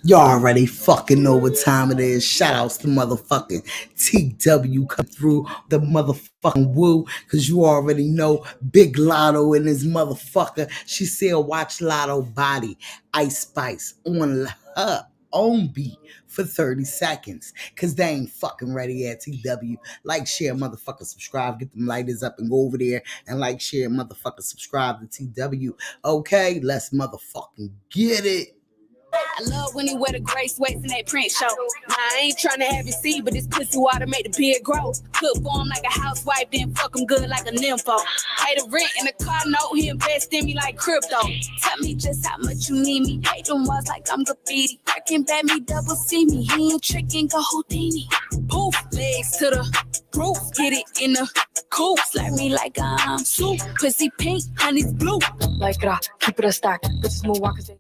You already fucking know what time it is. Shout outs to motherfucking TW come through the motherfucking woo. Cause you already know Big Lotto and his motherfucker. She said watch Lotto body. Ice Spice on her own beat for 30 seconds. Cause they ain't fucking ready at TW. Like, share, motherfucker, subscribe. Get them lighters up and go over there and like, share, motherfucker, subscribe to TW. Okay, let's motherfucking get it. I love when he wear the gray sweats in that print show. Nah, I ain't tryna have you see, but this pussy water make the beard grow. Cook for him like a housewife, then fuck him good like a nympho. Pay the rent in the car note, he invest in me like crypto. Tell me just how much you need me. Hate them walls like I'm graffiti. Working bad me, double see me. He ain't tricking, go Houdini. Poof, legs to the roof, get it in the coop. Slap me like I'm soup. Pussy pink, honey's blue. Like it, keep it a stock. Bitches move walkers.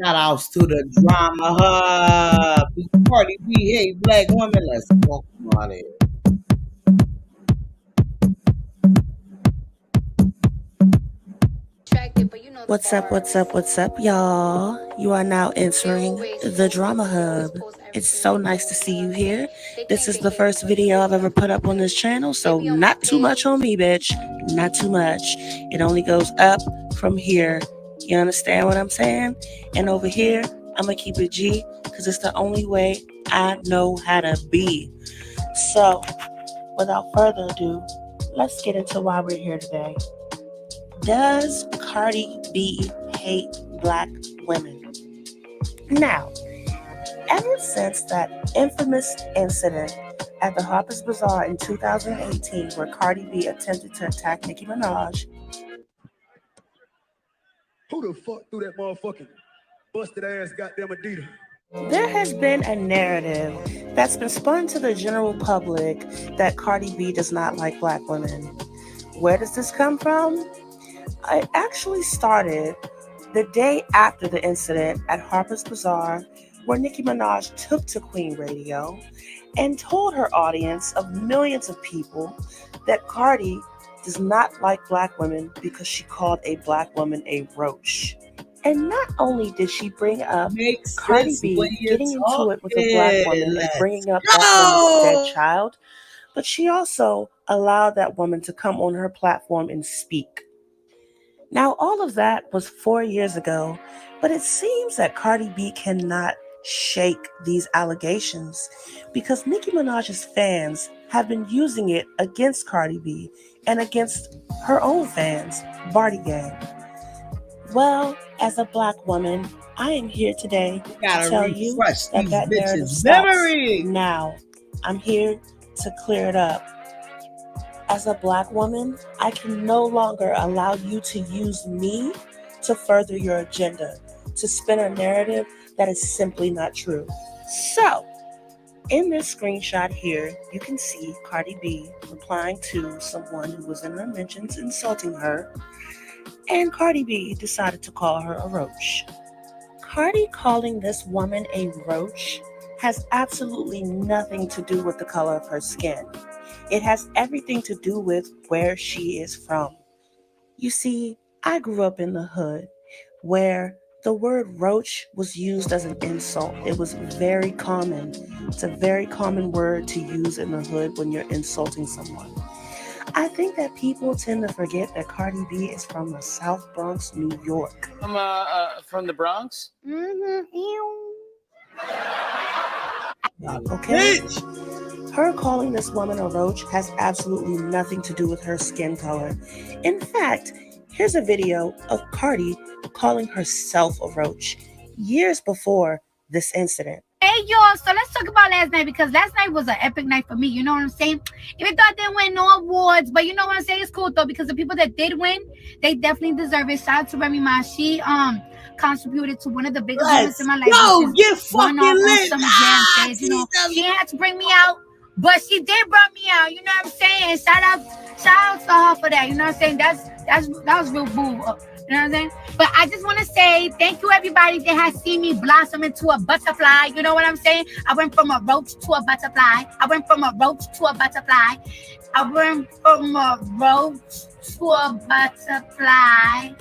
Shout outs to the drama hub. Party B, hey, black woman, let's walk on it. What's up, y'all? You are now entering the Drama Hub. It's so nice to see you here. This is the first video I've ever put up on this channel, so not too much on me, bitch. Not too much. It only goes up from here. You understand what I'm saying? And over here, I'm gonna keep it G, because it's the only way I know how to be. So, without further ado, let's get into why we're here today. Does Cardi B hate black women? Now, ever since that infamous incident at the Harper's Bazaar in 2018 where Cardi B attempted to attack Nicki Minaj, who the fuck threw that motherfucking busted ass goddamn Adidas? There has been a narrative that's been spun to the general public that Cardi B does not like black women. Where does this come from? It actually started the day after the incident at Harper's Bazaar, where Nicki Minaj took to Queen Radio and told her audience of millions of people that Cardi does not like black women because she called a black woman a roach. And not only did she bring up Cardi B getting into it with a black woman and bringing up that woman's dead child, but she also allowed that woman to come on her platform and speak. Now, all of that was 4 years ago, but it seems that Cardi B cannot shake these allegations because Nicki Minaj's fans have been using it against Cardi B and against her own fans, Barty Gang. Well, as a black woman, I am here today to tell you that narrative stops now. I'm here to clear it up. As a black woman, I can no longer allow you to use me to further your agenda, to spin a narrative that is simply not true. So, in this screenshot here, you can see Cardi B replying to someone who was in her mentions insulting her, and Cardi B decided to call her a roach. Cardi calling this woman a roach has absolutely nothing to do with the color of her skin. It has everything to do with where she is from. You see, I grew up in the hood where The word roach was used as an insult. It was very common. It's a very common word to use in the hood when you're insulting someone. I think that people tend to forget that Cardi B is from the South Bronx, New York. From the Bronx? Okay? Her calling this woman a roach has absolutely nothing to do with her skin color. In fact, here's a video of Cardi calling herself a roach years before this incident. Hey y'all, so let's talk about last night, because last night was an epic night for me. You know what I'm saying? Even though I didn't win no awards, but you know what I'm saying? It's cool though, because the people that did win, they definitely deserve it. Shout out to REMY. She contributed to one of the biggest moments in my life. Yo, get fucking lit. Summer Jam stage. You know, she had to bring me out, but she did bring me out. You know what I'm saying? Shout out to her for that. You know what I'm saying? That was real boo. You know what I'm saying? But I just want to say thank you, everybody that has seen me blossom into a butterfly. You know what I'm saying? I went from a roach to a butterfly. I went from a roach to a butterfly. I went from a roach to a butterfly.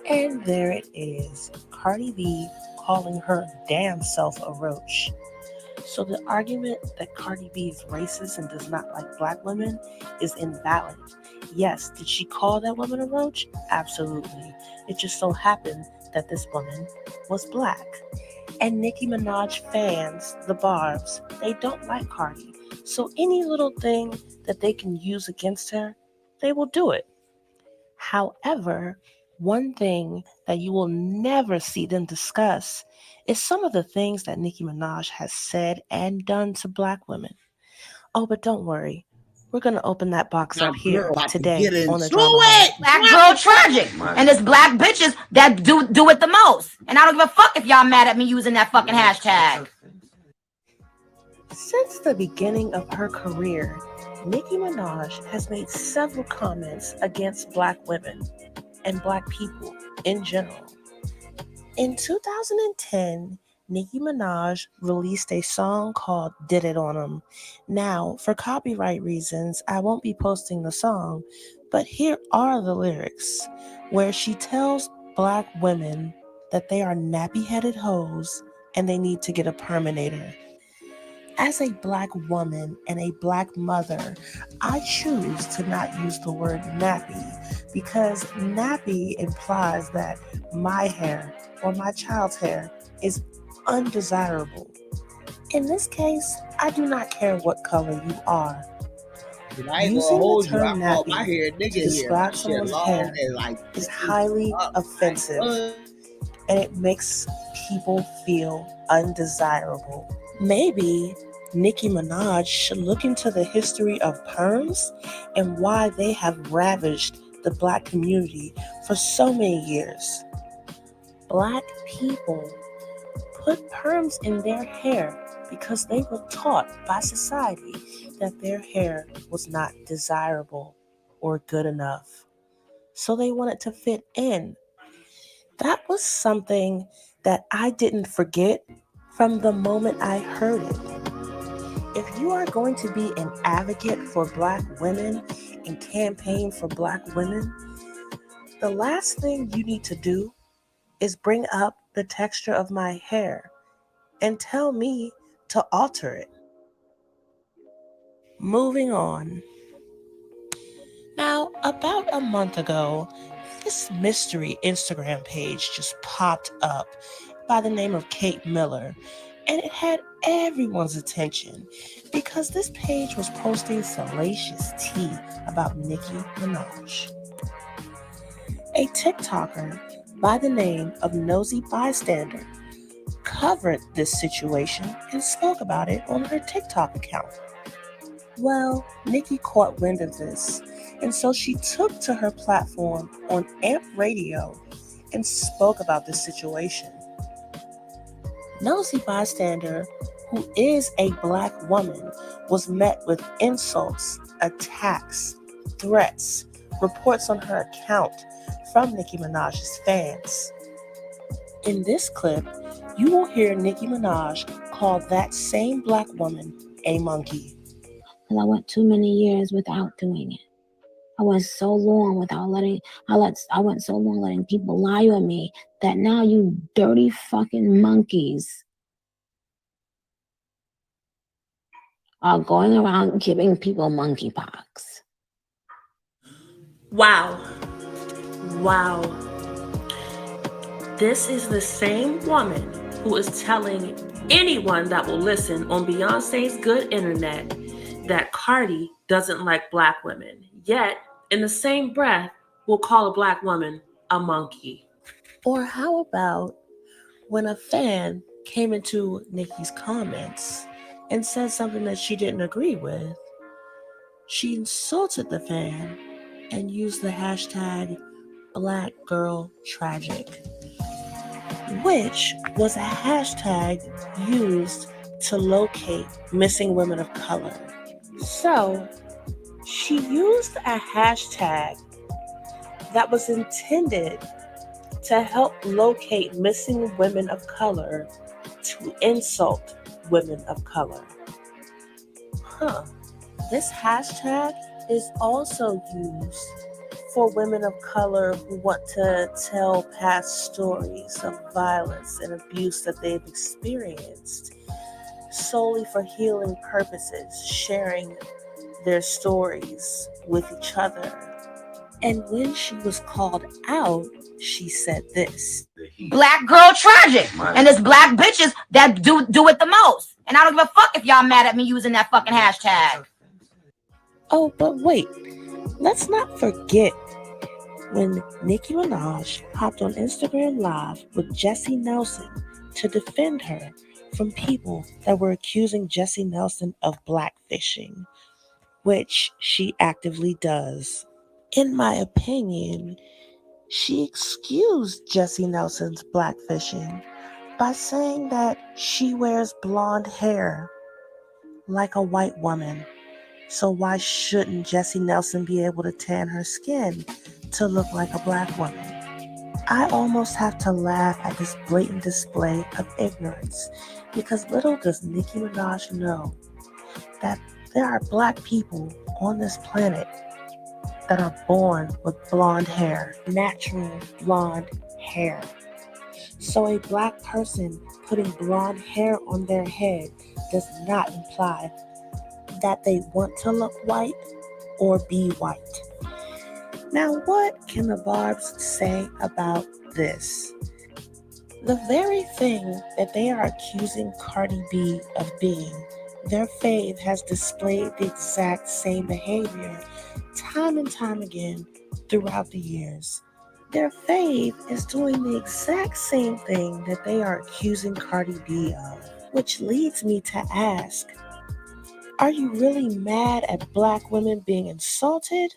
And there it is, Cardi B calling her damn self a roach. So the argument that Cardi B is racist and does not like black women is invalid. Yes, did she call that woman a roach? Absolutely. It just so happened that this woman was black. And Nicki Minaj fans, the Barbs, they don't like Cardi. So any little thing that they can use against her, they will do it. However, one thing that you will never see them discuss is some of the things that Nicki Minaj has said and done to black women. Oh, but don't worry. We're going to open that box up here today on the drama. Black girl tragic. And it's black bitches that do it the most. And I don't give a fuck if y'all mad at me using that fucking hashtag. Since the beginning of her career, Nicki Minaj has made several comments against black women and black people in general. In 2010, Nicki Minaj released a song called Did It On 'Em. Now, for copyright reasons, I won't be posting the song, but here are the lyrics where she tells black women that they are nappy-headed hoes and they need to get a Perminator. As a black woman and a black mother, I choose to not use the word nappy because nappy implies that my hair or my child's hair is undesirable. In this case, I do not care what color you are. Using the term nappy to describe someone's hair is highly offensive, and it makes people feel undesirable. Maybe Nicki Minaj should look into the history of perms and why they have ravaged the black community for so many years. Black people put perms in their hair because they were taught by society that their hair was not desirable or good enough. So they wanted to fit in. That was something that I didn't forget from the moment I heard it. If you are going to be an advocate for black women and campaign for black women, the last thing you need to do is bring up the texture of my hair and tell me to alter it. Moving on. Now, about a month ago, this mystery Instagram page just popped up by the name of Kate Miller, and it had everyone's attention because this page was posting salacious tea about Nicki Minaj. A TikToker by the name of Nosy Bystander covered this situation and spoke about it on her TikTok account. Well, Nicki caught wind of this, and so she took to her platform on AMP Radio and spoke about this situation. Nosy Bystander, who is a black woman, was met with insults, attacks, threats, reports on her account from Nicki Minaj's fans. In this clip, you will hear Nicki Minaj call that same black woman a monkey. I went too many years without doing it. I went so long without letting I went so long letting people lie on me that now you dirty fucking monkeys are going around giving people monkeypox. Wow. Wow. This is the same woman who is telling anyone that will listen on Beyonce's good internet that Cardi doesn't like black women, yet in the same breath will call a black woman a monkey. Or how about when a fan came into Nicki's comments and said something that she didn't agree with? She insulted the fan and used the hashtag Black Girl Tragic, which was a hashtag used to locate missing women of color. So she used a hashtag that was intended to help locate missing women of color to insult women of color. This hashtag is also used for women of color who want to tell past stories of violence and abuse that they've experienced solely for healing purposes, sharing their stories with each other. And when she was called out, she said this: Black girl tragic. And it's black bitches that do it the most. And I don't give a fuck if y'all mad at me using that fucking hashtag. Oh, but wait, let's not forget when Nicki Minaj hopped on Instagram Live with Jessie Nelson to defend her from people that were accusing Jessie Nelson of blackfishing, which she actively does. In my opinion, she excused Jessie Nelson's blackfishing by saying that she wears blonde hair like a white woman. So why shouldn't Jessie Nelson be able to tan her skin to look like a black woman? I almost have to laugh at this blatant display of ignorance, because little does Nicki Minaj know that there are black people on this planet that are born with blonde hair, natural blonde hair. So a black person putting blonde hair on their head does not imply that they want to look white or be white. Now, what can the Barbs say about this? The very thing that they are accusing Cardi B of being, their fave has displayed the exact same behavior time and time again throughout the years. Their fave is doing the exact same thing that they are accusing Cardi B of, which leads me to ask, are you really mad at black women being insulted,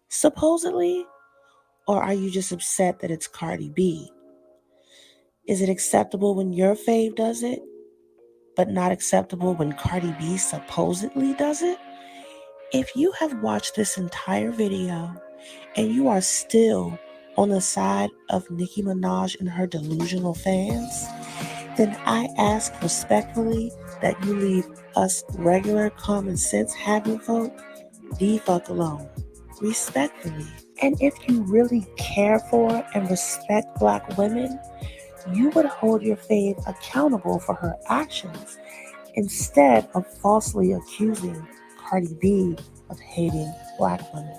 supposedly? Or are you just upset that it's Cardi B? Is it acceptable when your fave does it, but not acceptable when Cardi B supposedly does it? If you have watched this entire video and you are still on the side of Nicki Minaj and her delusional fans, then I ask respectfully that you leave us regular common sense having folk the fuck alone. Respectfully. And if you really care for and respect black women, you would hold your fave accountable for her actions instead of falsely accusing Cardi B of hating black women.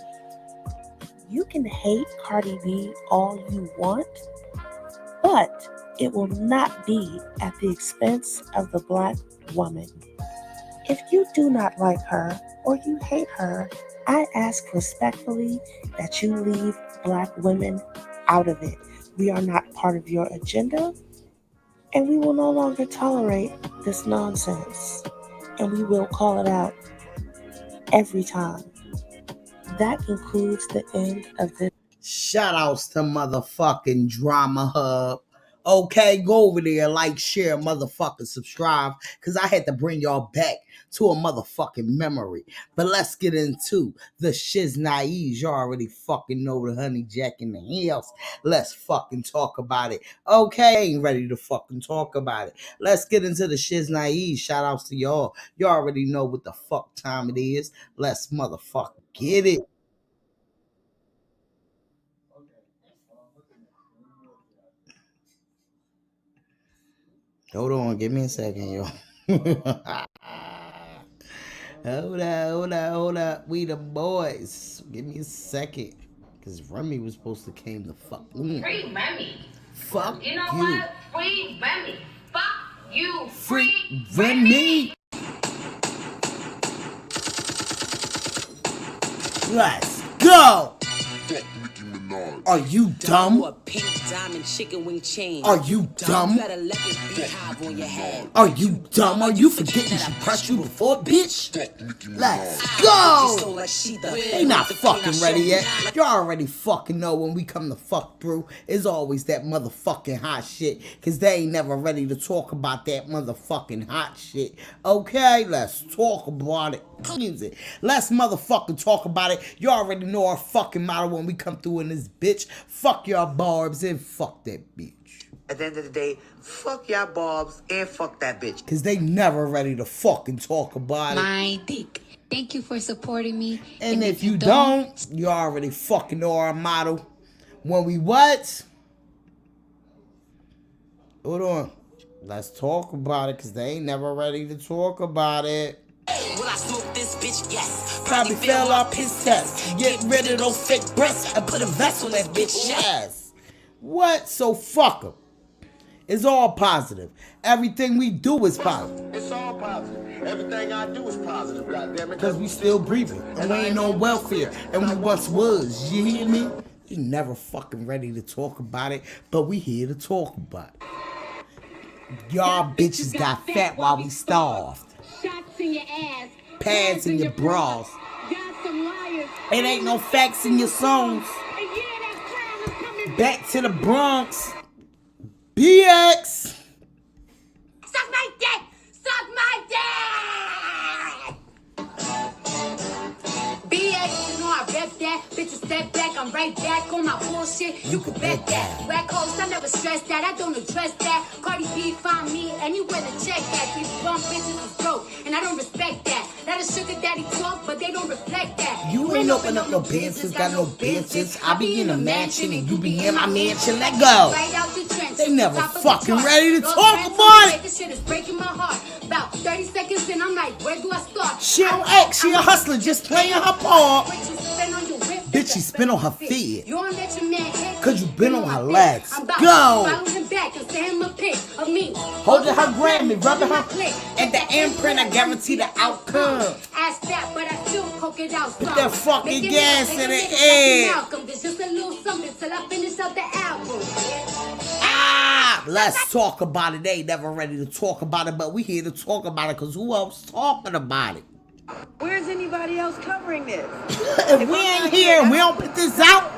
You can hate Cardi B all you want, but it will not be at the expense of the black woman. If you do not like her or you hate her, I ask respectfully that you leave black women out of it. We are not part of your agenda, and we will no longer tolerate this nonsense. And we will call it out every time. That concludes the end of this. Shout outs to motherfucking Drama Hub. Okay, go over there, like, share, motherfucking subscribe, because I had to bring y'all back to a motherfucking memory. But let's get into the shiz naives. You already fucking know the honey jack in the hills. Let's fucking talk about it. Okay, ain't ready to fucking talk about it. Let's get into the shiz naives. Shout outs to y'all. You already know what the fuck time it is. Let's motherfucking get it. Hold on, give me a second, yo. Hold up. We the boys. Give me a second. Cause Remy was supposed to came the fuck. Free Remy. Fuck You know what? Free Remy. Fuck you. Free Remy. Let's go. Are you dumb? A pink diamond chicken wing chain. Are you dumb? You got a leopard beehive on your head. Are you dumb? Are you forgetting she pressed you before, bitch? Let's go! They not fucking ready yet. You already fucking know when we come to fuck through, it's always that motherfucking hot shit. Cause they ain't never ready to talk about that motherfucking hot shit. Okay, let's talk about it. Music. Let's motherfucking talk about it. You already know our fucking motto when we come through in this bitch. Fuck your barbs and fuck that bitch. At the end of the day, fuck y'all barbs and fuck that bitch. Cause they never ready to fucking talk about it. My dick. Thank you for supporting me. And if you don't, you already fucking know our motto. When we what? Hold on. Let's talk about it, cause they ain't never ready to talk about it. Will I smoke this bitch? Yes. Probably fail our piss test. Get rid of those fake breasts and put a vest on that bitch. Yes. What? So fuck them. It's all positive. Everything we do is positive. It's all positive. Everything I do is positive, goddammit. Because we still breathing. And we ain't on welfare. And we once was. You hear me? You never fucking ready to talk about it. But we here to talk about it. Y'all bitches got fat while we starved. Shots in your ass. Pads in your bras. Got some liars. It ain't no facts in your songs. And yeah, that crime is coming Back to the Bronx. BX. Suck my dick! Suck my dick! BX, you know I rep that. Bitches step back, I'm right back on my bullshit. You can bet that. Whack hoes, I never stress that. I don't address that. Cardi B find me anywhere to check that. These bum bitches is broke, and I don't respect that. That is sugar daddy talk, but they don't reflect that. You ain't open up no business, got no business. I be in a mansion and you be in my mansion. Let go. Right out the trenches. They never top of the fucking chart. ready to Those talk friends about who it. This shit is breaking my heart. About 30 seconds in, I'm like, where do I start? She don't act, she a hustler, just playing her part. What you spend on your whip, Bitch, she spin on her feet. You don't let your man hit. Cause you been on her legs. I'm about Go. to follow him back and send him a pic of me. Holding her Grammy, rubbing her clit. At the imprint, I guarantee the outcome. Ask that, but I still poke it out. Put that fucking gas in the air. There's just a little something till I finish up the album. Ah, let's talk about it. They ain't never ready to talk about it, but we here to talk about it because who else talking about it? Where's anybody else covering this? If we ain't here and we don't put this out,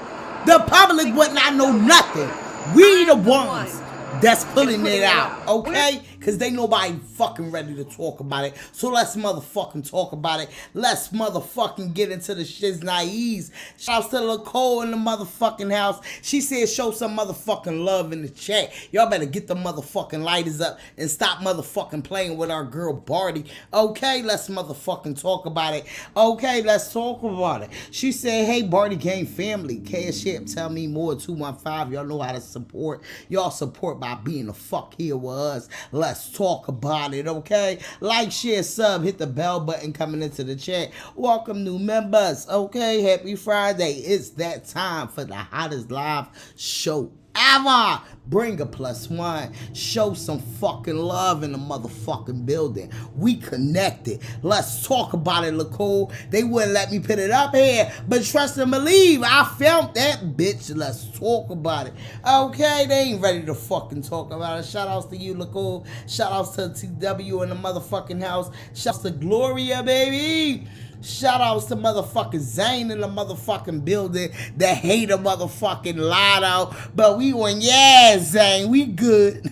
the public would not know nothing. We the ones that's putting it out, okay? Because they nobody fucking ready to talk about it. So let's motherfucking talk about it. Let's motherfucking get into the shiz naives. Shouts to Nicole in the motherfucking house. She said show some motherfucking love in the chat. Y'all better get the motherfucking lighters up and stop motherfucking playing with our girl Barty. Okay, let's motherfucking talk about it. Okay, let's talk about it. She said, hey, Barty Gang family. Cash App, tell me more. 215. Y'all know how to support. Y'all support by being the fuck here with us. Let's talk about it, okay? Like, share, sub, hit the bell button coming into the chat. Welcome new members, okay? Happy Friday. It's that time for the hottest live show ever. Bring a +1. Show some fucking love in the motherfucking building. We connected. Let's talk about it, Nicole. They wouldn't let me put it up here, but trust and believe, I felt that bitch. Let's talk about it. Okay, they ain't ready to fucking talk about it. Shout outs to you, Nicole. Shout outs to TW in the motherfucking house. Shout outs to Gloria, baby. Shout outs to motherfucking Zane in the motherfucking building that hate a motherfucking lotto. But we went, yeah, Zane, we good.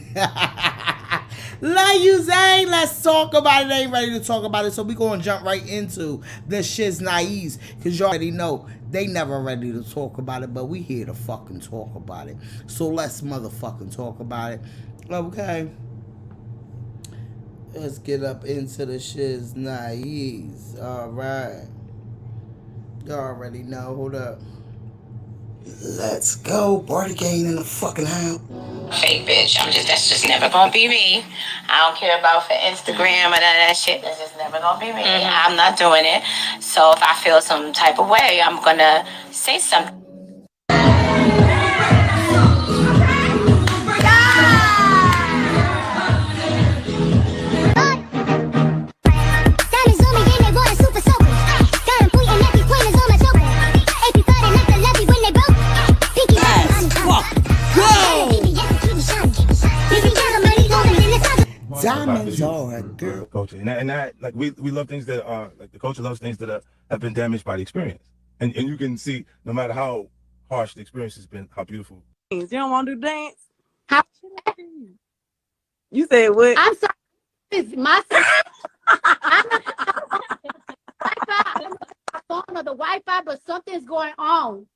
Love you, Zane. Let's talk about it. They ain't ready to talk about it. So we gonna jump right into the shiz naives. Cause you already know they never ready to talk about it. But we here to fucking talk about it. So let's motherfucking talk about it. Okay. Let's get up into the shiz naives. Alright. You already know. Hold up. Let's go. Party gang in the fucking house. Fake bitch. That's just never gonna be me. I don't care about for Instagram or none of that shit. That's just never gonna be me. I'm not doing it. So if I feel some type of way, I'm gonna say something. Diamonds are a girl. Culture. And that like we love things that are like the culture loves things that have been damaged by the experience. And you can see no matter how harsh the experience has been, how beautiful. You don't want to do dance? How? You said what? I'm sorry. It's my phone or the Wi-Fi, but something's going on.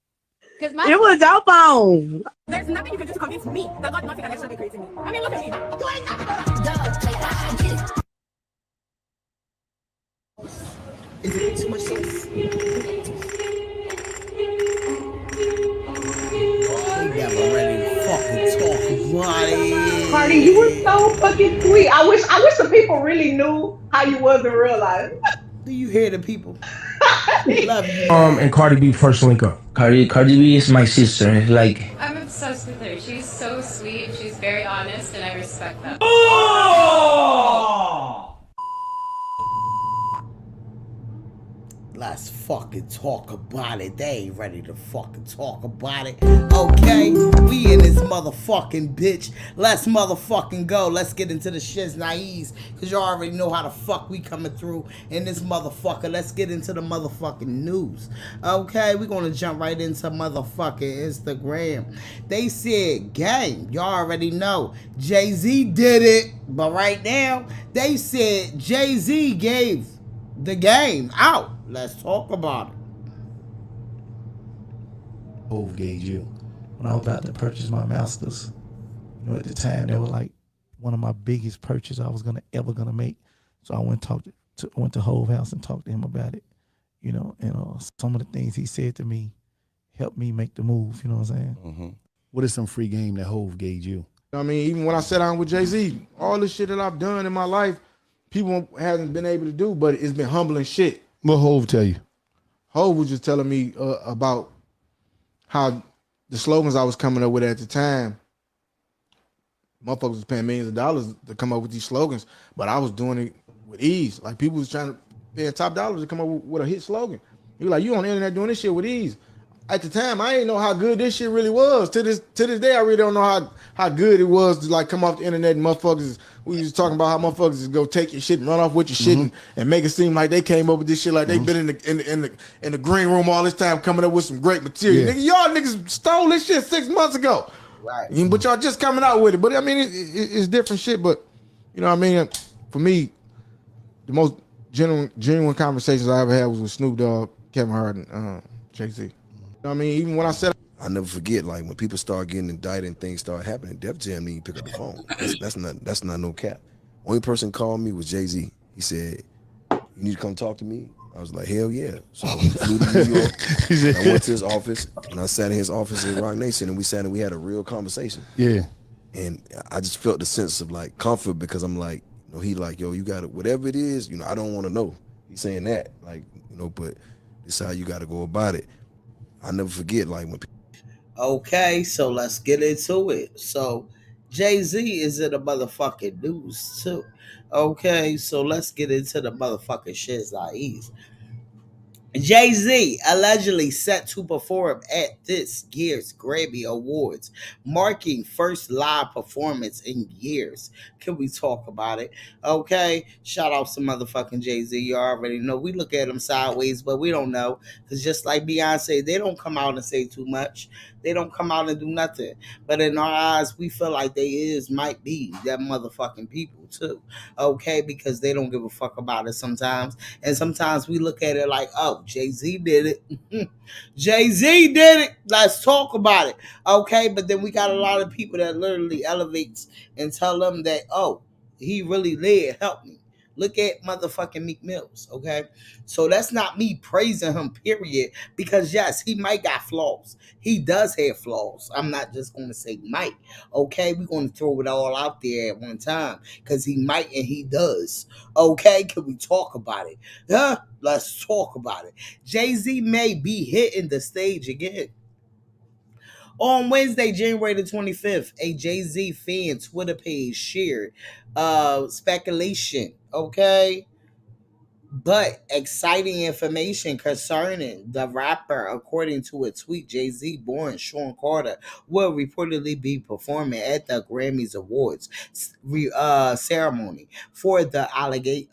It was your phone. There's nothing you can do to convince me that God nothing can actually be creating me. I mean, look at me. Is it too much sauce? They never ready to fucking talk about it. Cardi, you were so fucking sweet. I wish the people really knew how you was in real life. Do you hear the people? Love you. And Cardi B first link up. Cardi B is my sister. Like, I'm obsessed with her. She's so sweet. She's very honest, and I respect that. Oh! Let's fucking talk about it. They ain't ready to fucking talk about it. Okay, we in this motherfucking bitch. Let's motherfucking go. Let's get into the shits naives, cause you already know how the fuck we coming through in this motherfucker. Let's get into the motherfucking news. Okay, we gonna jump right into motherfucking Instagram. They said, gang, y'all already know Jay-Z did it, but right now they said Jay-Z gave the game out. Let's talk about it. Hove gave you. When I was about to purchase my masters, you know, at the time they were like one of my biggest purchases I was ever gonna make. So I went to Hove house and talked to him about it. You know, and some of the things he said to me helped me make the move. You know what I'm saying? Mm-hmm. What is some free game that Hove gave you? I mean, even when I sat down with Jay-Z, all the shit that I've done in my life, people hasn't been able to do, but it's been humbling shit. What Hove tell you? Hove was just telling me about how the slogans I was coming up with at the time, motherfuckers was paying millions of dollars to come up with these slogans, but I was doing it with ease. Like people was trying to pay top dollars to come up with a hit slogan. He was like, you on the internet doing this shit with ease. At the time, I didn't know how good this shit really was. To this day, I really don't know how good it was to like come off the internet and motherfuckers. We was talking about how motherfuckers just go take your shit and run off with your shit and make it seem like they came up with this shit like they been in the green room all this time coming up with some great material. Yeah. Nigga, y'all niggas stole this shit 6 months ago. Right. But y'all just coming out with it. But I mean, it's different shit. But you know what I mean? For me, the most genuine conversations I ever had was with Snoop Dogg, Kevin Hart, and Jay-Z. You know what I mean? Even when I said, I never forget, like when people start getting indicted and things start happening, Def Jam didn't pick up the phone. That's not no cap. Only person called me was Jay-Z. He said, "You need to come talk to me." I was like, "Hell yeah!" So I flew to New York. I went to his office and I sat in his office in Rock Nation and we sat and we had a real conversation. Yeah. And I just felt the sense of like comfort because I'm like, you know, he like, yo, you got it, whatever it is, you know, I don't want to know. He's saying that, like, you know, but this is how you got to go about it. I never forget, like when people. Okay, so let's get into it. So Jay-Z is in the motherfucking news too. Okay, so let's get into the motherfucking shit that is. Jay-Z allegedly set to perform at this year's Grammy Awards, marking first live performance in years. Can we talk about it? Okay, shout out to motherfucking Jay-Z. You already know we look at him sideways, but we don't know because just like Beyonce, they don't come out and say too much. They don't come out and do nothing. But in our eyes, we feel like they might be that motherfucking people too. Okay, because they don't give a fuck about it sometimes. And sometimes we look at it like, oh, Jay-Z did it. Jay-Z did it. Let's talk about it. Okay, but then we got a lot of people that literally elevates and tell them that, oh, he really did help me. Look at motherfucking Meek Mills, okay? So that's not me praising him, period. Because yes, he might got flaws. He does have flaws. I'm not just gonna say might. Okay, we're gonna throw it all out there at one time. Cause he might and he does. Okay, can we talk about it? Huh? Let's talk about it. Jay-Z may be hitting the stage again. On Wednesday, January the 25th, a Jay-Z fan Twitter page shared speculation, okay? But exciting information concerning the rapper, according to a tweet, Jay-Z born Sean Carter will reportedly be performing at the Grammys Awards ceremony for the allegation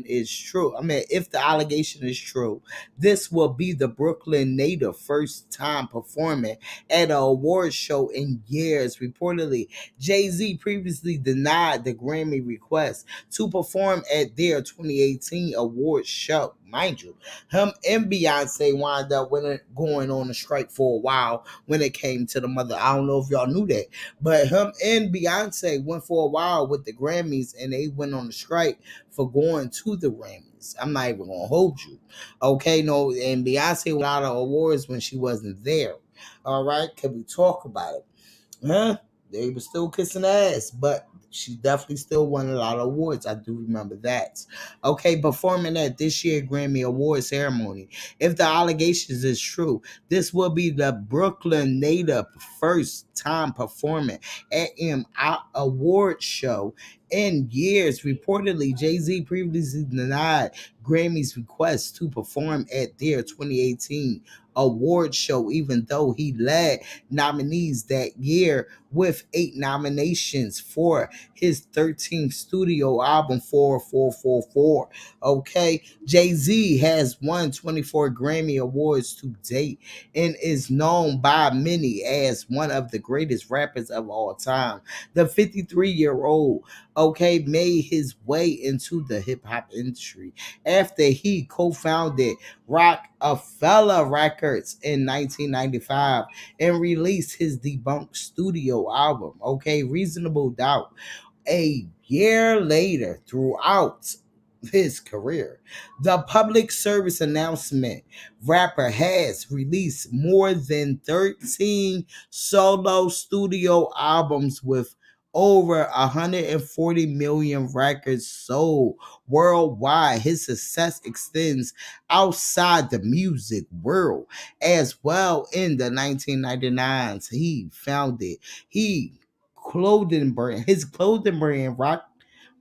is true. If the allegation is true, this will be the Brooklyn native first time performing at an award show in years. Reportedly, Jay-Z previously denied the Grammy request to perform at their 2018 awards show. Mind you, him and Beyonce wound up going on a strike for a while when it came to the mother. I don't know if y'all knew that, but him and Beyonce went for a while with the Grammys and they went on a strike for going to the Grammys. I'm not even gonna hold you. Okay, no, and Beyonce won a lot of awards when she wasn't there. All right, can we talk about it? Huh? They were still kissing ass, but she definitely still won a lot of awards. I do remember that. Okay, performing at this year Grammy Award ceremony. If the allegations is true, this will be the Brooklyn native first time performing at an award show in years. Reportedly, Jay-Z previously denied Grammy's request to perform at their 2018 award show, even though he led nominees that year with 8 nominations for his 13th studio album 4444. Okay, Jay-Z has won 24 Grammy Awards to date and is known by many as one of the greatest rappers of all time. The 53-year-old, okay, made his way into the hip hop industry after he co-founded Rockefeller Records in 1995 and released his debunked studio album, okay, Reasonable Doubt, a year later. Throughout his career, the public service announcement rapper has released more than 13 solo studio albums with over 140 million records sold worldwide. His success extends outside the music world as well. In the 1999s, he founded his clothing brand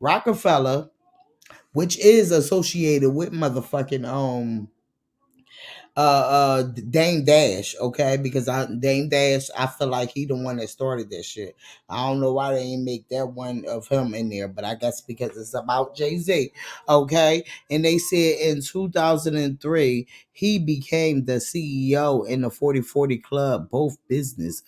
Rockefeller, which is associated with motherfucking Dame Dash, okay? Because Dame Dash, I feel like he the one that started that shit. I don't know why they ain't make that one of him in there, but I guess because it's about Jay-Z, okay? And they said in 2003 he became the CEO in the 40/40 Club, both business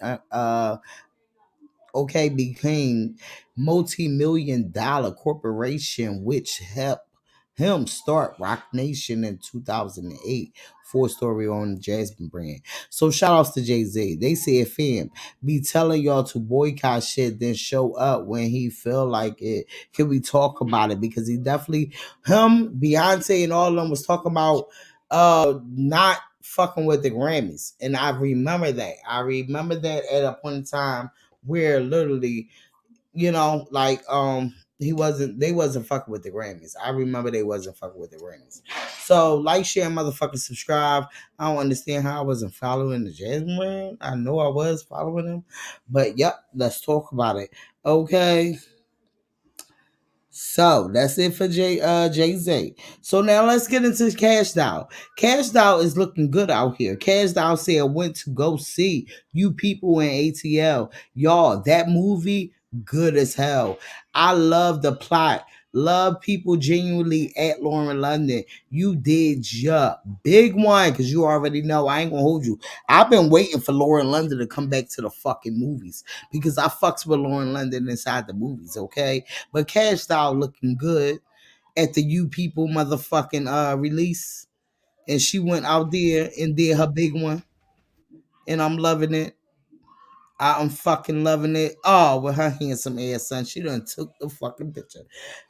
okay, became multi-million dollar corporation, which helped him start Rock Nation in 2008. Full story on the Jasmine brand. So shout outs to Jay-Z. They said fam be telling y'all to boycott shit, then show up when he feel like it. Can we talk about it? Because he definitely Beyonce and all of them was talking about not fucking with the Grammys. And I remember that. I remember that at a point in time where literally, like they wasn't fucking with the Grammys. I remember they wasn't fucking with the Grammys. So like, share, motherfucker, subscribe. I don't understand how I wasn't following the Jasmine. I know I was following him, but yep, let's talk about it. Okay. So that's it for Jay-Z. So now let's get into Cash Doll. Cash Doll is looking good out here. Cash Doll said went to go see You People in ATL. Y'all, that movie good as hell. I love the plot. Love people genuinely at Lauren London. You did your big one, because you already know I ain't gonna hold you. I've been waiting for Lauren London to come back to the fucking movies because I fucks with Lauren London inside the movies, okay? But Cash Doll looking good at the You People motherfucking release. And she went out there and did her big one. And I'm loving it. I'm fucking loving it. Oh, with her handsome ass son. She done took the fucking picture.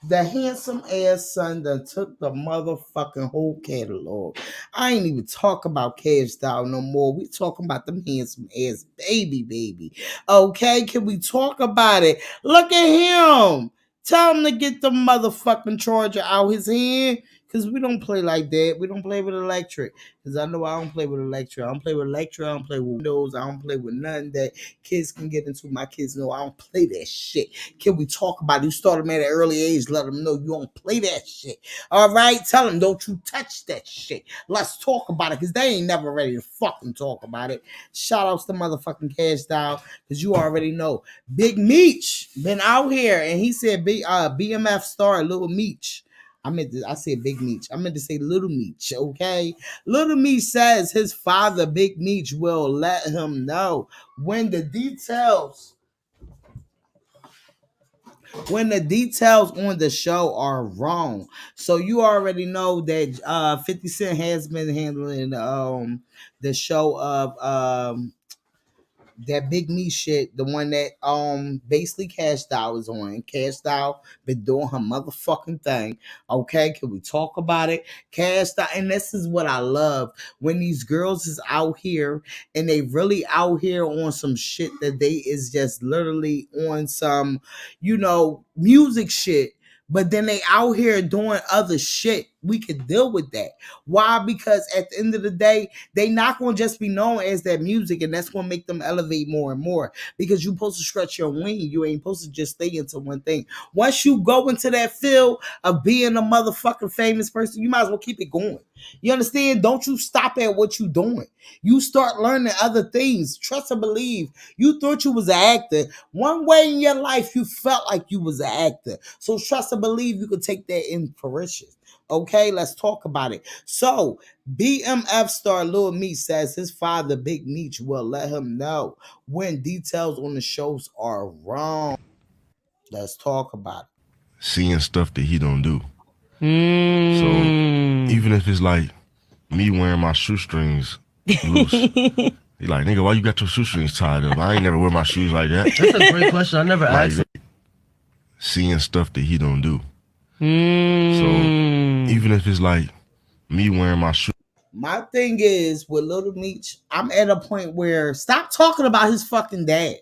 The handsome ass son done took the motherfucking whole catalog. I ain't even talk about Cash Doll no more. We talking about them handsome ass baby. Okay, can we talk about it? Look at him. Tell him to get the motherfucking charger out his hand. Cause we don't play like that. We don't play with electric. Cause I know I don't play with electric. I don't play with electric. I don't play with windows. I don't play with nothing that kids can get into. My kids know I don't play that shit. Can we talk about it? You start them at an early age. Let them know you don't play that shit. All right? Tell them don't you touch that shit. Let's talk about it. Cause they ain't never ready to fucking talk about it. Shout outs to motherfucking Cash Doll. Cause you already know. Big Meech been out here and he said BMF star Little Meech. I said Big Meech. I meant to say Little Meech, okay? Little Meech says his father, Big Meech, will let him know when the details on the show are wrong. So you already know that 50 Cent has been handling the show of that Big Me shit, the one that basically Cash Doll is on. Cash Doll been doing her motherfucking thing. Okay, can we talk about it? Cash Doll, and this is what I love when these girls is out here and they really out here on some shit that they is just literally on some, music shit. But then they out here doing other shit. We can deal with that. Why? Because at the end of the day, they not going to just be known as that music, and that's going to make them elevate more and more. Because you're supposed to stretch your wing. You ain't supposed to just stay into one thing. Once you go into that field of being a motherfucking famous person, you might as well keep it going. You understand? Don't you stop at what you doing. You start learning other things. Trust and believe. You thought you was an actor. One way in your life, you felt like you was an actor. So trust and believe you could take that in fruition. Okay, let's talk about it. So, BMF star Lil Meech says his father, Big Meech, will let him know when details on the shows are wrong. Let's talk about it. Seeing stuff that he don't do. So, even if it's like me wearing my shoestrings loose, he like, nigga, why you got your shoestrings tied up? I ain't never wear my shoes like that. That's a great question. I never asked. Seeing stuff that he don't do. So, even if it's like me wearing my shoes. My thing is with Little Meech, I'm at a point where stop talking about his fucking dad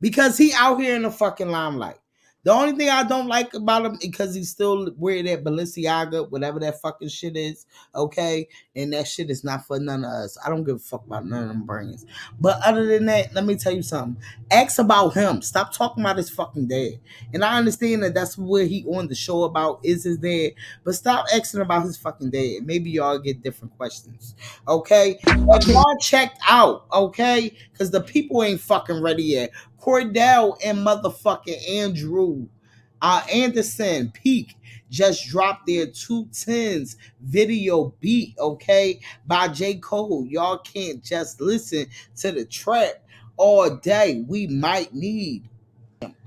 because he out here in the fucking limelight. The only thing I don't like about him because he's still wearing that Balenciaga, whatever that fucking shit is, okay? And that shit is not for none of us. I don't give a fuck about none of them brands. But other than that, let me tell you something. Ask about him. Stop talking about his fucking dad. And I understand that that's where he on the show about is his dad. But stop asking about his fucking dad. Maybe y'all get different questions, okay? If y'all checked out, okay? Because the people ain't fucking ready yet. Cordell and motherfucking Andrew Anderson Peak just dropped their 210s video beat, okay, by J. Cole. Y'all can't just listen to the track all day. We might need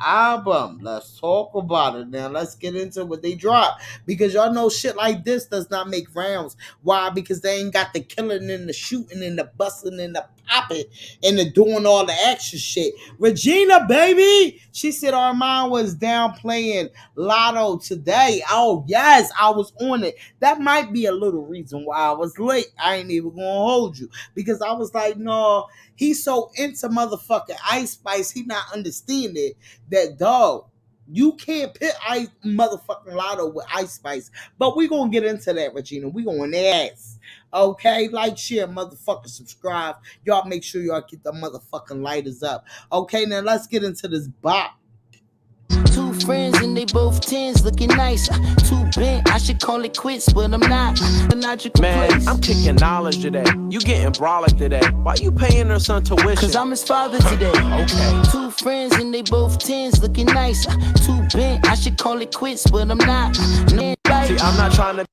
album. Let's talk about it now. Let's get into what they drop because y'all know shit like this does not make rounds. Why? Because they ain't got the killing and the shooting and the busting and the popping and the doing all the extra shit. Regina, baby, she said Armand was down playing Lotto today. Oh yes, I was on it. That might be a little reason why I was late. I ain't even gonna hold you because I was like, no, he's so into motherfucking Ice Spice, he not understanding that dog. You can't pit Ice motherfucking Lotto with Ice Spice. But we gonna get into that, Regina. We gonna ass. Okay, like, share, motherfucker, subscribe. Y'all make sure y'all get the motherfucking lighters up. Okay, now let's get into this bop. Two friends and they both tens looking nice. Too bent, I should call it quits, but I'm not. Man, I'm kicking knowledge today. You getting brolic today. Why you paying her son tuition? Cause I'm his father today. Okay. Two friends and they both tens looking nice. Too bent, I should call it quits, but I'm not. See, I'm not trying to.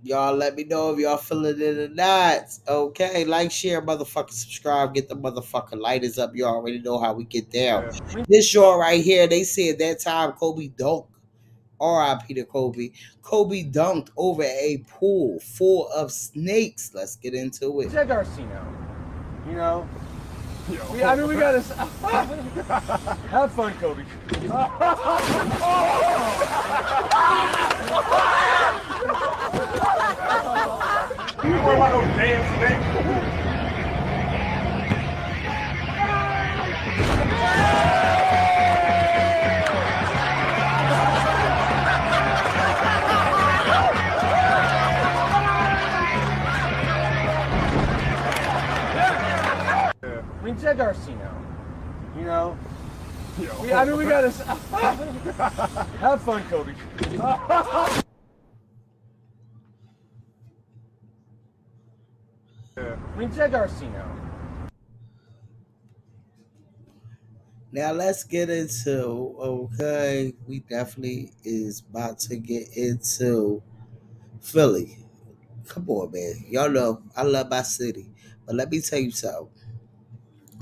Y'all let me know if y'all feeling it or not. Okay, like, share, motherfucker, subscribe, get the motherfucking lighters up. You already know how we get down. This show right here, they said that time Kobe dunked. R.I.P. to Kobe. Kobe dunked over a pool full of snakes. Let's get into it. Jack Garcia, you know, I mean, we gotta have fun, Kobe. You were like a dance, man. I mean, Jed Garcino, you know? I mean, we gotta have fun, Kobe. I mean, Jed Garcino. Now let's get into, okay, we definitely is about to get into Philly. Come on, man. Y'all know I love my city. But let me tell you something.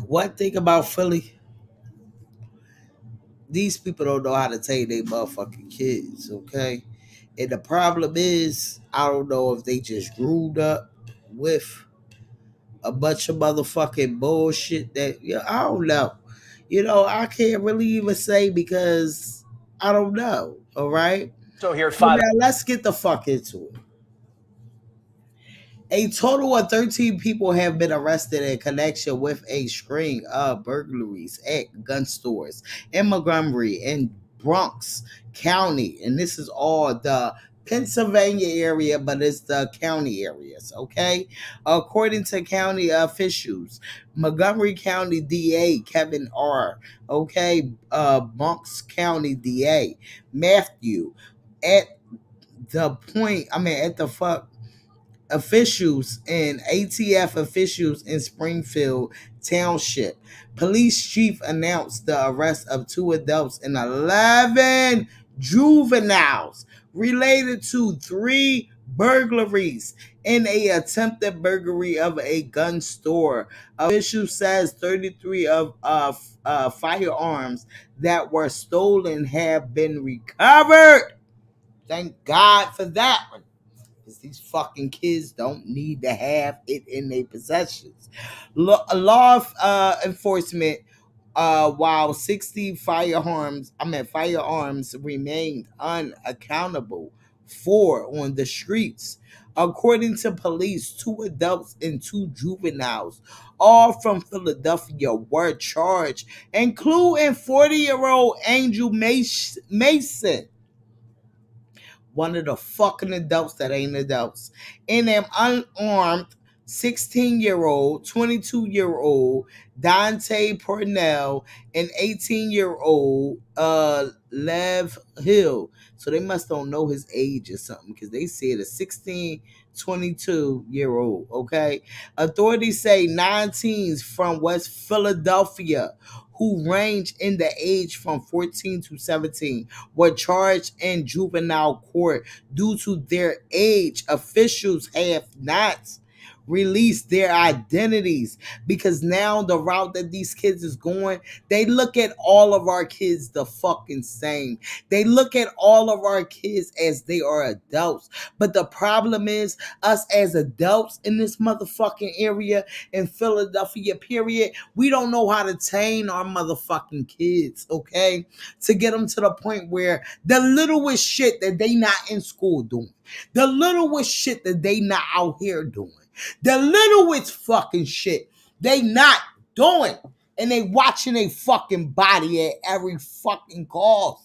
One thing about Philly, these people don't know how to take their motherfucking kids, okay? And the problem is, I don't know if they just grew up with a bunch of motherfucking bullshit that, I don't know. I can't really even say because I don't know, all right? So here, So 5. now let's get the fuck into it. A total of 13 people have been arrested in connection with a string of burglaries at gun stores in Montgomery and Bronx County. And this is all the Pennsylvania area, but it's the county areas, okay? According to county officials, Montgomery County DA Kevin R., okay, Bronx County DA Matthew, at at the fuck officials and ATF officials in Springfield Township. Police chief announced the arrest of 2 adults and 11 juveniles related to 3 burglaries and a attempted burglary of a gun store. Official says 33 of firearms that were stolen have been recovered. Thank God for that one. Because these fucking kids don't need to have it in their possessions. Law enforcement, while 60 firearms remained unaccountable for on the streets. According to police, 2 adults and 2 juveniles, all from Philadelphia, were charged, including 40-year-old Angel Mason, one of the fucking adults that ain't adults, and an unarmed 16-year-old, 22-year-old Dante Purnell, and 18-year-old Lev Hill. So they must don't know his age or something because they said a 16, 22-year-old, okay? Authorities say 9 teens from West Philadelphia who range in the age from 14 to 17 were charged in juvenile court due to their age. Officials have not released their identities because now the route that these kids is going, they look at all of our kids the fucking same. They look at all of our kids as they are adults. But the problem is us as adults in this motherfucking area in Philadelphia, period, we don't know how to train our motherfucking kids, okay? To get them to the point where the littlest shit that they not in school doing, the littlest shit that they not out here doing, the littlest fucking shit they not doing, and they watching a fucking body at every fucking cost.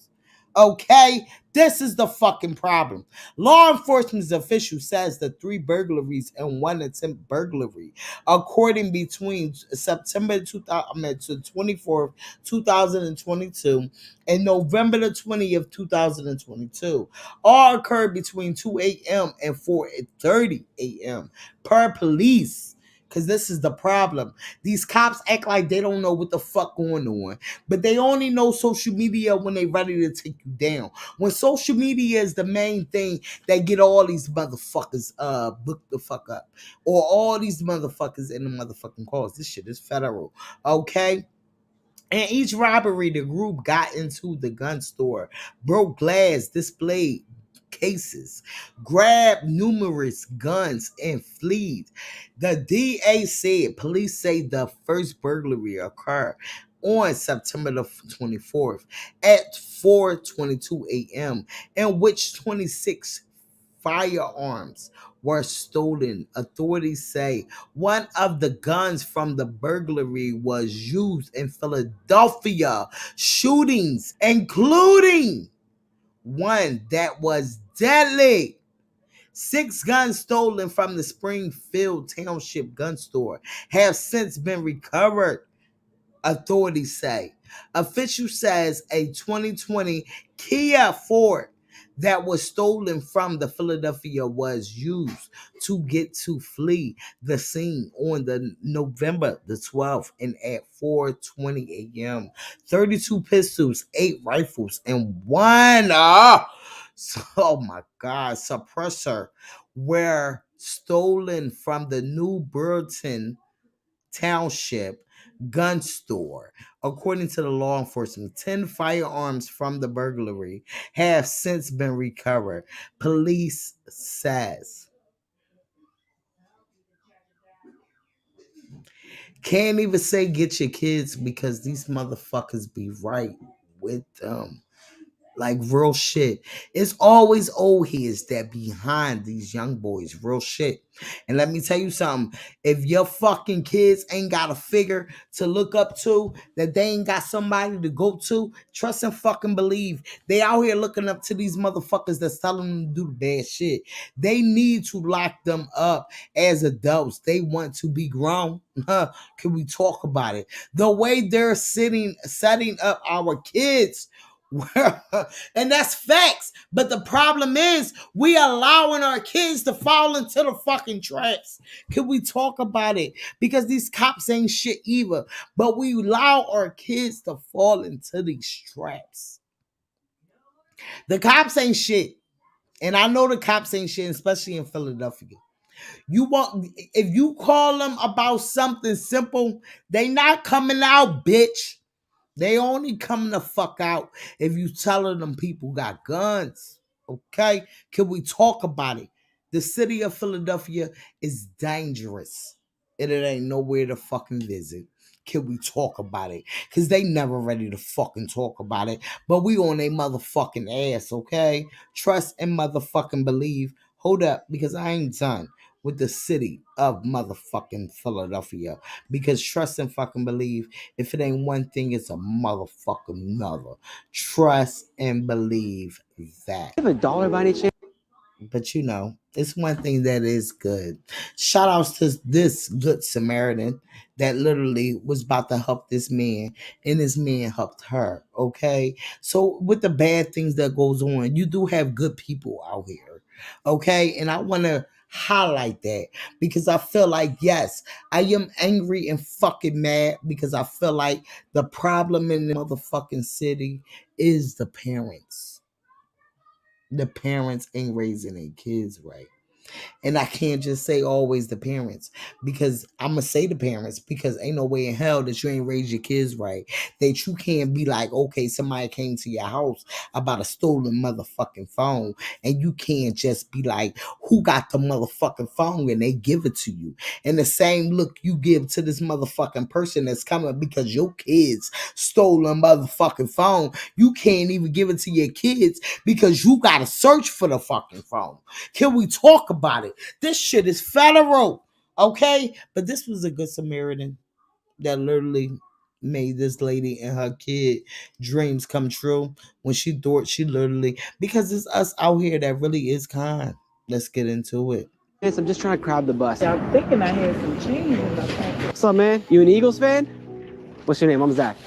Okay? This is the fucking problem. Law enforcement official says the 3 burglaries and 1 attempt burglary, according between September 24th, 2022 and November the 20th, 2022, all occurred between 2 a.m. and 4:30 a.m. per police. Because this is the problem. These cops act like they don't know what the fuck going on. But they only know social media when they ready to take you down. When social media is the main thing that get all these motherfuckers booked the fuck up. Or all these motherfuckers in the motherfucking calls. This shit is federal. Okay? In each robbery, the group got into the gun store, broke glass, displayed cases, grabbed numerous guns, and fled. The DA said police say the first burglary occurred on September the 24th at 4:22 a.m., in which 26 firearms were stolen. Authorities say one of the guns from the burglary was used in Philadelphia shootings, including one that was deadly. 6 guns stolen from the Springfield Township gun store have since been recovered, authorities say. Official says a 2020 Kia Ford that was stolen from the Philadelphia was used to get to flee the scene on the November the 12th and at 4:20 a.m. 32 pistols, 8 rifles, and one oh my God, suppressor were stolen from the New Burton Township gun store. According to the law enforcement, 10 firearms from the burglary have since been recovered. Police says. Can't even say get your kids because these motherfuckers be right with them. Like real shit. It's always old heads that behind these young boys. Real shit. And let me tell you something. If your fucking kids ain't got a figure to look up to, that they ain't got somebody to go to, trust and fucking believe. They out here looking up to these motherfuckers that's telling them to do the bad shit. They need to lock them up as adults. They want to be grown. Can we talk about it? The way they're setting up our kids. And that's facts. But the problem is we allowing our kids to fall into the fucking traps. Can we talk about it? Because these cops ain't shit either. But we allow our kids to fall into these traps. The cops ain't shit. And I know the cops ain't shit, especially in Philadelphia. If you call them about something simple, they not coming out, bitch. They only come the fuck out if you telling them people got guns. Okay? Can we talk about it? The city of Philadelphia is dangerous. And it ain't nowhere to fucking visit. Can we talk about it? Because they never ready to fucking talk about it. But we on a motherfucking ass, okay? Trust and motherfucking believe. Hold up, because I ain't done with the city of motherfucking Philadelphia. Because trust and fucking believe, if it ain't one thing, it's a motherfucking another. Trust and believe that. You have $1 by any chance? But you know, it's one thing that is good. Shout outs to this good Samaritan that literally was about to help this man, and this man helped her. Okay. So with the bad things that goes on, you do have good people out here. Okay. And I want to highlight that because I feel like, yes, I am angry and fucking mad because I feel like the problem in the motherfucking city is the parents. The parents ain't raising their kids right. And I can't just say always the parents, because I'm going to say the parents, because ain't no way in hell that you ain't raised your kids right. That you can't be like, okay, somebody came to your house about a stolen motherfucking phone, and you can't just be like, who got the motherfucking phone, and they give it to you. And the same look you give to this motherfucking person that's coming because your kids stole a motherfucking phone, you can't even give it to your kids because you got to search for the fucking phone. Can we talk about it? This shit is federal, okay? But this was a good Samaritan that literally made this lady and her kid dreams come true when she thought she literally, because it's us out here that really is kind. Let's get into it. Yes, I'm just trying to crowd the bus. Yeah, I'm thinking I had some change in my pocket. What's up, man? You an Eagles fan? What's your name? I'm Zach.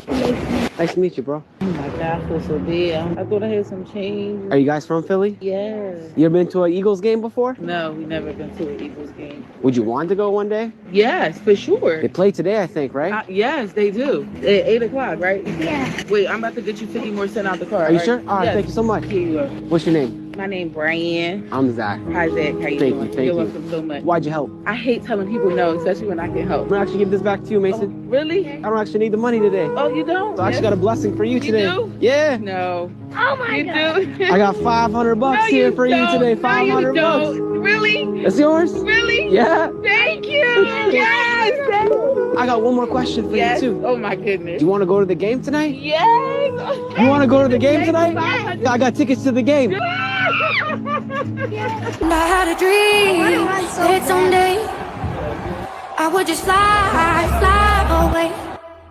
Nice to meet you, bro. Oh my God, I feel so bad. I thought I had some change. Are you guys from Philly? Yeah. You ever been to an Eagles game before? No, we never been to an Eagles game. Would you want to go one day? Yes, for sure. They play today, I think, right? Yes, they do. At 8 o'clock, right? Yeah. Wait, I'm about to get you 50 more cents out the car. Are you sure? All right, yes. Thank you so much. Here you go. What's your name? My name Brian. I'm Zach. Hi, Zach. How you doing? Thank you. You're welcome so much. Why'd you help? I hate telling people no, especially when I can help. I'm gonna actually give this back to you, Mason. Oh, really? I don't actually need the money today. Oh, you don't? So I actually got a blessing for you today. You do? Yeah. No. Oh my God. You do? I got $500 No, here for you today. No, you $500. don't. Really? That's yours? Really? Yeah. Thank you. Yes. I got one more question for you too. Oh my goodness. Do you want to go to the game tonight? Yes. You want to go to the game tonight? I got tickets to the game. I had a dream that someday I would just fly away.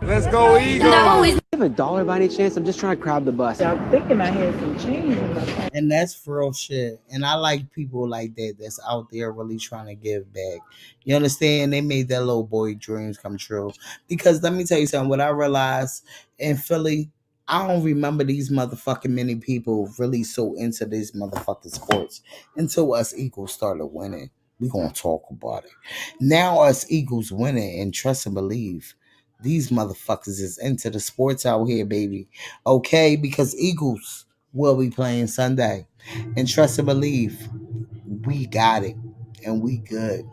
Let's go, Eagles! And I always have $1 by any chance? I'm just trying to grab the bus. I'm thinking I had some change in my pocket. And that's for real shit. And I like people like that that's out there really trying to give back. You understand? They made that little boy dreams come true. Because let me tell you something. What I realized in Philly, I don't remember these motherfucking many people really so into these motherfucking sports until us Eagles started winning. We gonna talk about it. Now us Eagles winning, and trust and believe, these motherfuckers is into the sports out here, baby. Okay, because Eagles will be playing Sunday. And trust and believe, we got it. And we good.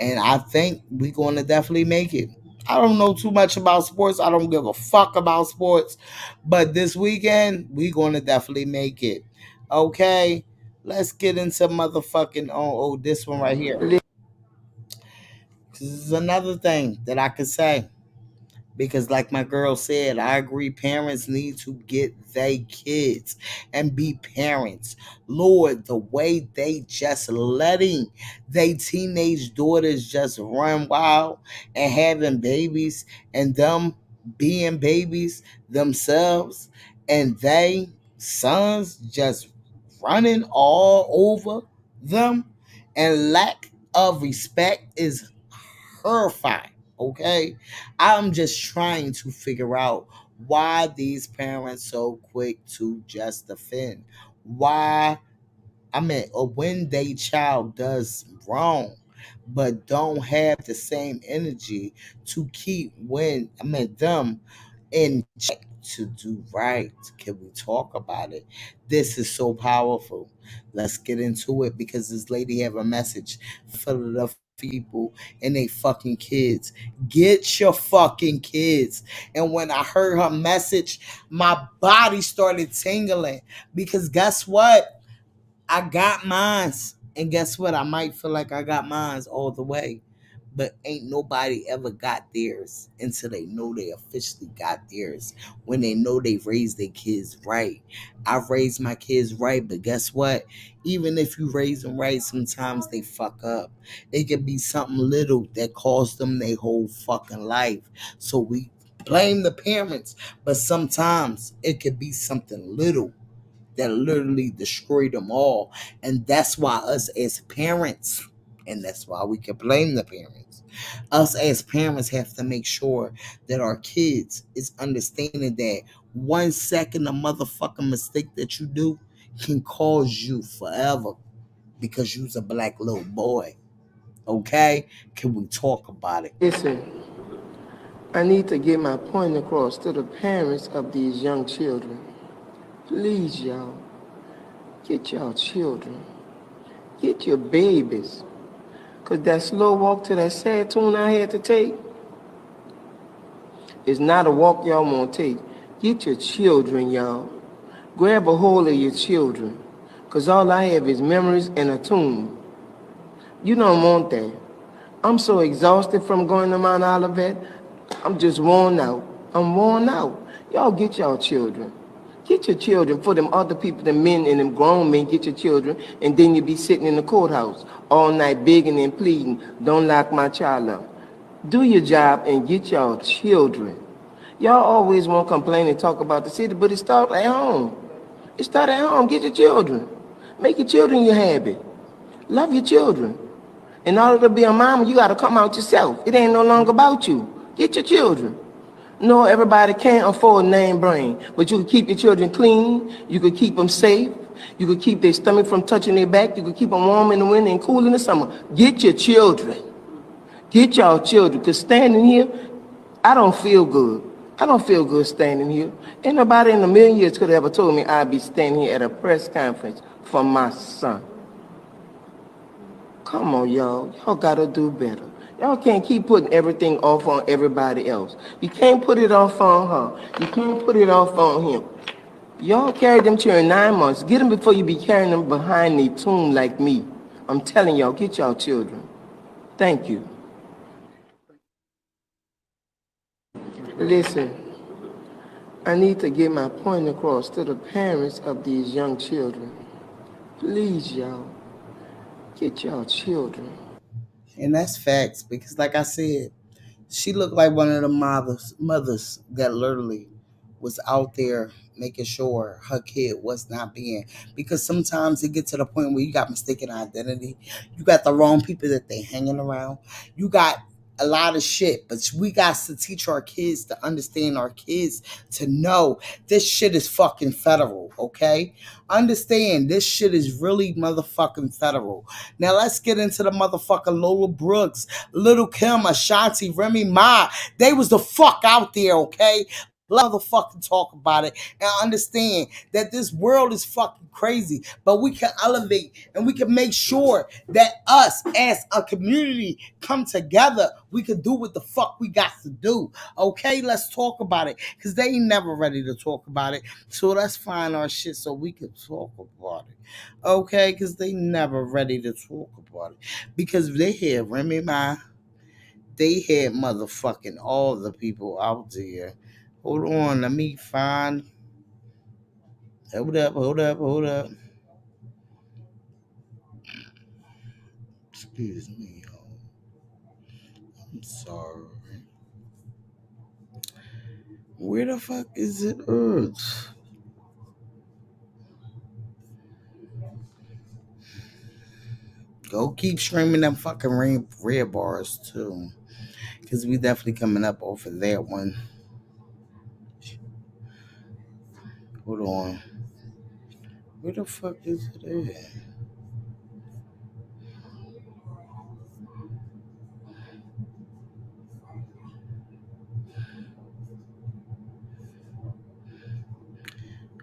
And I think we're going to definitely make it. I don't know too much about sports. I don't give a fuck about sports. But this weekend, we're going to definitely make it. Okay? Let's get into motherfucking, this one right here. This is another thing that I could say. Because like my girl said, I agree, parents need to get their kids and be parents. Lord, the way they just letting they teenage daughters just run wild and having babies and them being babies themselves and they sons just running all over them and lack of respect is horrifying. Okay, I'm just trying to figure out why these parents so quick to just defend. Why? When they child does wrong, but don't have the same energy to keep them in check to do right. Can we talk about it? This is so powerful. Let's get into it because this lady have a message for the people and they fucking kids. Get your fucking kids. And when I heard her message, my body started tingling because guess what? I got mines. And guess what? I might feel like I got mines all the way. But ain't nobody ever got theirs until they know they officially got theirs. When they know they raised their kids right. I've raised my kids right, but guess what? Even if you raise them right, sometimes they fuck up. It could be something little that cost them their whole fucking life. So we blame the parents, but sometimes it could be something little that literally destroyed them all. And that's why us as parents, and that's why we can blame the parents. Us as parents have to make sure that our kids is understanding that 1 second a motherfucking mistake that you do can cause you forever because you's a black little boy. Okay? Can we talk about it? Listen, I need to get my point across to the parents of these young children. Please, y'all, get y'all children. Get your babies. Because that slow walk to that sad tune I had to take is not a walk y'all want to take. Get your children, y'all. Grab a hold of your children. Because all I have is memories and a tune. You don't want that. I'm so exhausted from going to Mount Olivet. I'm just worn out. I'm worn out. Y'all get y'all children. Get your children for them other people, the men and them grown men, get your children, and then you be sitting in the courthouse all night begging and pleading, don't lock my child up. Do your job and get y'all children. Y'all always want to complain and talk about the city, but it starts at home. It starts at home. Get your children. Make your children your habit. Love your children. In order to be a mama, you got to come out yourself. It ain't no longer about you. Get your children. No, everybody can't afford name brand, but you can keep your children clean. You can keep them safe. You can keep their stomach from touching their back. You can keep them warm in the winter and cool in the summer. Get your children. Get y'all children, because standing here, I don't feel good. I don't feel good standing here. Ain't nobody in a million years could have ever told me I'd be standing here at a press conference for my son. Come on, y'all. Y'all gotta do better. Y'all can't keep putting everything off on everybody else. You can't put it off on her. You can't put it off on him. Y'all carried them children 9 months. Get them before you be carrying them behind the tomb like me. I'm telling y'all, get y'all children. Thank you. Listen, I need to get my point across to the parents of these young children. Please, y'all, get y'all children. And that's facts because, like I said, she looked like one of the mothers that literally was out there making sure her kid was not being, because sometimes it gets to the point where you got mistaken identity, you got the wrong people that they hanging around, you got a lot of shit, but we got to teach our kids to understand, our kids to know this shit is fucking federal, okay? Understand this shit is really motherfucking federal. Now let's get into the motherfucking Lola Brooks, Little Kim, Ashanti, Remy Ma. They was the fuck out there, okay? Motherfucking talk about it and understand that this world is fucking crazy, but we can elevate and we can make sure that us as a community come together. We can do what the fuck we got to do. Okay, let's talk about it, because they ain't never ready to talk about it. So let's find our shit so we can talk about it. Okay, because they never ready to talk about it. Because they had Remy Ma, they had motherfucking all the people out there. Hold on, let me find. Hold up. Excuse me, y'all. I'm sorry. Where the fuck is it? Go keep streaming them fucking red bars too, because we definitely coming up off of that one. Hold on. Where the fuck is it at?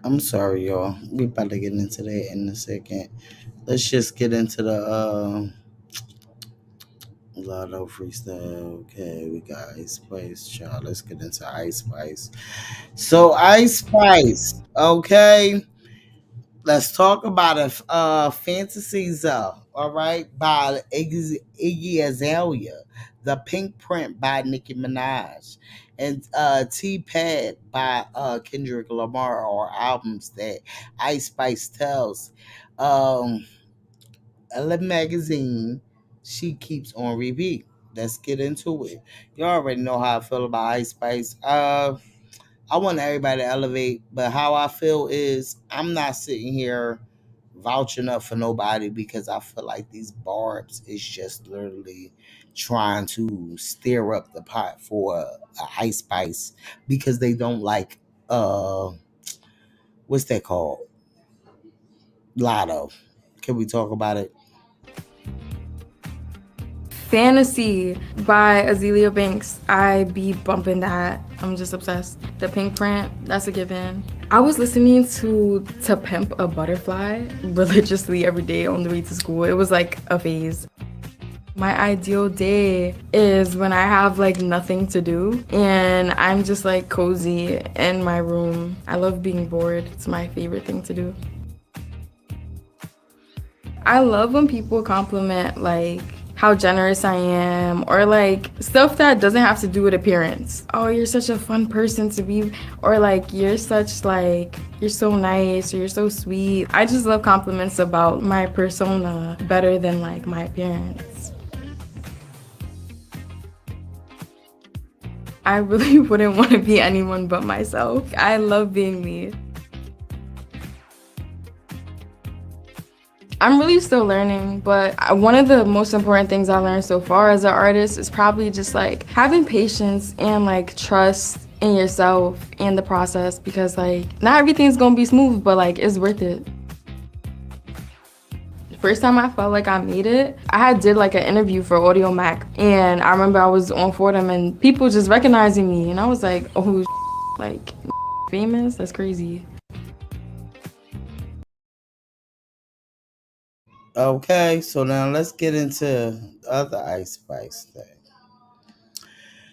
I'm sorry, y'all. We about to get into that in a second. Let's just get into the LATTO freestyle. Okay, we got ICESPICE, child. Let's get into ICESPICE. So ICESPICE, okay. Let's talk about a Fantasy Zone, all right, by Iggy Azalea. The Pink Print by Nicki Minaj. And T-Pad by Kendrick Lamar are albums that Ice Spice tells. 11 Magazine, she keeps on repeat. Let's get into it. You already know how I feel about Ice Spice. I want everybody to elevate, but how I feel is I'm not sitting here vouching up for nobody, because I feel like these barbs is just literally trying to stir up the pot for a Ice Spice, because they don't like what's that called? Lotto. Can we talk about it? Fantasy by Azealia Banks. I be bumping that. I'm just obsessed. The Pink Print, that's a given. I was listening to Pimp a Butterfly religiously every day on the way to school. It was like a phase. My ideal day is when I have like nothing to do and I'm just like cozy in my room. I love being bored. It's my favorite thing to do. I love when people compliment like how generous I am, or like stuff that doesn't have to do with appearance. Oh, you're such a fun person to be, or like you're such like, you're so nice, or you're so sweet. I just love compliments about my persona better than like my appearance. I really wouldn't want to be anyone but myself. I love being me. I'm really still learning, but one of the most important things I learned so far as an artist is probably just like having patience and like trust in yourself and the process, because like not everything's gonna be smooth, but like it's worth it. The first time I felt like I made it, I did like an interview for Audio Mac, and I remember I was on Fordham and people just recognizing me, and I was like, oh, like famous? That's crazy. Okay, so now let's get into the other Ice Spice thing.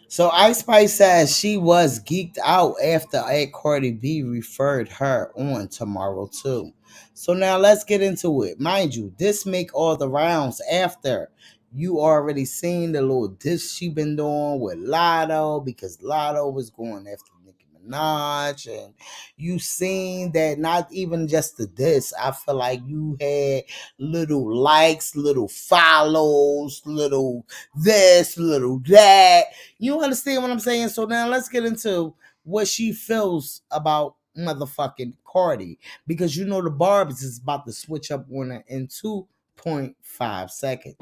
So Ice Spice says she was geeked out after Cardi B referred her on Tomorrow too. So now let's get into it. Mind you, this make all the rounds after you already seen the little diss she been doing with Lotto, because Lotto was going after Nicki Minaj, and you seen that not even just the diss. I feel like you had little likes, little follows, little this, little that. You understand what I'm saying? So now let's get into what she feels about motherfucking Cardi, because you know the Barb's is about to switch up on her in 2.5 seconds.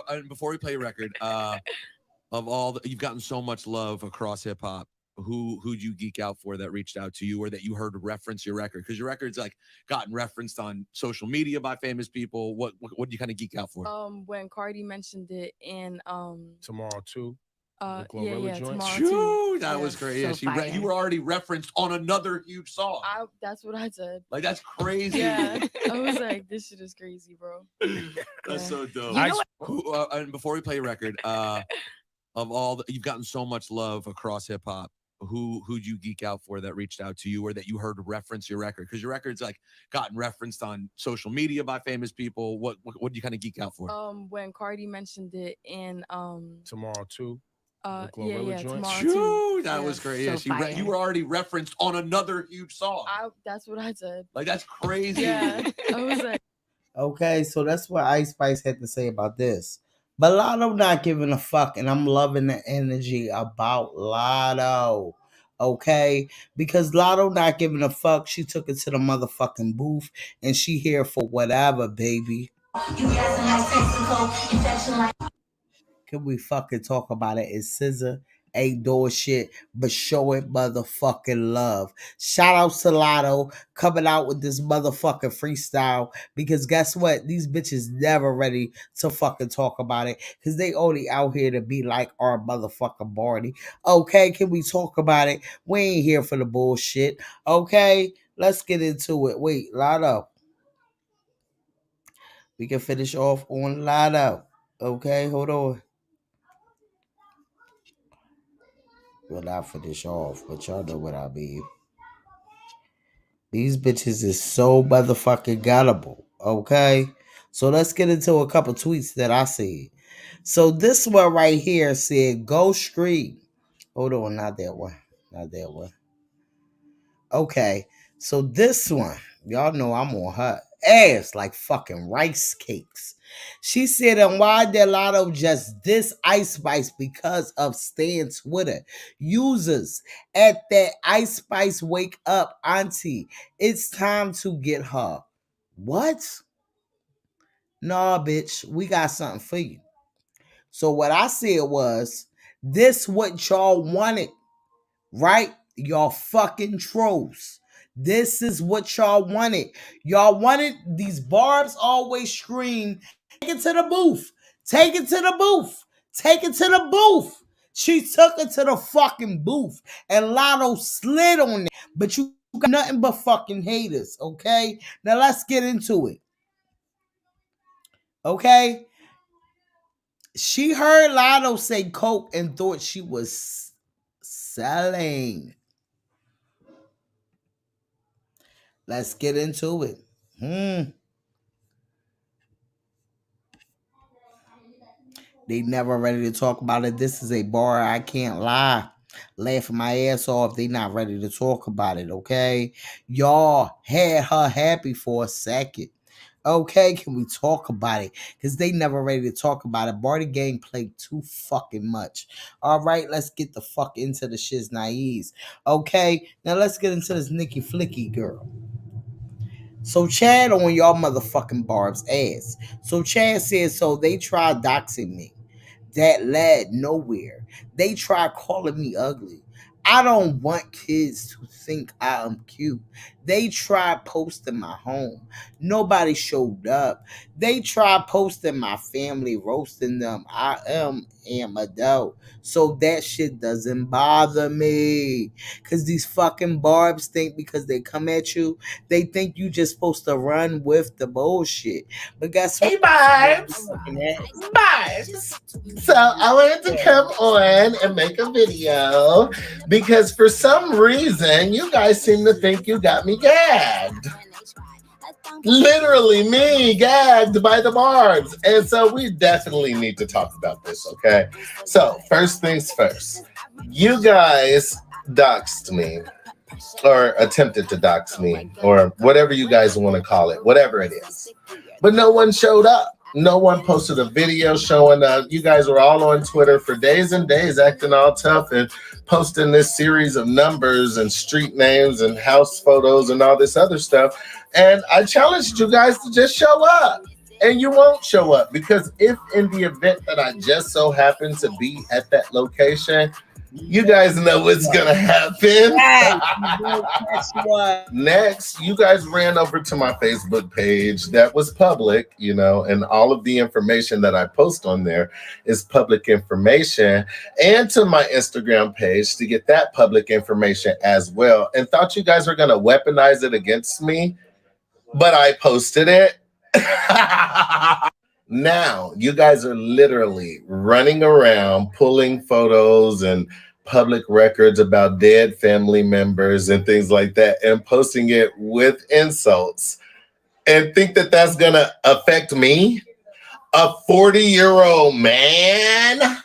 And before we play a record, of all you've gotten so much love across hip hop. Who'd you geek out for that reached out to you or that you heard reference your record? Because your record's like gotten referenced on social media by famous people. What do you kind of geek out for? When Cardi mentioned it in Tomorrow too. Tomorrow True, that Yeah, was great. so Yeah, fire. you were already referenced on another huge song. That's what I said. Like that's crazy. Yeah, I was like, this shit is crazy, bro. That's so dope. You know what? And before we play a record, of all you've gotten so much love across hip hop. Who'd you geek out for that reached out to you or that you heard reference your record? Because your record's like gotten referenced on social media by famous people. What do you kind of geek out for? When Cardi mentioned it in Tomorrow too. Tomorrow True, that was Yeah, great. Yeah, so you were already referenced on another huge song. That's what I said. Like that's crazy. Yeah, I was like, Okay, so that's what Ice Spice had to say about this. But Lotto not giving a fuck, and I'm loving the energy about Lotto. Okay, because Lotto not giving a fuck. She took it to the motherfucking booth, and she here for whatever, baby. Can we fucking talk about it? It's Scissor ain't doing shit but show it motherfucking love. Shout out to Lotto coming out with this motherfucking freestyle, because guess what? These bitches never ready to fucking talk about it, because they only out here to be like our motherfucking Barney. Okay, can we talk about it? We ain't here for the bullshit. Okay, let's get into it. Wait, Lotto. We can finish off on Lotto. Okay, hold on. Well, not finish off, but y'all know what I mean. These bitches is so motherfucking gullible, okay? So let's get into a couple tweets that I see. So this one right here said, go stream. Hold on, not that one. Not that one. Okay, so this one, y'all know I'm on her ass like fucking rice cakes. She said, and why did Lotto just diss Ice Spice because of staying Twitter users at that Ice Spice wake up auntie? It's time to get her. What? Nah, bitch, we got something for you. So what I said was, this what y'all wanted, right? Y'all fucking trolls. This is what y'all wanted. Y'all wanted these barbs always scream, take it to the booth. Take it to the booth. Take it to the booth. She took it to the fucking booth, and Lotto slid on it. But you got nothing but fucking haters, okay? Now let's get into it. Okay? She heard Lotto say coke and thought she was selling. Let's get into it. They never ready to talk about it. This is a bar. I can't lie. Laughing my ass off. They not ready to talk about it, okay? Y'all had her happy for a second. Okay, can we talk about it? Because they never ready to talk about it. Barty Gang played too fucking much. All right, let's get the fuck into the shiz naives. Okay, now let's get into this Nikki Flicky girl. So Chad on y'all motherfucking Barb's ass. So Chad says, so they tried doxing me. That led nowhere. They tried calling me ugly. I don't want kids to think I am cute. They tried posting my home. Nobody showed up. They tried posting my family, roasting them. I am adult. So that shit doesn't bother me. Cause these fucking barbs think because they come at you, they think you just supposed to run with the bullshit. But guess what? Hey, Barbs. Barbs. So I wanted to come on and make a video because for some reason you guys seem to think you got me gagged. Literally me gagged by the barbs. And so we definitely need to talk about this, okay? So first things first, you guys doxed me or attempted to dox me or whatever you guys want to call it, whatever it is. But no one showed up. No one posted a video showing up. You guys were all on Twitter for days and days acting all tough and posting this series of numbers and street names and house photos and all this other stuff. And I challenged you guys to just show up. And you won't show up because if in the event that I just so happen to be at that location, you guys know what's gonna happen. Next, you guys ran over to my Facebook page that was public, you know, and all of the information that I post on there is public information, and to my Instagram page to get that public information as well, and thought you guys were gonna weaponize it against me, but I posted it. Now, you guys are literally running around pulling photos and public records about dead family members and things like that and posting it with insults and think that that's going to affect me, a 40-year-old man?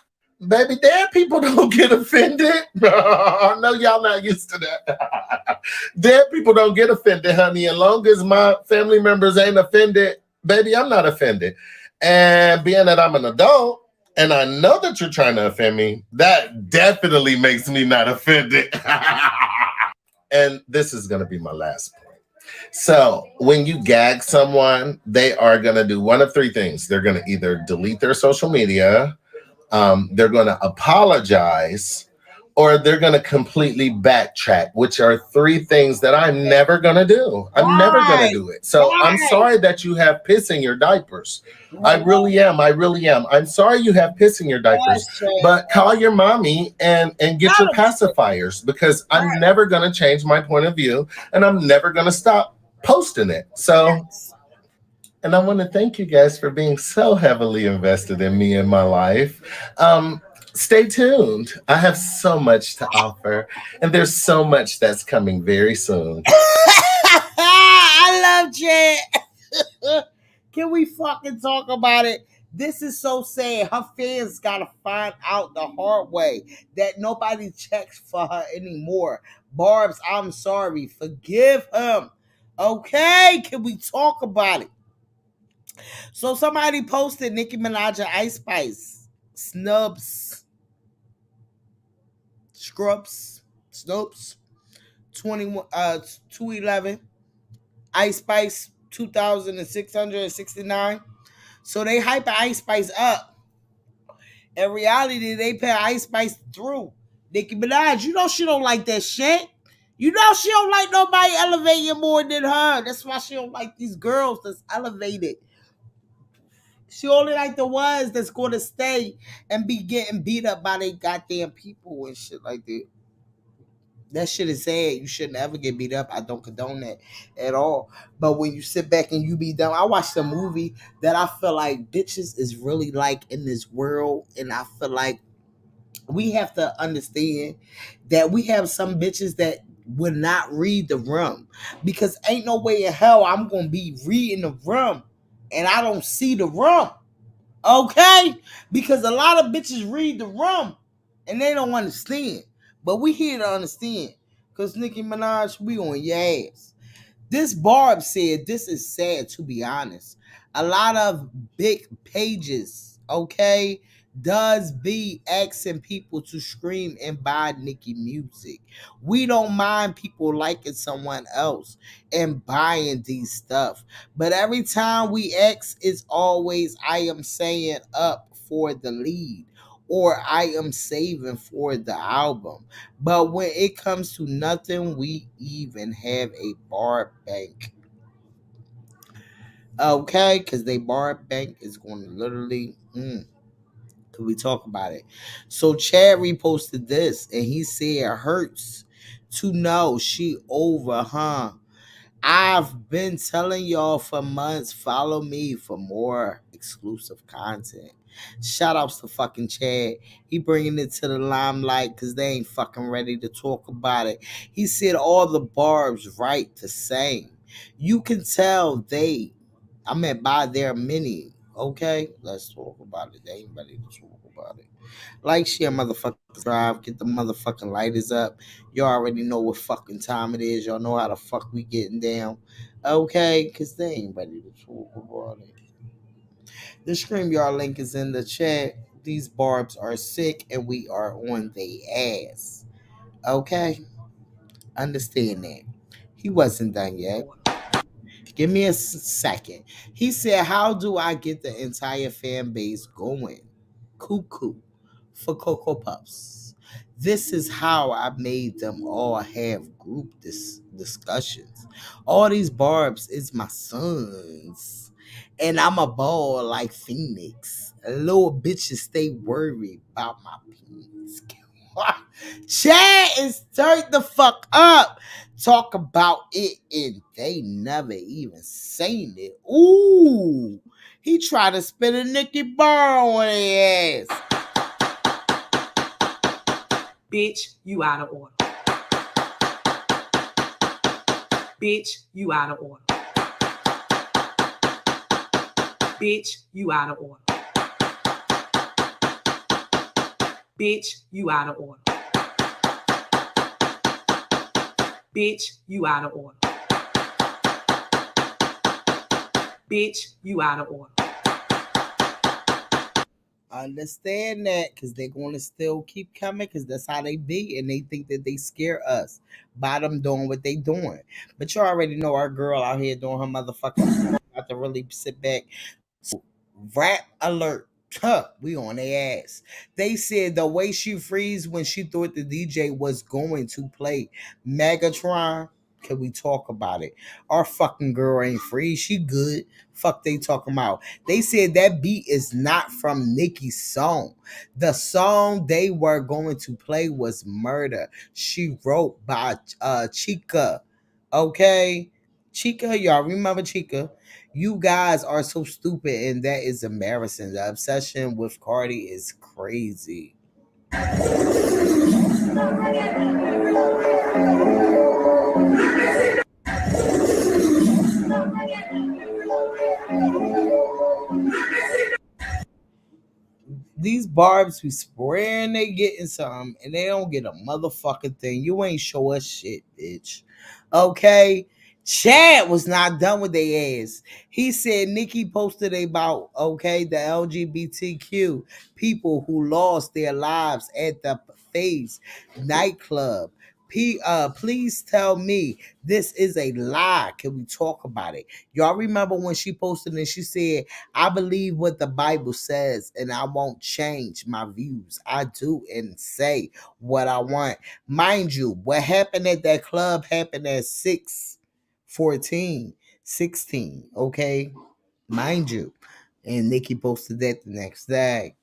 Baby, dead people don't get offended. I know y'all not used to that. Dead people don't get offended, honey. As long as my family members ain't offended, baby, I'm not offended. And being that I'm an adult and I know that you're trying to offend me, that definitely makes me not offended. And this is going to be my last point. So when you gag someone, they are going to do one of three things. They're going to either delete their social media, they're going to apologize, or they're going to completely backtrack, which are three things that I'm never going to do. I'm never going to do it. So I'm sorry that you have piss in your diapers. I really am. I really am. I'm sorry you have piss in your diapers, but call your mommy and get your pacifiers, because I'm never going to change my point of view and I'm never going to stop posting it. So, and I want to thank you guys for being so heavily invested in me and my life. Stay tuned. I have so much to offer, and there's so much that's coming very soon. I love Jet. Can we fucking talk about it? This is so sad. Her fans gotta find out the hard way that nobody checks for her anymore. Barbs, I'm sorry. Forgive him. Okay? Can we talk about it? So somebody posted Nicki Minaj and Ice Spice. Snoops, 211, Ice Spice 2,669. So they hype Ice Spice up. In reality, they pay Ice Spice through. Nicki Minaj, you know she don't like that shit. You know she don't like nobody elevating more than her. That's why she don't like these girls that's elevated. She only like the ones that's going to stay and be getting beat up by they goddamn people and shit like that. That shit is sad. You shouldn't ever get beat up. I don't condone that at all. But when you sit back and you be down, I watched a movie that I feel like bitches is really like in this world. And I feel like we have to understand that we have some bitches that would not read the room. Because ain't no way in hell I'm going to be reading the room and I don't see the room. Okay? Because a lot of bitches read the room and they don't understand. But we here to understand. Because Nicki Minaj, we on your ass. This Barb said, this is sad to be honest. A lot of big pages, okay, does be asking people to scream and buy Nicki music. We don't mind people liking someone else and buying these stuff. But every time we ask, it's always I am saying up for the lead. or I am saving for the album. But when it comes to nothing, we even have a bar bank. Okay, because they bar bank is going to literally. Could we talk about it? So Chad reposted this and he said it hurts to know she over, huh? I've been telling y'all for months, follow me for more exclusive content. Shout outs to fucking Chad. He bringing it to the limelight because they ain't fucking ready to talk about it. He said all the barbs write the same. You can tell I meant by their many. Okay, let's talk about it. They ain't ready to talk about it. Like, share, motherfucker, subscribe, get the motherfucking lighters up. You already know what fucking time it is. Y'all know how the fuck we getting down. Okay, because they ain't ready to talk about it. The StreamYard link is in the chat. These barbs are sick and we are on they ass. Okay? Understand that. He wasn't done yet. Give me a second. He said, how do I get the entire fan base going? Cuckoo for Cocoa Puffs. This is how I made them all have group discussions. All these barbs is my sons. And I'm a ball like Phoenix. Little bitches stay worried about my penis. Chad is turned the fuck up. Talk about it and they never even seen it. Ooh. He tried to spit a Nicky Bar on his ass. Bitch, you out of order. Bitch, you out of order. Bitch, you out of order. Bitch, you out of order. Bitch, you out of order. Bitch, you out of order. Understand that because they're going to still keep coming because that's how they be and they think that they scare us by them doing what they doing. But you already know our girl out here doing her motherfucking got to really sit back. So, rap alert. Huh, we on their ass. They said the way she freeze when she thought the DJ was going to play Megatron. Can we talk about it? Our fucking girl ain't free. She good. Fuck they talking about. They said that beat is not from Nicki's song. The song they were going to play was Murder. She wrote by Chica. Okay? Chica, y'all remember Chica? You guys are so stupid and that is embarrassing. The obsession with Cardi is crazy. These barbs be swearing they getting something and they don't get a motherfucking thing. You ain't show us shit, bitch. Okay? Chad was not done with their ass. He said Nikki posted about, okay, the LGBTQ people who lost their lives at the Phase nightclub. Please tell me this is a lie. Can we talk about it? Y'all remember when she posted and she said, I believe what the Bible says and I won't change my views. I do and say what I want. Mind you, what happened at that club happened at 6/14/16. Okay? Mind you. And Nikki posted that the next day.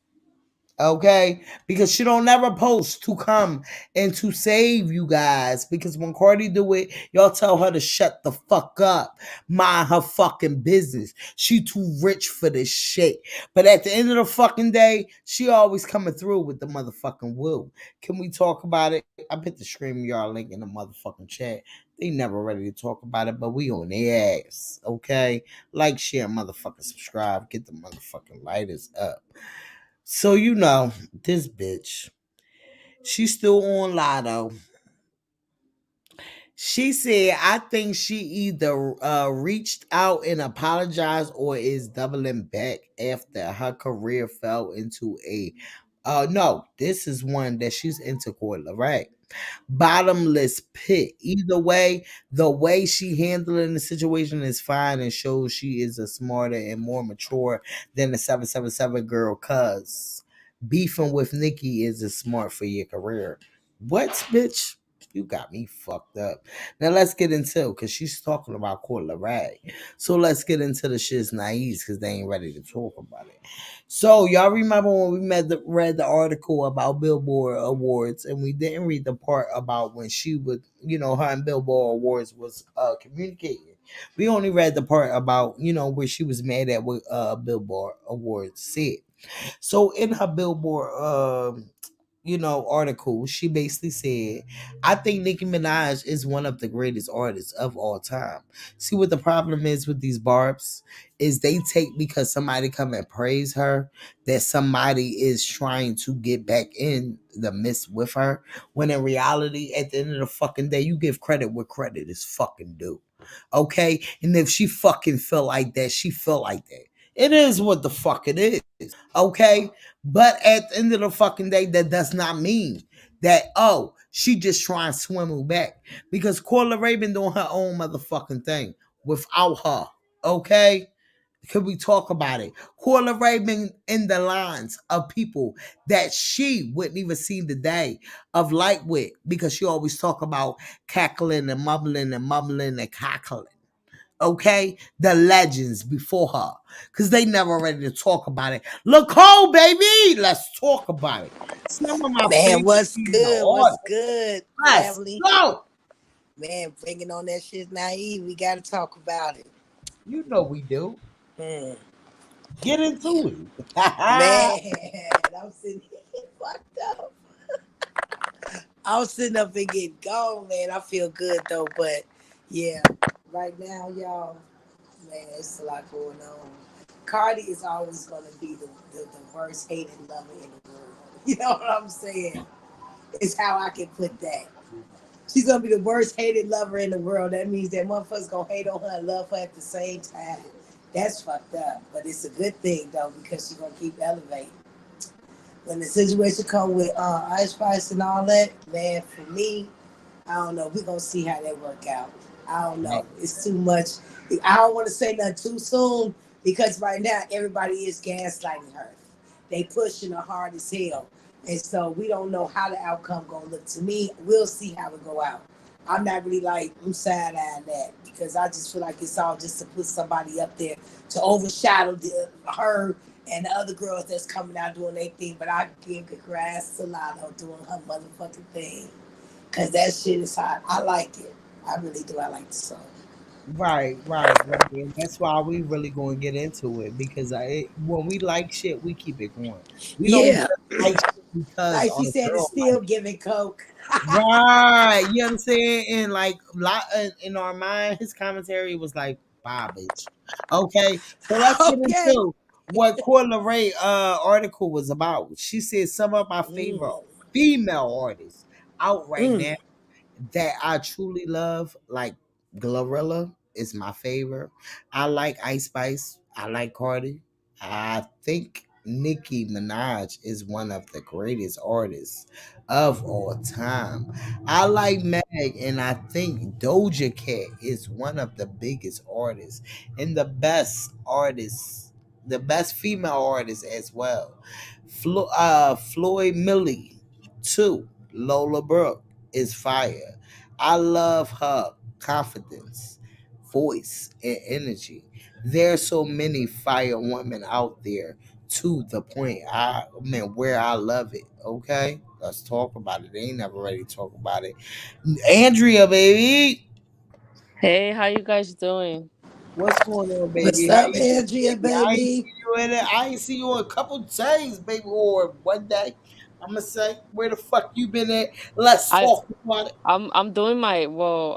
Okay, because she don't never post to come and to save you guys. Because when Cardi do it, y'all tell her to shut the fuck up, mind her fucking business. She too rich for this shit. But at the end of the fucking day, she always coming through with the motherfucking woo. Can we talk about it? I put the StreamYard link in the motherfucking chat. They never ready to talk about it, but we on their ass. Okay, like, share, motherfucking subscribe, get the motherfucking lighters up. So you know, this bitch, she's still on LATTO. She said, I think she either reached out and apologized or is doubling back after her career fell into a no, this is one that she's into Corla, right? Bottomless pit. Either way, the way she handling the situation is fine and shows she is a smarter and more mature than the 777 girl cuz. Beefing with Nikki isn't smart for your career. What, bitch? You got me fucked up. Now let's get into, because she's talking about Courtney Ray. So let's get into the shit's naive because they ain't ready to talk about it. So y'all remember when we read the article about Billboard Awards, and we didn't read the part about when she would, her and Billboard Awards was communicating. We only read the part about, where she was mad at what Billboard Awards said. So in her Billboard, article, she basically said, "I think Nicki Minaj is one of the greatest artists of all time." See what the problem is with these barbs is they take because somebody come and praise her that somebody is trying to get back in the midst with her. When in reality, at the end of the fucking day, you give credit where credit is fucking due. Okay, and if she fucking feel like that, she feel like that. It is what the fuck it is. Okay. But at the end of the fucking day, that does not mean that, oh, she just trying to swim back. Because Corla Ray been doing her own motherfucking thing without her. Okay? Could we talk about it? Corla Ray been in the lines of people that she wouldn't even see the day of light with, because she always talk about cackling and mumbling and cackling. Okay, the legends before her, because they never ready to talk about it. Look, oh baby, let's talk about it. Some of my Man, favorite what's female good? What's artists. good, Let's family? go. Man, bringing on that shit naive. We got to talk about it. You know we do. Hmm. Get into it. Man, I'm sitting here fucked up. I'm sitting up and getting gone, man. I feel good though, but yeah, right now, y'all, man, it's a lot going on. Cardi is always gonna be the worst hated lover in the world. You know what I'm saying? It's how I can put that. She's gonna be the worst hated lover in the world. That means that motherfuckers gonna hate on her and love her at the same time. That's fucked up. But it's a good thing though, because she's gonna keep elevating. When the situation come with Ice Spice and all that, man, for me, I don't know. We're gonna see how that work out. I don't know. It's too much. I don't want to say nothing too soon, because right now everybody is gaslighting her. They pushing her hard as hell. And so we don't know how the outcome gonna look. To me, we'll see how it go out. I'm not really like, I'm side-eyeing that, because I just feel like it's all just to put somebody up there to overshadow her and the other girls that's coming out doing their thing. But I give congrats to Lotto doing her motherfucking thing, because that shit is hot. I like it. I really do. I like the song. Right. And that's why we really gonna get into it, because when we like shit, we keep it going. We don't Yeah. just like shit because Like our she said, it's girl still giving coke. right. You know what I'm saying? And like in our mind, his commentary was like, "Bye, bitch." Okay, so let's get Okay. into what Corla Ray article was about. She said some of my favorite female artists out right now that I truly love, like Glorilla is my favorite. I like Ice Spice. I like Cardi. I think Nicki Minaj is one of the greatest artists of all time. I like Meg, and I think Doja Cat is one of the biggest artists and the best female artists as well. Floyd Millie, too. Lola Brooke is fire. I love her confidence, voice, and energy. There's so many fire women out there, to the point I mean where I love it. Okay, let's talk about it. They ain't never ready to talk about it. Andrea, baby, Hey, how you guys doing? what's going on, What's baby? How up, you doing, Andrea, baby? I ain't baby? see you in it. I ain't see you in a couple days, baby, or one day. I'ma say, where the fuck you been at? Let's I talk about it. I'm doing my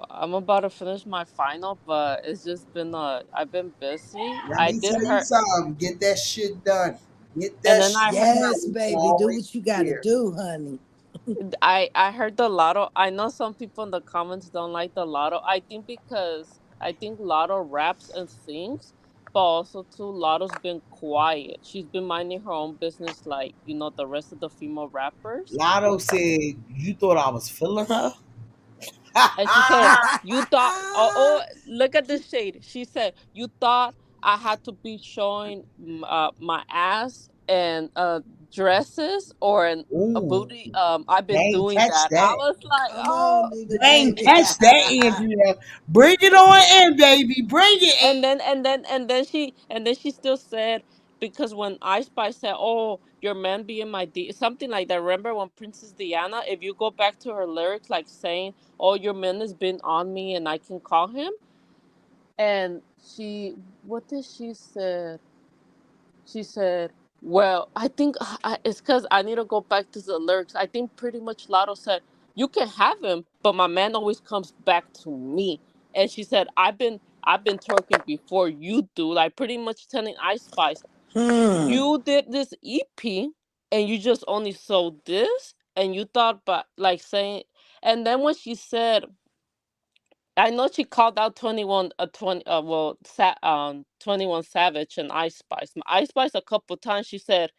I'm about to finish my final, but it's just been I've been busy. Let I me did tell you her something. Get that shit done. Get and that then shit I heard done. Yes, We baby. Do always what you gotta here. do, honey. I heard the lotto. I know some people in the comments don't like the lotto. I think Lotto raps and sings, but also too Lotto's been quiet. She's been minding her own business like, the rest of the female rappers. Lotto said, "You thought I was feeling her?" And she said, "You thought, look at the shade." She said, "You thought I had to be showing my ass and dresses or a Ooh, booty. I've they been ain't doing catch that. I that. was like, Come oh. on, They nigga, ain't baby. catch that, Andrea. Bring it on in, baby. Bring it. And then she still said, because when Ice Spice said, "Oh, your man be in my something like that." Remember when Princess Diana, if you go back to her lyrics, like saying, "Oh, your man has been on me, and I can call him," and what did she said? She said, "Well, I think it's because I need to go back to the lyrics. I think pretty much Lotto said, you can have him, but my man always comes back to me." And she said, I've been twerking before you do. Like pretty much telling Ice Spice, you did this EP and you just only sold this and you thought, but like saying, and then when she said, I know she called out 21 21 Savage and Ice Spice. Ice Spice a couple times she said,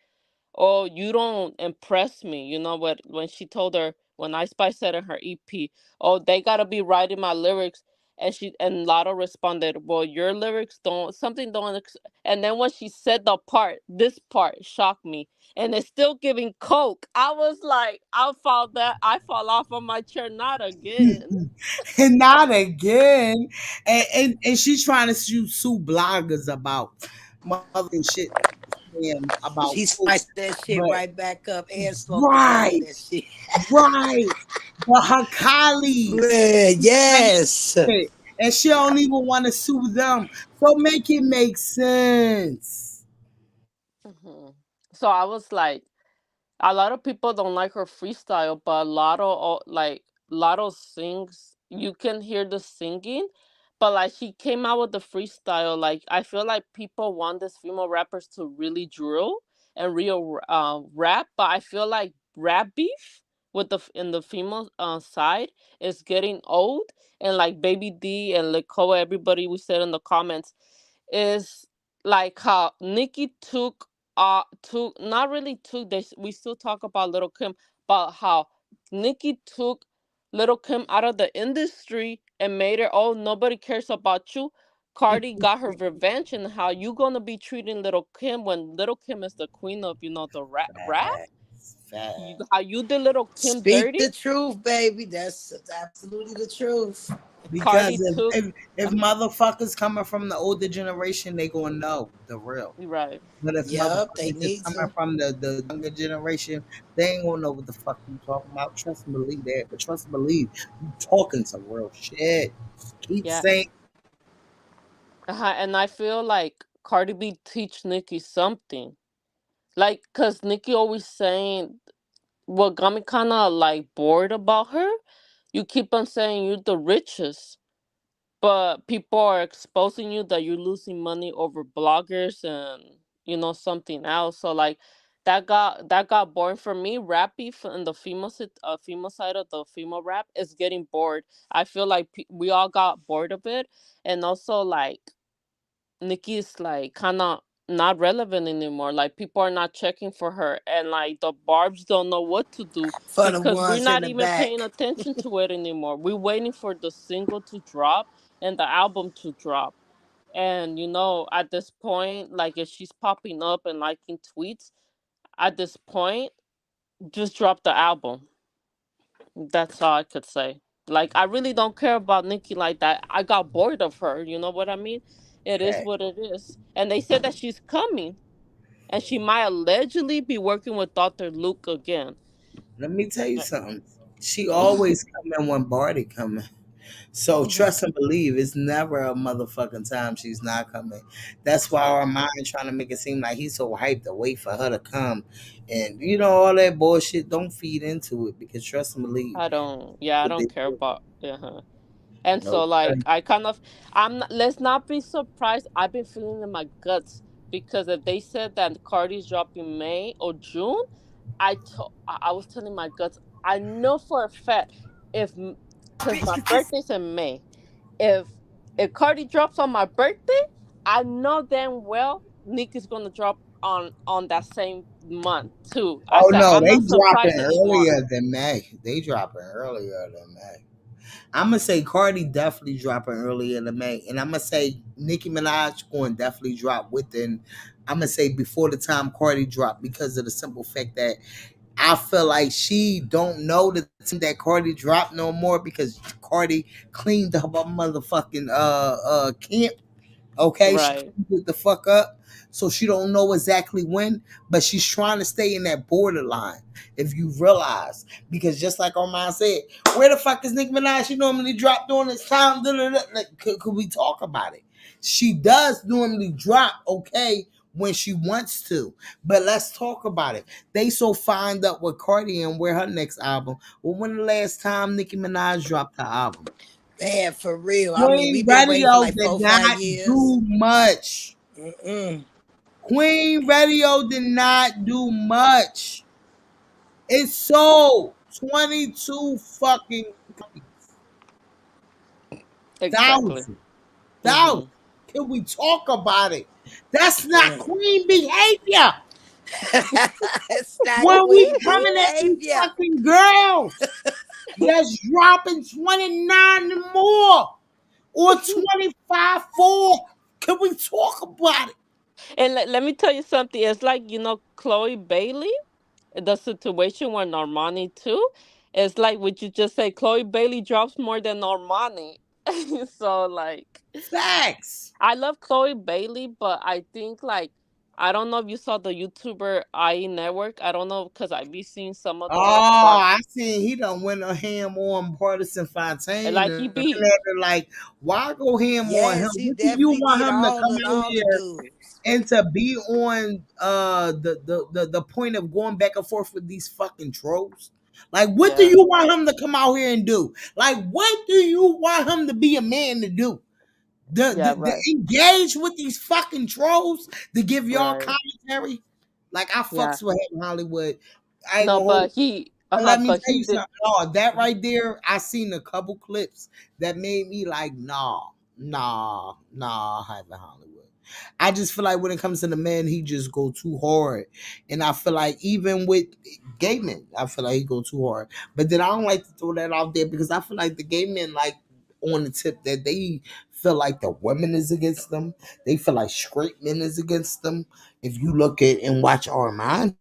"Oh, you don't impress me." You know what, when she told her, when Ice Spice said in her EP, "Oh, they got to be writing my lyrics." And Lotto responded, "Well, your lyrics don't something don't and then when she said this part shocked me. And it's still giving coke. I was like, I fall off of my chair, not again. And not again. And she's trying to sue bloggers about mother shit about She coke. spiced that shit But right back up and smoked the dope with right, that shit. right. But her colleagues, Man, she ain't yes. it. And she don't even want to sue them. So make it make sense. Hmm. So I was like, a lot of people don't like her freestyle, but Lotto sings. You can hear the singing, but like she came out with the freestyle. Like I feel like people want these female rappers to really drill and real rap, but I feel like rap beef in the female side is getting old, and like Baby D and Lakoa, everybody we said in the comments is like how Nikki took not really took this, we still talk about Little Kim, but how Nikki took Little Kim out of the industry and made her, oh, nobody cares about you. Cardi got her revenge, and how you gonna be treating Little Kim when Little Kim is the queen of, the rap? How you did Little Kim Speak dirty? the truth, baby. That's absolutely the truth. Because Cardi took if motherfuckers coming from the older generation, they gonna know the real. right. But if Yup, they motherfuckers is need coming to. from the younger generation, they ain't gonna know what the fuck you talking about. Trust and believe that. But trust and believe, you talking some real shit. Keep Yeah. saying And I feel like Cardi B teach Nicki something. Like, cause Nicki always saying what got me kind of like bored about her. You keep on saying you're the richest, but people are exposing you that you're losing money over bloggers and something else. So like that got boring for me. Rap beef in the female side of the female rap is getting bored. I feel like we all got bored of it, and also like Nikki is like kind of not relevant anymore. Like people are not checking for her, and like the Barbs don't know what to do For the because we're ones in not the even paying back. attention to it anymore. We're waiting for the single to drop and the album to drop. And at this point, like if she's popping up and liking tweets, at this point, just drop the album. That's all I could say. Like I really don't care about Nikki like that. I got bored of her. You know what I mean? It is fact. what it is. And they said that she's coming, and she might allegedly be working with Dr. Luke again. Let me tell you something. She always coming when Barty coming. So Mhm. trust and believe, it's never a motherfucking time she's not coming. That's why our mind trying to make it seem like he's so hyped to wait for her to come. And all that bullshit, don't feed into it because trust and believe. I What they don't care do. about. Uh-huh. And so, Nope. like, let's not be surprised. I've been feeling in my guts because if they said that Cardi's dropping May or June, I was telling my guts, I know for a fact if, because my birthday's in May, if Cardi drops on my birthday, I know damn well Nick is gonna drop on that same month too. I Oh said no, I'm they not dropping surprised anymore. earlier than May. They dropping earlier than May. I'm gonna say Cardi definitely dropping early in the May, and I'm gonna say Nicki Minaj going definitely drop within. I'm gonna say before the time Cardi dropped because of the simple fact that I feel like she don't know the time that Cardi dropped no more because Cardi cleaned up her motherfucking camp. Okay, she Right. cleaned it the fuck up, so she don't know exactly when, but she's trying to stay in that borderline. If you realize, because just like Armand said, where the fuck is Nicki Minaj? She normally drop during this time. Like, could we talk about it? She does normally drop, okay, when she wants to, but let's talk about it. They so find up with Cardi and where her next album. Well, when the last time Nicki Minaj dropped her album? Man, for real. I mean, Queen we've been waiting for Radio like did 4, 5 not years. do much. Mm-mm. Queen Radio did not do much. It sold 22 fucking Exactly. thousand. Mm-hmm. Thousand. Can we talk about it? That's not Queen behavior. It's not When we queen coming at these behavior. fucking girls that's dropping 29 and more or 25 4, can we talk about it? And let me tell you something. It's like, Chloe Bailey, the situation with Normani too. It's like what you just say, Chloe Bailey drops more than Normani. So like Facts. I love Chloe Bailey, but I think like I don't know if you saw the YouTuber IE Network. I don't know because I be seeing some of Oh, the but I seen he done went a ham on Partisan Fontaine like and he looking be at her like, why go ham on him? Yes, he What do you definitely want did him to come out all the here dudes. and to be on the point of going back and forth with these fucking trolls? Like, what do yeah, you want him to come out here and do? Like, what do you want him to be a man to do? yeah, The right, engage with these fucking trolls to give y'all right, commentary? Like, I yeah. fucks with him Hollywood. I ain't No, gonna hold. but he, But let me but tell he you did. something. Oh, that right there, I seen a couple clips that made me like, nah, I haven't Hollywood. I just feel like when it comes to the men, he just go too hard, and I feel like even with gay men, I feel like he go too hard. But then I don't like to throw that out there because I feel like the gay men like on the tip that they feel like the women is against them. They feel like straight men is against them. If you look at and watch Armand,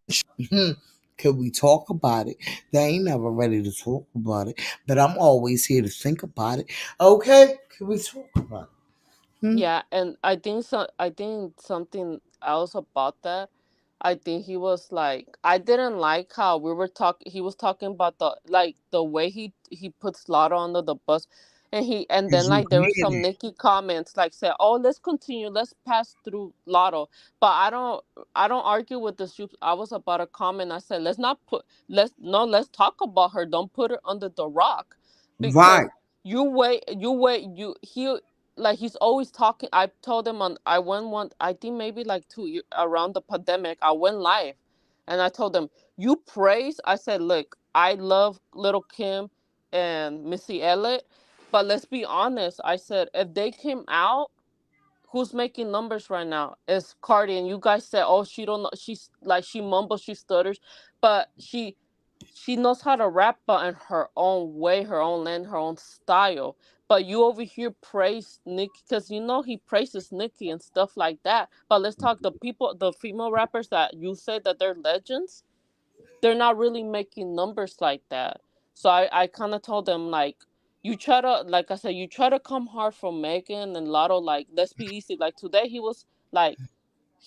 could we talk about it? They ain't never ready to talk about it, but I'm always here to think about it. Okay, can we talk about it? Yeah, and I think so. I think something else about that. I think he was like, I didn't like how we were talking. He was talking about the way he puts Lotto under the bus, and Cause then you like there were hear some that. Nikki comments like say, oh, let's continue, let's pass through Lotto. But I don't argue with the soup. I was about a comment. I said, let's not put let's talk about her. Don't put her under the rock, Right. because you wait he like he's always talking. I told him on I went one, I think maybe like 2 years around the pandemic. I went live, and I told him, you praise. I said, look, I love Little Kim and Missy Elliott, but let's be honest. I said, if they came out, who's making numbers right now is Cardi, and you guys said, oh, she don't know. She's like, she mumbles, she stutters, but she knows how to rap, but in her own way, her own lane, her own style. But you over here praise Nicki because he praises Nicki and stuff like that. But let's talk the female rappers that you say that they're legends. They're not really making numbers like that. So I kind of told them like, you try to, like I said, you try to come hard for Megan and Lotto. Like, let's be easy. Like today he was like,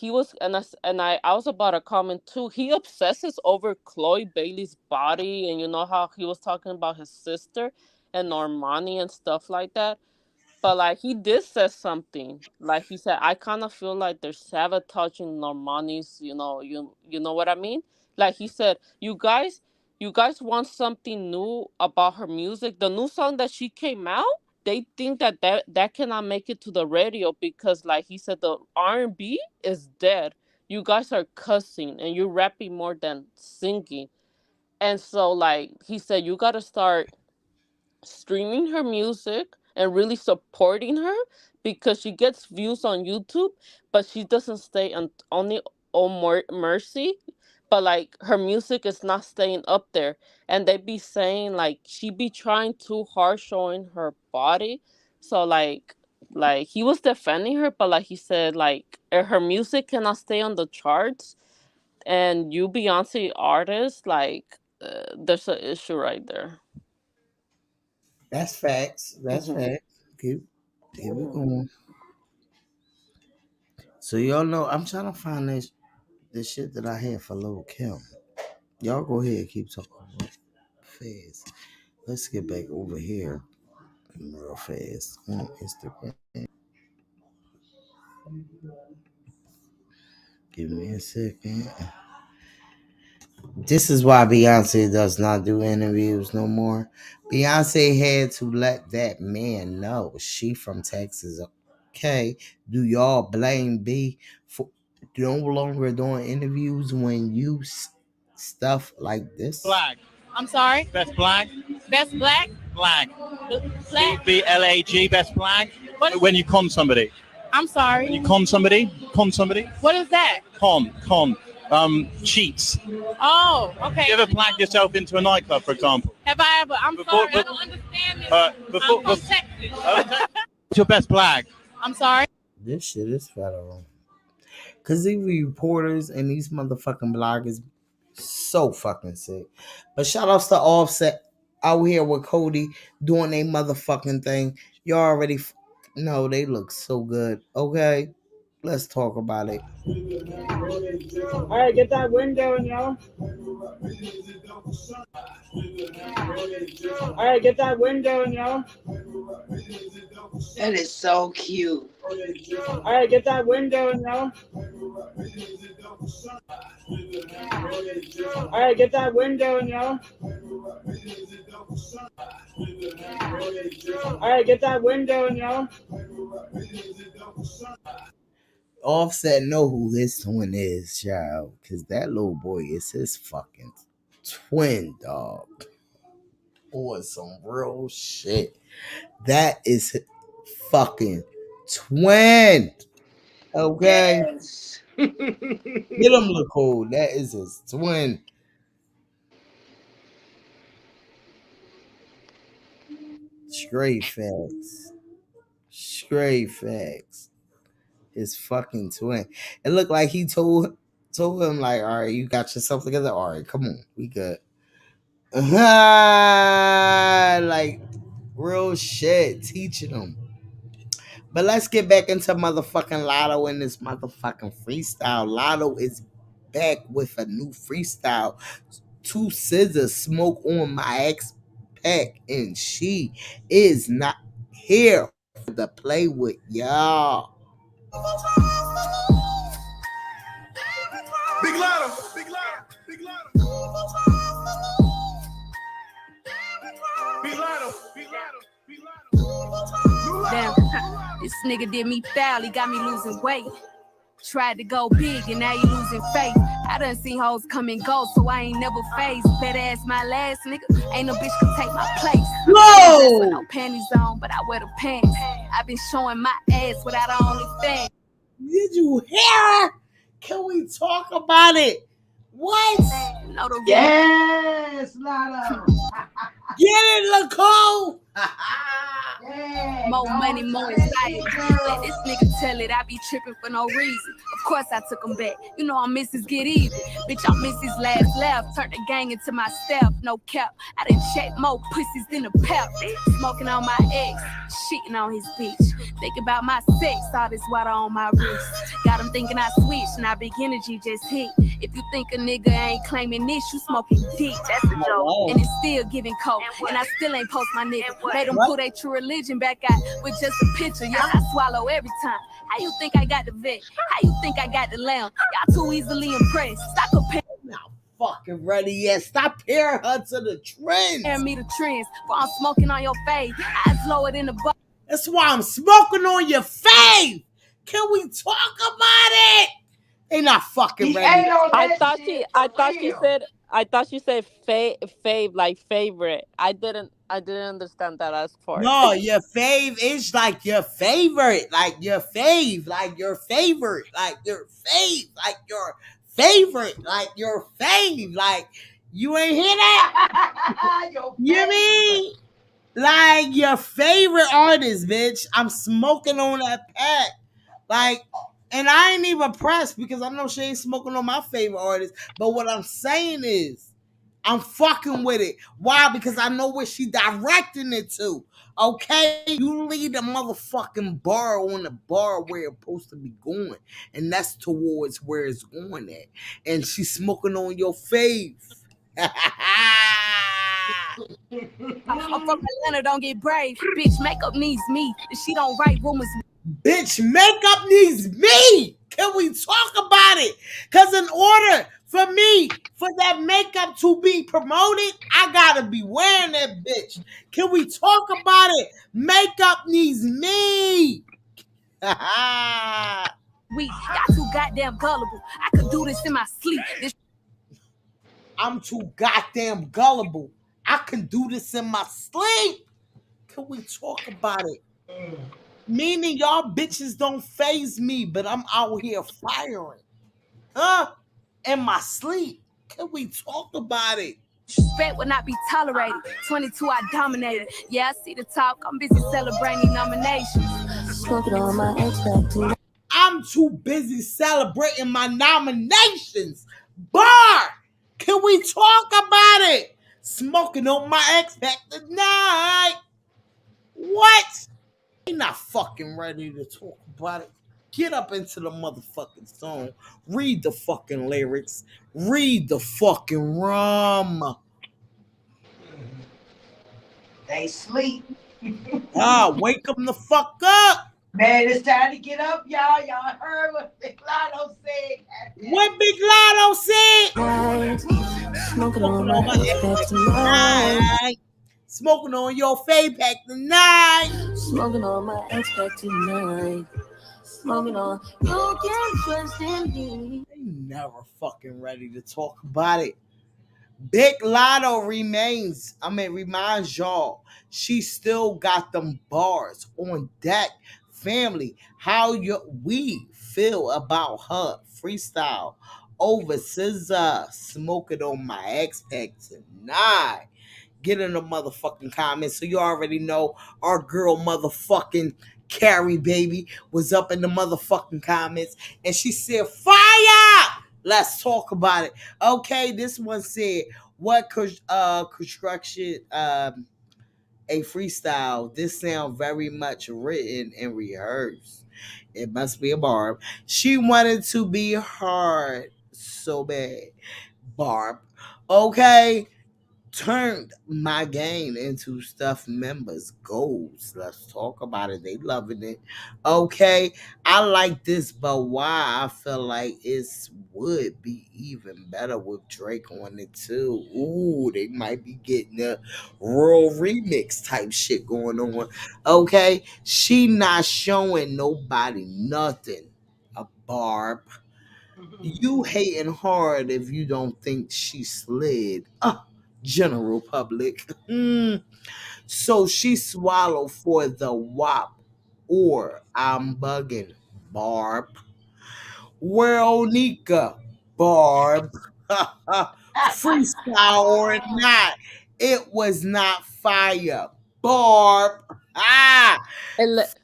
I was about to comment too. He obsesses over Chloe Bailey's body, and you know how he was talking about his sister and Normani and stuff like that. But like he did say something. Like he said, I kind of feel like they're sabotaging Normani's. You know what I mean? Like he said, you guys want something new about her music. The new song that she came out, they think that cannot make it to the radio because, like he said, the R&B is dead. You guys are cussing and you're rapping more than singing. And so, like he said, you gotta start streaming her music and really supporting her because she gets views on YouTube, but she doesn't stay on only on Mercy. but like her music is not staying up there. And they be saying like she be trying too hard showing her body. So like he was defending her, but like he said like her music cannot stay on the charts, and you Beyonce artist, like there's an issue right there. That's facts. That's Hmm. facts. Keep it going. So y'all know I'm trying to find this shit that I had for Lil Kim. Y'all go ahead, keep talking fast. Let's get back over here real fast on Instagram. Give me a second. This is why Beyonce does not do interviews no more. Beyonce had to let that man know she from Texas. Okay, do y'all blame B for no longer doing interviews when you stuff like this? Black. I'm sorry? Best black? Best black? Black. Black. BLAG, best black. What? When you con somebody. I'm sorry. When you con somebody? Con somebody? What is that? Con. Cheats. Oh, okay. You ever blagged yourself into a nightclub, for example? Have I ever? I'm sorry, I don't understand this. I'm from Texas. What's your best blag? I'm sorry? This shit is federal. Cause these reporters and these motherfucking bloggers so fucking sick. But shout outs to Offset out here with Cody doing a motherfucking thing. You already know they look so good. Okay, let's talk about it. All right, get that window, y'all. All right, get that window, y'all. That is so cute. All right, get that window, y'all. All right, get that window, y'all. All right, get that window, y'all. Offset know who his twin is, child. Cause that little boy is his fucking twin, dog. Or some real shit. That is his fucking twin. Okay. Yes. Get him look cool. That is his twin. Straight facts. Straight facts. His fucking twin. It looked like he told him like, all right, you got yourself together. All right, come on, we good. Like real shit, teaching him. But let's get back into motherfucking Lotto and this motherfucking freestyle. Lotto is back with a new freestyle. Two scissors smoke on my ex pack, and she is not here to play with y'all. Big Lotto, Big Lotto, Big Lotto. Big Lotto, Big Lotto, Big Lotto. Damn, this nigga did me foul, he got me losing weight. Tried to go big and now you losing faith. I done seen hoes come and go, so I ain't never faced. Better ass my last nigga, ain't no bitch can take my place. No! With no panties on, but I wear the pants. I been showing my ass without an OnlyFans. Did you hear? Can we talk about it? What? Yes, Lotto. Get it, Nicole! More money, more anxiety. Let this nigga tell it, I be tripping for no reason. Of course I took him back. You know I'm Mrs. Get Even. Bitch, I'm Mrs. Last Laugh. Turned the gang into my staff, no cap. I done checked more pussies than a pep. Smoking on my ex, shitting on his bitch. Think about my sex, all this water on my wrist. Got him thinking I switched, and I big energy just hit. If you think a nigga ain't claiming this, you smoking dick. That's a joke. And it's still giving coke. And I still ain't post my nigga. Made them pull their true religion back out with just a picture. Yeah, I swallow every time. How you think I got the vet? How you think I got the lamb? Y'all too easily impressed. Stop comparing. Not fucking ready yet. Stop pairing her to the trends. Compare me to trends. For I'm smoking on your face. Eyes lower than the bar. That's why I'm smoking on your face. Can we talk about it? They not fucking ready. I thought she said fave like favorite. I didn't understand that as part. No, your fave is like your favorite, like your fave, like your favorite, like your fave, like your favorite, like your fave. Like you ain't hear that? Your You favorite. mean like your favorite artist, bitch? I'm smoking on that pack. Like, and I ain't even pressed because I know she ain't smoking on my favorite artist. But what I'm saying is, I'm fucking with it. Why? Because I know where she directing it to. Okay, you leave the motherfucking bar on the bar where it's supposed to be going, and that's towards where it's going at. And she's smoking on your face. I'm from Atlanta, don't get brave. Bitch, makeup needs me. If she don't write rumors. Bitch, makeup needs me. Can we talk about it? Because in order for me, for that makeup to be promoted, I gotta be wearing that bitch. Can we talk about it? Makeup needs me. We got too goddamn gullible. I could do this in my sleep. I'm too goddamn gullible. I can do this in my sleep. Can we talk about it? Meaning y'all bitches don't phase me, but I'm out here firing. Huh? In my sleep. Can we talk about it? Respect will not be tolerated. 22, I dominated. Yeah, I see the talk. I'm busy celebrating nominations. Smoking on my ex. I'm too busy celebrating my nominations. Bar! Can we talk about it? Smoking on my ex back tonight. What? Ain't not fucking ready to talk about it. Get up into the motherfucking song. Read the fucking lyrics. Read the fucking rum. They sleep. Wake them the fuck up. Man, it's time to get up, y'all. Y'all heard what Big Lotto said. What Big Lotto said? Smoking on my ex tonight. Smoking on your fave pack tonight. Smoking on my ex tonight. Smoking on you can trust in me. They never fucking ready to talk about it. Big Lotto reminds y'all she still got them bars on deck. Family, we feel about her freestyle over Scissor smoking on my ex pack tonight. Get in the motherfucking comments so you already know our girl motherfucking Carrie baby was up in the motherfucking comments and she said fire. Let's talk about it. Okay, this one said what construction a freestyle. This sound very much written and rehearsed. It must be a Barb. She wanted to be hard so bad. Barb. Okay, turned my game into stuff members goals. Let's talk about it. They loving it. Okay, I like this, but why I feel like it would be even better with Drake on it too. Ooh, they might be getting a rural remix type shit going on. Okay, she not showing nobody nothing. A Barb. You hating hard if you don't think she slid. General public. So she swallowed for the WAP or I'm bugging. Barb. Worldnika. Barb. Freestyle or not. It was not fire. Barb. Ah. And let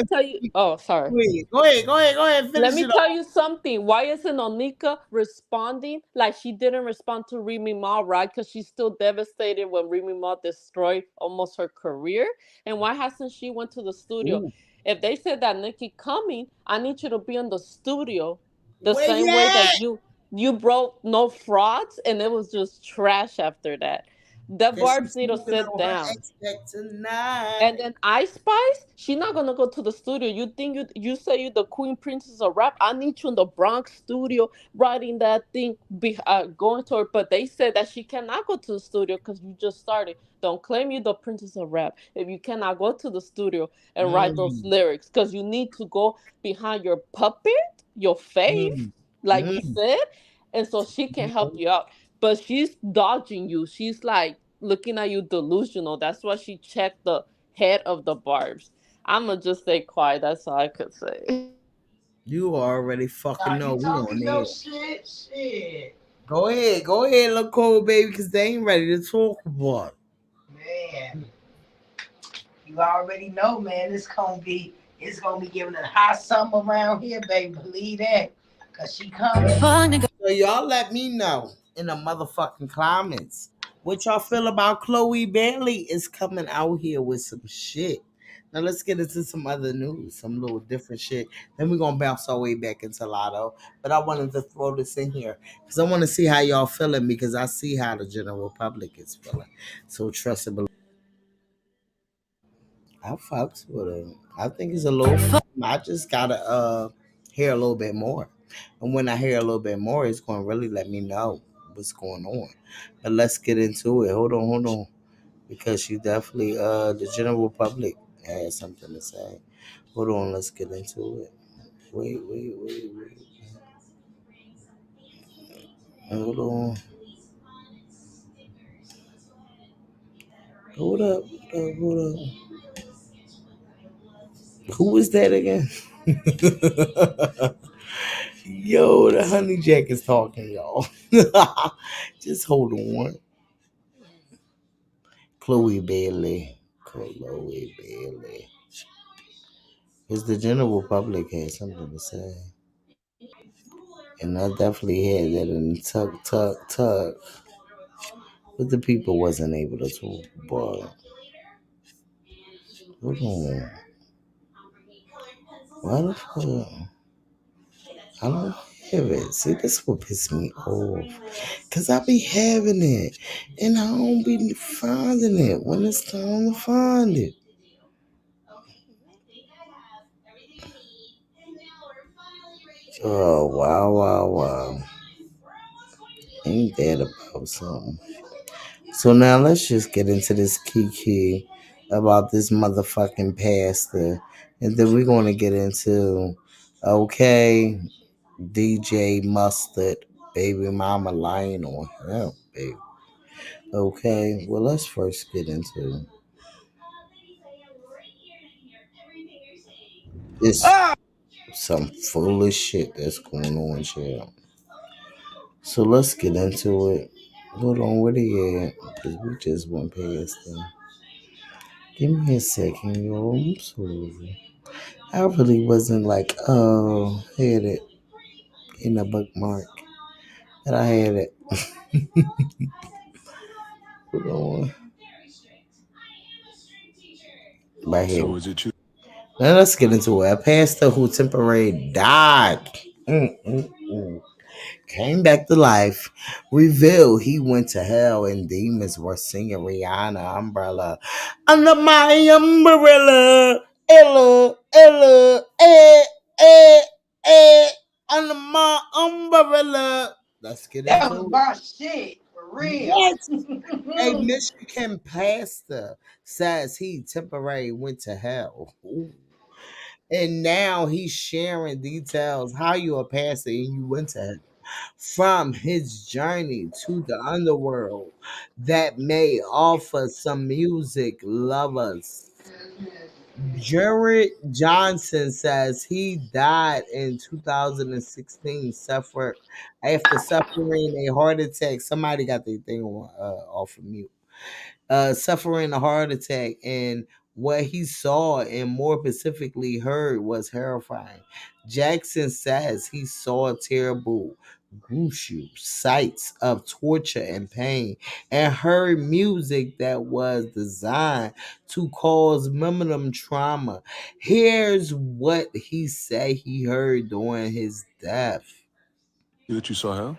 me tell you. Oh, sorry. Go ahead. Let Finish me it tell off. you something. Why isn't Onika responding like she didn't respond to Remy Ma, right? Because she's still devastated when Remy Ma destroyed almost her career. And why hasn't she went to the studio? Ooh. If they said that Nikki coming, I need you to be in the studio the Where same you way at? that you broke no frauds, and it was just trash after that. The Cause she's Barbs need to smoking sit on her down. ex tonight. And then Ice Spice, she's not gonna go to the studio. You think you say you the Queen Princess of Rap? I need you in the Bronx studio writing that thing, going to her. But they said that she cannot go to the studio because you just started. Don't claim you the Princess of Rap if you cannot go to the studio and write those Mm, lyrics because you need to go behind your puppet, your fave, mm, like you mm. said, and so she can help you out. But she's dodging you. She's like looking at you delusional. That's why she checked the head of the Barbs. I'ma just stay quiet. That's all I could say. You already fucking Now know you we on talking there. your shit. Go ahead, look cold baby, because they ain't ready to talk about it. Man, you already know, man. It's gonna be giving a hot summer around here, baby. Believe that, cause she coming. So y'all let me know in the motherfucking comments what y'all feel about Chloe Bailey is coming out here with some shit. Now let's get into some other news, some little different shit. Then we're gonna bounce our way back into Lotto. But I wanted to throw this in here because I want to see how y'all feeling because I see how the general public is feeling. So trust and believe. I fucks with it. I think it's a little fun. I just gotta hear a little bit more. And when I hear a little bit more, it's gonna really let me know what's going on. But let's get into it. Hold on. Because you definitely the general public has something to say. Hold on, let's get into it. Wait. Hold on. Hold up. Who is that again? Yo, the honey jack is talking, y'all. Just hold on. Chloe Bailey. Because the general public had something to say. And I definitely had that in tuck. But the people wasn't able to talk. But hold on. Why the fuck? I don't have it. See, this will piss me off. Cause I be having it. And I don't be finding it when it's time to find it. Oh, wow. Ain't that about something? So now let's just get into this kiki about this motherfucking pastor. And then we're going to get into, okay, DJ Mustard, baby mama lying on him, baby. Okay, well, let's first get into this. Some foolish shit that's going on, child. So let's get into it. Hold on, where they at? Because we just went past them. Give me a second, yo. I'm sorry. I really wasn't like, oh, had it in a bookmark. But I had it. Hold on. Right here. So is it true? Now let's get into it. A pastor who temporarily died. Came back to life, revealed he went to hell and demons were singing Rihanna umbrella. Under my umbrella, Ella, eh, under my umbrella. Let's get That was into it. my shit, for real. What? A Michigan pastor says he temporarily went to hell. Ooh. And now he's sharing details how you a pastor and you went to hell from his journey to the underworld that may offer some music lovers. Jared Johnson says he died in 2016 after suffering a heart attack. Somebody got their thing on, off of mute. Suffering a heart attack, and what he saw and more specifically heard was horrifying. Jackson says he saw terrible, gruesome sights of torture and pain and heard music that was designed to cause minimum trauma. Here's what he said he heard during his death. That you saw hell?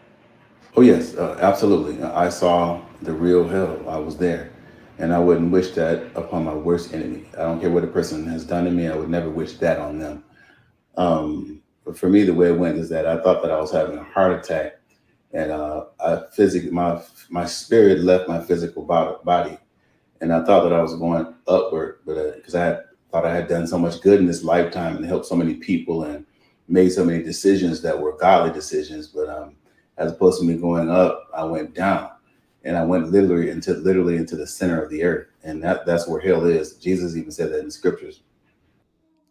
Oh yes, absolutely. I saw the real hell. I was there, and I wouldn't wish that upon my worst enemy. I don't care what a person has done to me. I would never wish that on them. But for me, the way it went is that I thought that I was having a heart attack, and my spirit left my physical body, and I thought that I was going upward, but because thought I had done so much good in this lifetime and helped so many people and made so many decisions that were godly decisions, but as opposed to me going up, I went down, and I went literally into the center of the earth, and that's where hell is. Jesus even said that in the scriptures.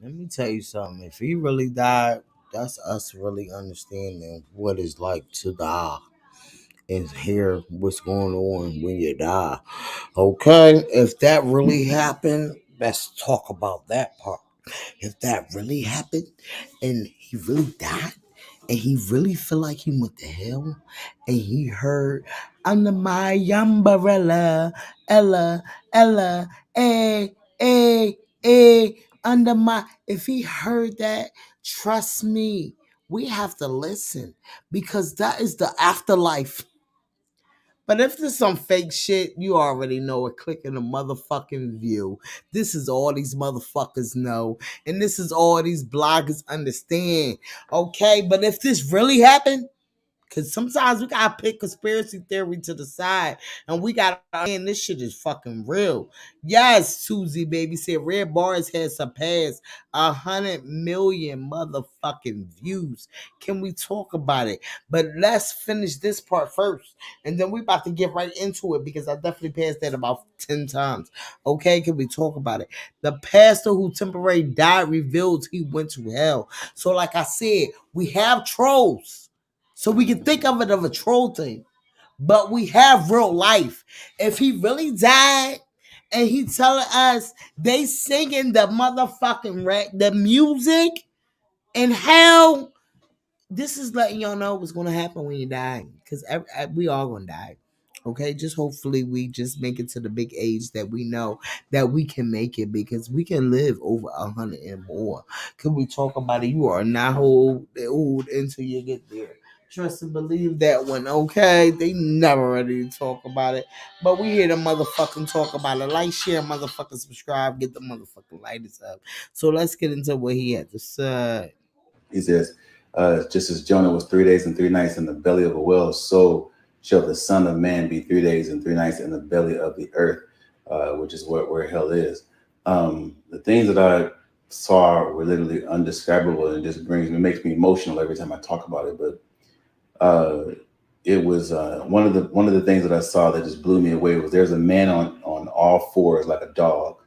Let me tell you something. If he really died, That's us really understanding what it's like to die and hear what's going on when you die. Okay, if that really happened, let's talk about that part. If that really happened and he really died and he really feel like he went to hell and he heard under my umbrella, Ella, Ella, eh, under my, if he heard that, trust me, we have to listen because that is the afterlife. But if there's some fake shit, you already know it. Click in the motherfucking view. This is all these motherfuckers know. And this is all these bloggers understand. Okay? But if this really happened, because sometimes we gotta pick conspiracy theory to the side and we gotta understand this shit is fucking real. Yes, Susie baby said Red Bars has surpassed 100 million motherfucking views. Can we talk about it? But let's finish this part first. And then we about to get right into it because I definitely passed that about 10 times. Okay, can we talk about it? The pastor who temporarily died revealed he went to hell. So like I said, we have trolls. So we can think of it of a troll thing. But we have real life. If he really died and he telling us they singing the motherfucking the music in hell, this is letting y'all know what's gonna happen when you die, because we all gonna die. Okay, just hopefully we just make it to the big age that we know that we can make it, because we can live over 100 and more. Can we talk about it? You are not old until you get there. Trust and believe that one. Okay, they never ready to talk about it, but we here to motherfucking talk about it. Like, share, motherfucking subscribe, get the motherfucking lighters up. So let's get into what he had to say. He says, just as Jonah was 3 days and 3 nights in the belly of a whale, so shall the Son of Man be 3 days and 3 nights in the belly of the earth, which is where hell is. The things that I saw were literally undescribable, and it just makes me emotional every time I talk about it. But it was one of the things that I saw that just blew me away was there's a man on all fours like a dog.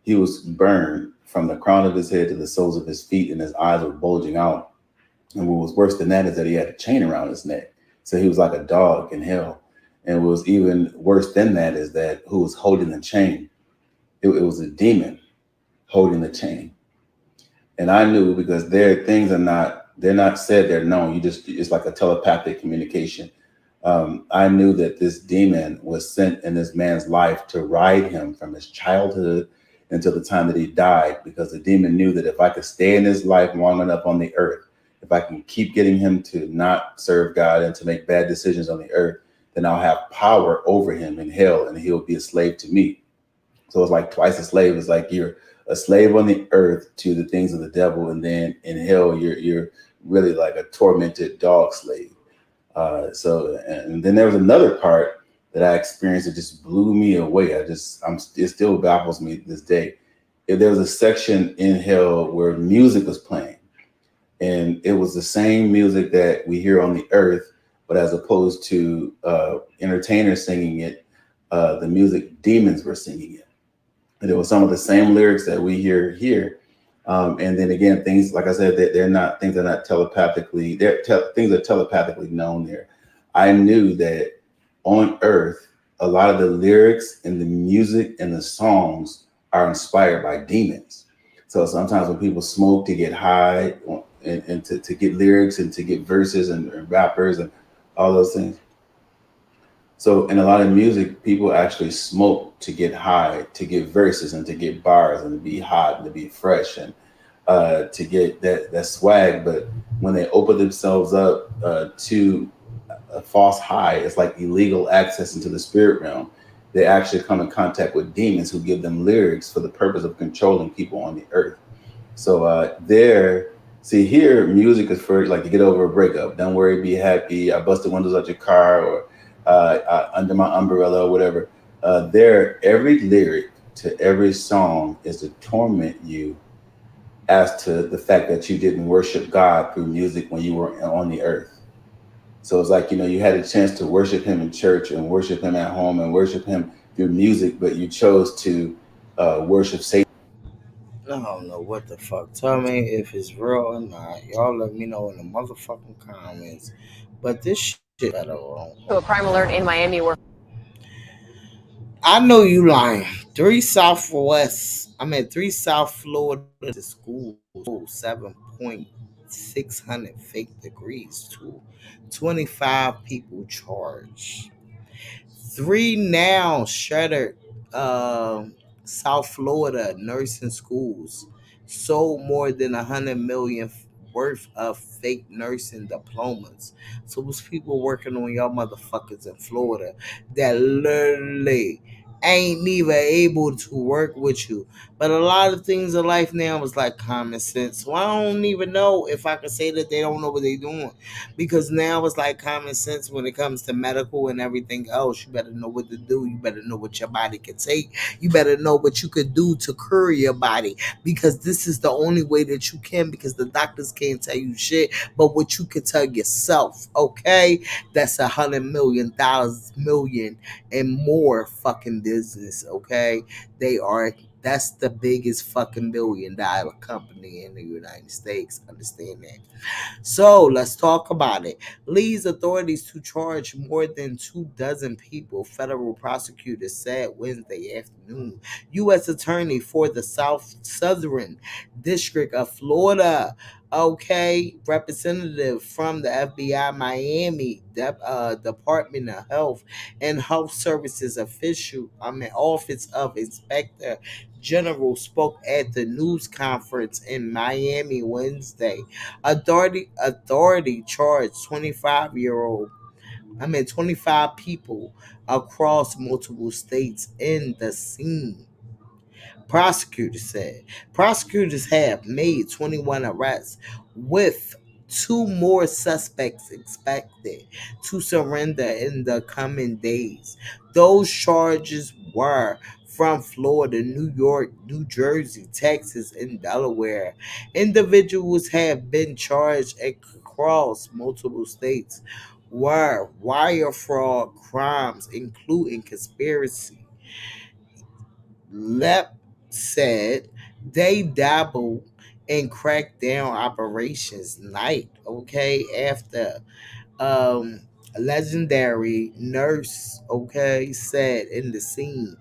He was burned from the crown of his head to the soles of his feet, and his eyes were bulging out. And what was worse than that is that he had a chain around his neck. So he was like a dog in hell. And what was even worse than that is that who was holding the chain? It was a demon holding the chain. And I knew, because they're not said, they're known. It's like a telepathic communication. I knew that this demon was sent in this man's life to ride him from his childhood until the time that he died, because the demon knew that if I could stay in his life long enough on the earth, if I can keep getting him to not serve God and to make bad decisions on the earth, then I'll have power over him in hell and he'll be a slave to me. So it's like twice a slave. It's like you're a slave on the earth to the things of the devil, and then in hell you're really like a tormented dog slave. And then there was another part that I experienced that just blew me away. It still baffles me to this day. There was a section in hell where music was playing, and it was the same music that we hear on the earth, but as opposed to entertainers singing it, the music demons were singing it. And it was some of the same lyrics that we hear here. And then again, things, like I said, they're not telepathically, things are telepathically known there. I knew that on earth, a lot of the lyrics and the music and the songs are inspired by demons. So sometimes when people smoke to get high and to get lyrics and to get verses and rappers and all those things. So in a lot of music, people actually smoke to get high, to get verses and to get bars and to be hot and to be fresh and to get that swag. But when they open themselves up to a false high, it's like illegal access into the spirit realm. They actually come in contact with demons who give them lyrics for the purpose of controlling people on the earth. So here, music is for like to get over a breakup. Don't worry, be happy. I busted windows out your car, or under my umbrella, or whatever. Every lyric to every song is to torment you as to the fact that you didn't worship God through music when you were on the earth. So it's like, you had a chance to worship him in church and worship him at home and worship him through music, but you chose to worship Satan. I don't know what the fuck. Tell me if it's real or not. Y'all let me know in the motherfucking comments. But this shit better wrong. To a crime alert in Miami where I know you lying. Three South Florida schools, 7,600 fake degrees to 25 people charged. Three now shuttered South Florida nursing schools sold more than 100 million worth of fake nursing diplomas. So those people working on y'all motherfuckers in Florida that literally ain't even able to work with you. But a lot of things in life now is like common sense. So I don't even know if I can say that they don't know what they're doing, because now it's like common sense when it comes to medical and everything else. You better know what to do. You better know what your body can take. You better know what you could do to cure your body, because this is the only way that you can, because the doctors can't tell you shit but what you can tell yourself. Okay, that's $100 million and more fucking business. Okay, that's the biggest fucking $1 billion company in the United States. Understand that? So let's talk about it. Leads authorities to charge more than 24 people, federal prosecutors said Wednesday afternoon. U.S. Attorney for the Southern District of Florida, okay, representative from the FBI Miami Department of Health and Health Services Office of Inspector General spoke at the news conference in Miami Wednesday. Authority charged 25 people across multiple states in the scene. Prosecutors said prosecutors have made 21 arrests, with two more suspects expected to surrender in the coming days. Those charges were from Florida, New York, New Jersey, Texas, and Delaware. Individuals have been charged across multiple states were wire fraud crimes, including conspiracy. Lep said they dabbled in crackdown operations night, okay, after legendary nurse, okay, said in the scene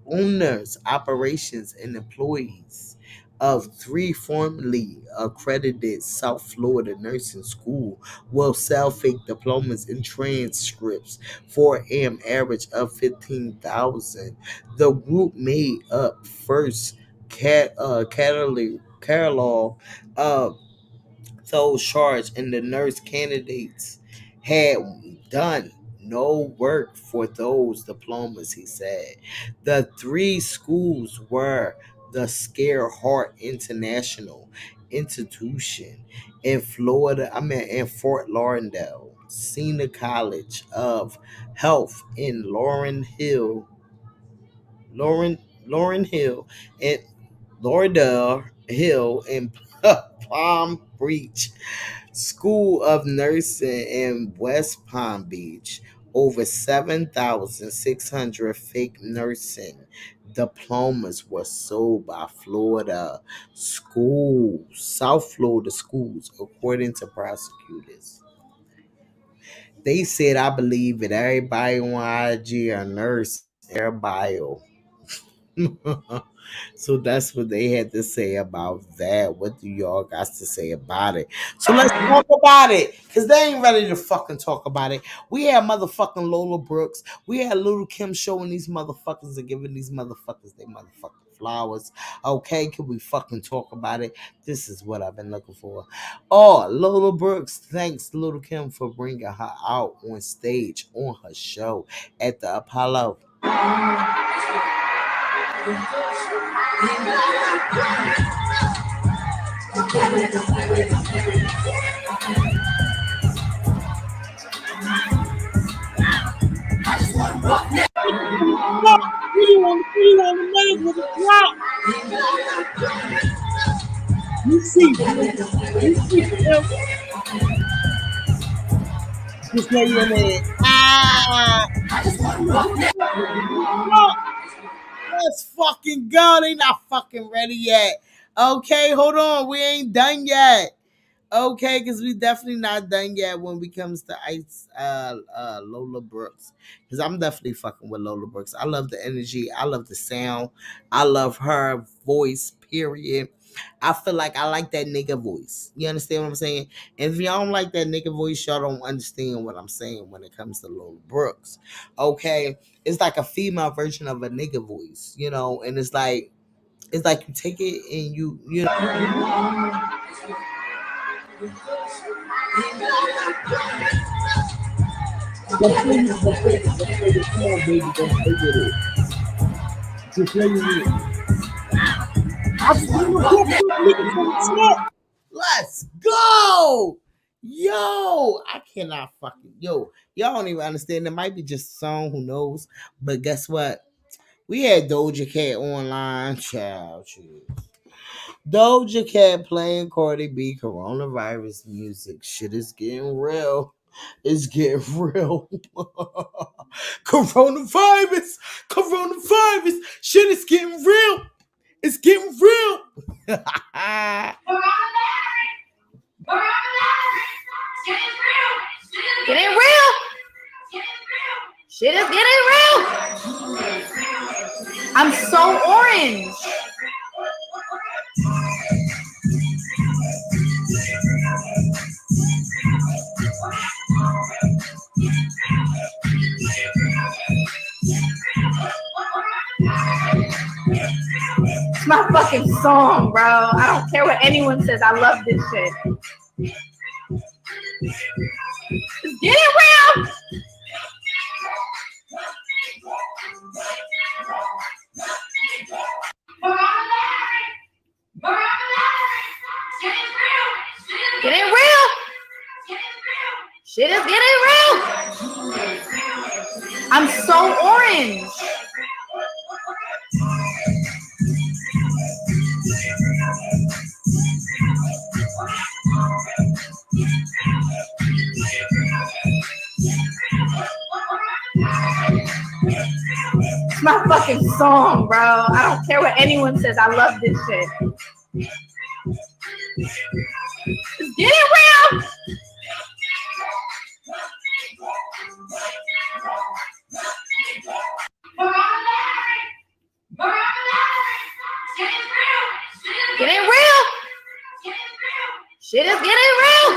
owners, operations, and employees of three formerly accredited South Florida nursing school will sell fake diplomas and transcripts for an average of 15,000. The group made up first catalog of those charged, and the nurse candidates had done no work for those diplomas, he said. The three schools were the Scare Heart International Institution in in Fort Lauderdale, Senior College of Health in Lauren, Lauren Hill, and Lauderdale Hill in Palm Beach, School of Nursing in West Palm Beach. Over 7,600 fake nursing diplomas were sold by South Florida schools, according to prosecutors. They said, I believe that everybody on IG a nurse, everybody. So that's what they had to say about that. What do y'all got to say about it? So let's talk about it, because they ain't ready to fucking talk about it. We had motherfucking Lola Brooks. We had Little Kim showing these motherfuckers and giving these motherfuckers their motherfucking flowers. Okay, can we fucking talk about it? This is what I've been looking for. Oh, Lola Brooks thanks Little Kim for bringing her out on stage on her show at the Apollo. You see, just lay your man. Let's fucking go. They not fucking ready yet. Okay, hold on. We ain't done yet. Okay, because we definitely not done yet when it comes to Lola Brooks. Because I'm definitely fucking with Lola Brooks. I love the energy. I love the sound. I love her voice, period. I feel like I like that nigga voice. You understand what I'm saying? And if y'all don't like that nigga voice, y'all don't understand what I'm saying when it comes to Lola Brooks. Okay? It's like a female version of a nigga voice, you know, and it's like you take it and you know. Come on, baby, don't play with it. Just play with it. Let's go. Yo, I cannot fucking y'all don't even understand. It might be just a song, who knows? But guess what? We had Doja Cat online, child. Doja Cat playing Cardi B coronavirus music. Shit is getting real. It's getting real. Coronavirus. Shit is getting real. It's getting real. Getting real. Shit is getting real. I'm so orange. It's my fucking song, bro. I don't care what anyone says. I love this shit. It's getting real. Getting real. Shit is getting real. I'm so orange. It's my fucking song, bro. I don't care what anyone says. I love this shit. It's getting real. Getting real. Shit is getting real.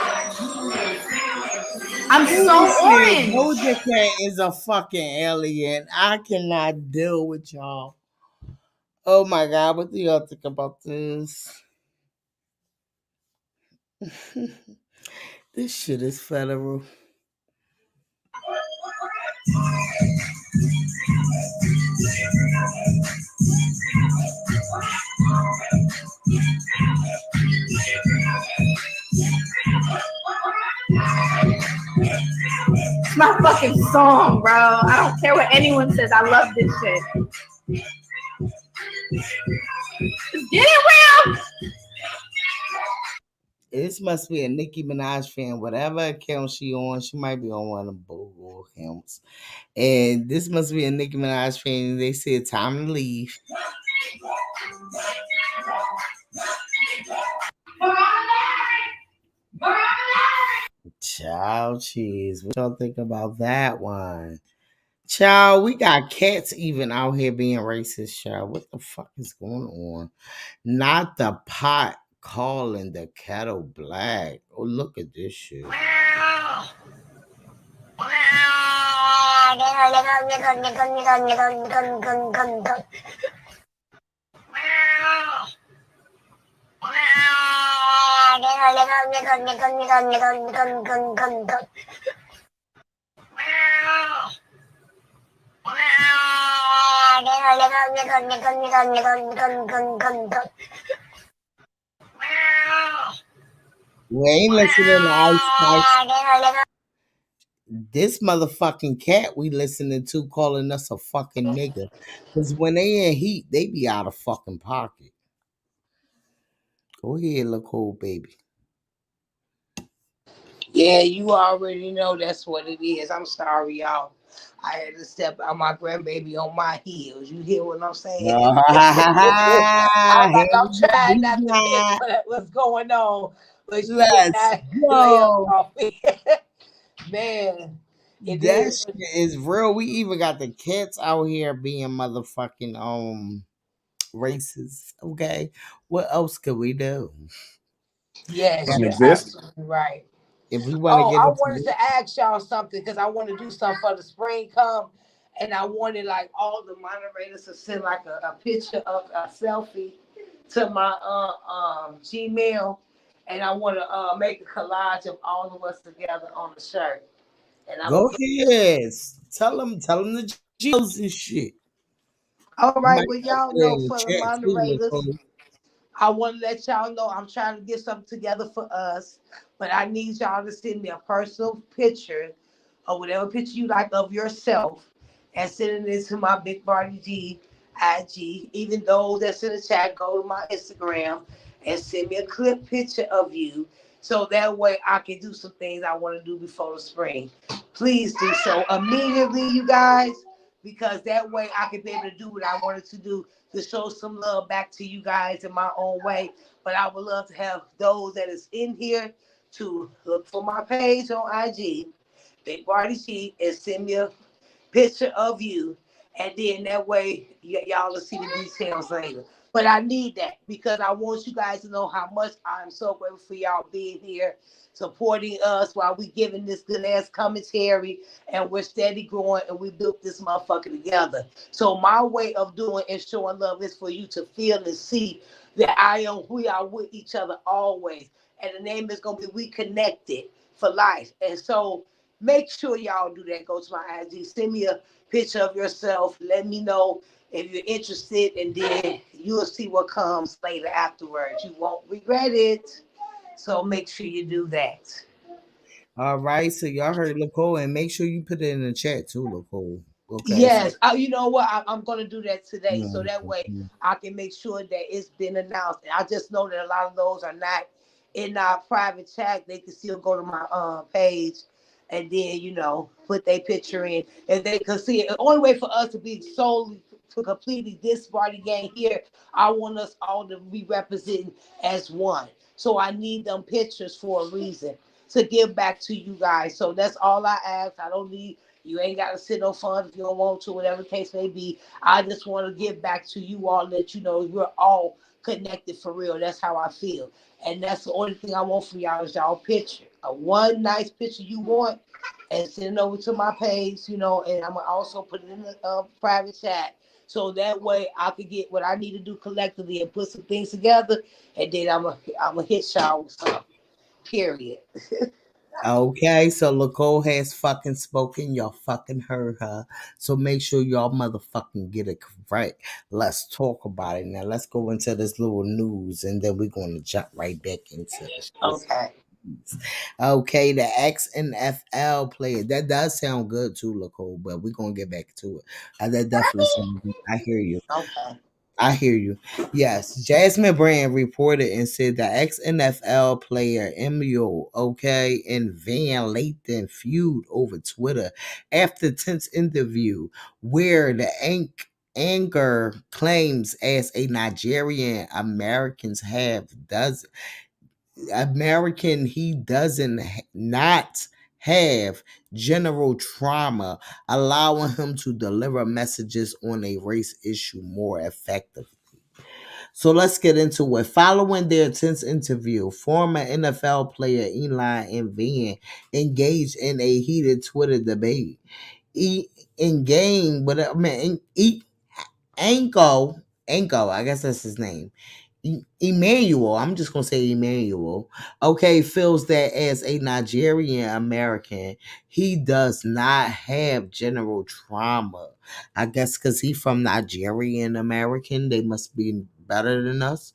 I'm so orange. Doja Cat is a fucking alien. I cannot deal with y'all. Oh my god, what do y'all think about this? This shit is federal. It's my fucking song, bro. I don't care what anyone says. I love this shit. It's getting real. This must be a Nicki Minaj fan. Whatever account she on, she might be on one of the Google accounts. And this must be a Nicki Minaj fan. They said time to leave. Child cheese. What y'all think about that one? Child, we got cats even out here being racist, child. What the fuck is going on? Not the pot calling the kettle black. Oh, look at this shit. We ain't listening to ICESPICE. This motherfucking cat we listening to calling us a fucking nigga. Because when they in heat, they be out of fucking pocket. Go ahead, look old baby. Yeah, you already know that's what it is. I'm sorry, y'all. I had to step out my grandbaby on my heels. You hear what I'm saying? I'm Here like, I'm trying we not to miss go. what's going on, but she did Let's not lay up go. off me. Man, it That is. shit is real. We even got the kids out here being motherfucking racist. Okay. What else could we do? Yes, But you're absolutely right. if we want to Oh, get I into wanted it, to ask y'all something because I want to do something for the spring come, and I wanted like all the moderators to send like a picture of a selfie to my Gmail, and I want to make a collage of all of us together on the shirt, and I'm gonna go put. ahead. Tell them the G's and shit. All You right, might well have to y'all put it know in the for the chat too, moderators. Nicole. I want to let y'all know I'm trying to get something together for us, but I need y'all to send me a personal picture or whatever picture you like of yourself and send it to my Big Barty G IG. Even those that's in the chat, go to my Instagram and send me a clip picture of you so that way I can do some things I want to do before the spring. Please do so immediately, you guys, because that way I can be able to do what I wanted to do to show some love back to you guys in my own way. But I would love to have those that is in here to look for my page on IG, Big Barty G, and send me a picture of you, and then that way y'all will see the details later. But I need that because I want you guys to know how much I'm so grateful for y'all being here, supporting us while we giving this good ass commentary, and we're steady growing, and we built this motherfucker together. So my way of doing and showing love is for you to feel and see that we are with each other always, and the name is gonna be We Connected for Life. And so make sure y'all do that. Go to my IG, send me a picture of yourself. Let me know if you're interested, and then you'll see what comes later afterwards. You won't regret it. So make sure you do that. All right, so y'all heard Nicole, and make sure you put it in the chat too, Nicole. Okay, so Yes, you know what? I'm going to do that today, so that way I can make sure that it's been announced. And I just know that a lot of those are not in our private chat. They can still go to my page, and then put their picture in, and they can see it. The only way for us to be solely to completely this party gang here, I want us all to be represented as one. So I need them pictures for a reason to give back to you guys. So that's all I ask. I don't need you ain't got to sit no fun if you don't want to, whatever the case may be. I just want to give back to you all, let you know you're all connected for real. That's how I feel. And that's the only thing I want from y'all is y'all picture. A one nice picture you want, and send it over to my page, and I'm going to also put it in the private chat. So that way I could get what I need to do collectively and put some things together. And then I'm gonna hit y'all with something. Period. okay, so Nicole has fucking spoken. Y'all fucking heard her. So make sure y'all motherfucking get it correct. Let's talk about it now. Let's go into this little news, and then we're gonna jump right back into the shit. Okay. Okay, the XNFL player. That does sound good too, Nicole, but we're gonna get back to it. That definitely sounds good. I hear you. Okay. I hear you. Yes, Jasmine Brand reported and said the ex-NFL player Emil, okay, and Van Lathan feud over Twitter after tense interview where the anger claims as a Nigerian Americans have does American he doesn't not have general trauma, allowing him to deliver messages on a race issue more effectively. So let's get into it. Following their intense interview, former NFL player Eli and Van engaged in a heated Twitter debate. In game, but I mean, Anko, I guess that's his name. Emmanuel, I'm just gonna say Emmanuel, okay, feels that as a Nigerian American, he does not have general trauma. I guess because he's from Nigerian American, they must be better than us.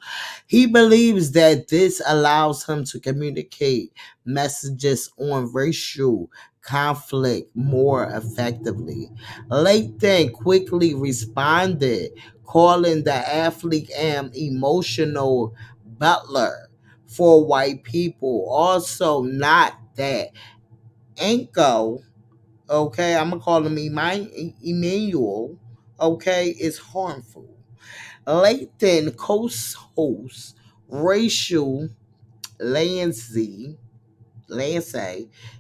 He believes that this allows him to communicate messages on racial conflict more effectively. Lathan quickly responded, calling the athlete an emotional butler for white people. Also, not that Anko, okay, I'm gonna call him Emmanuel, okay, is harmful. Lathan co-host Rachel Lancey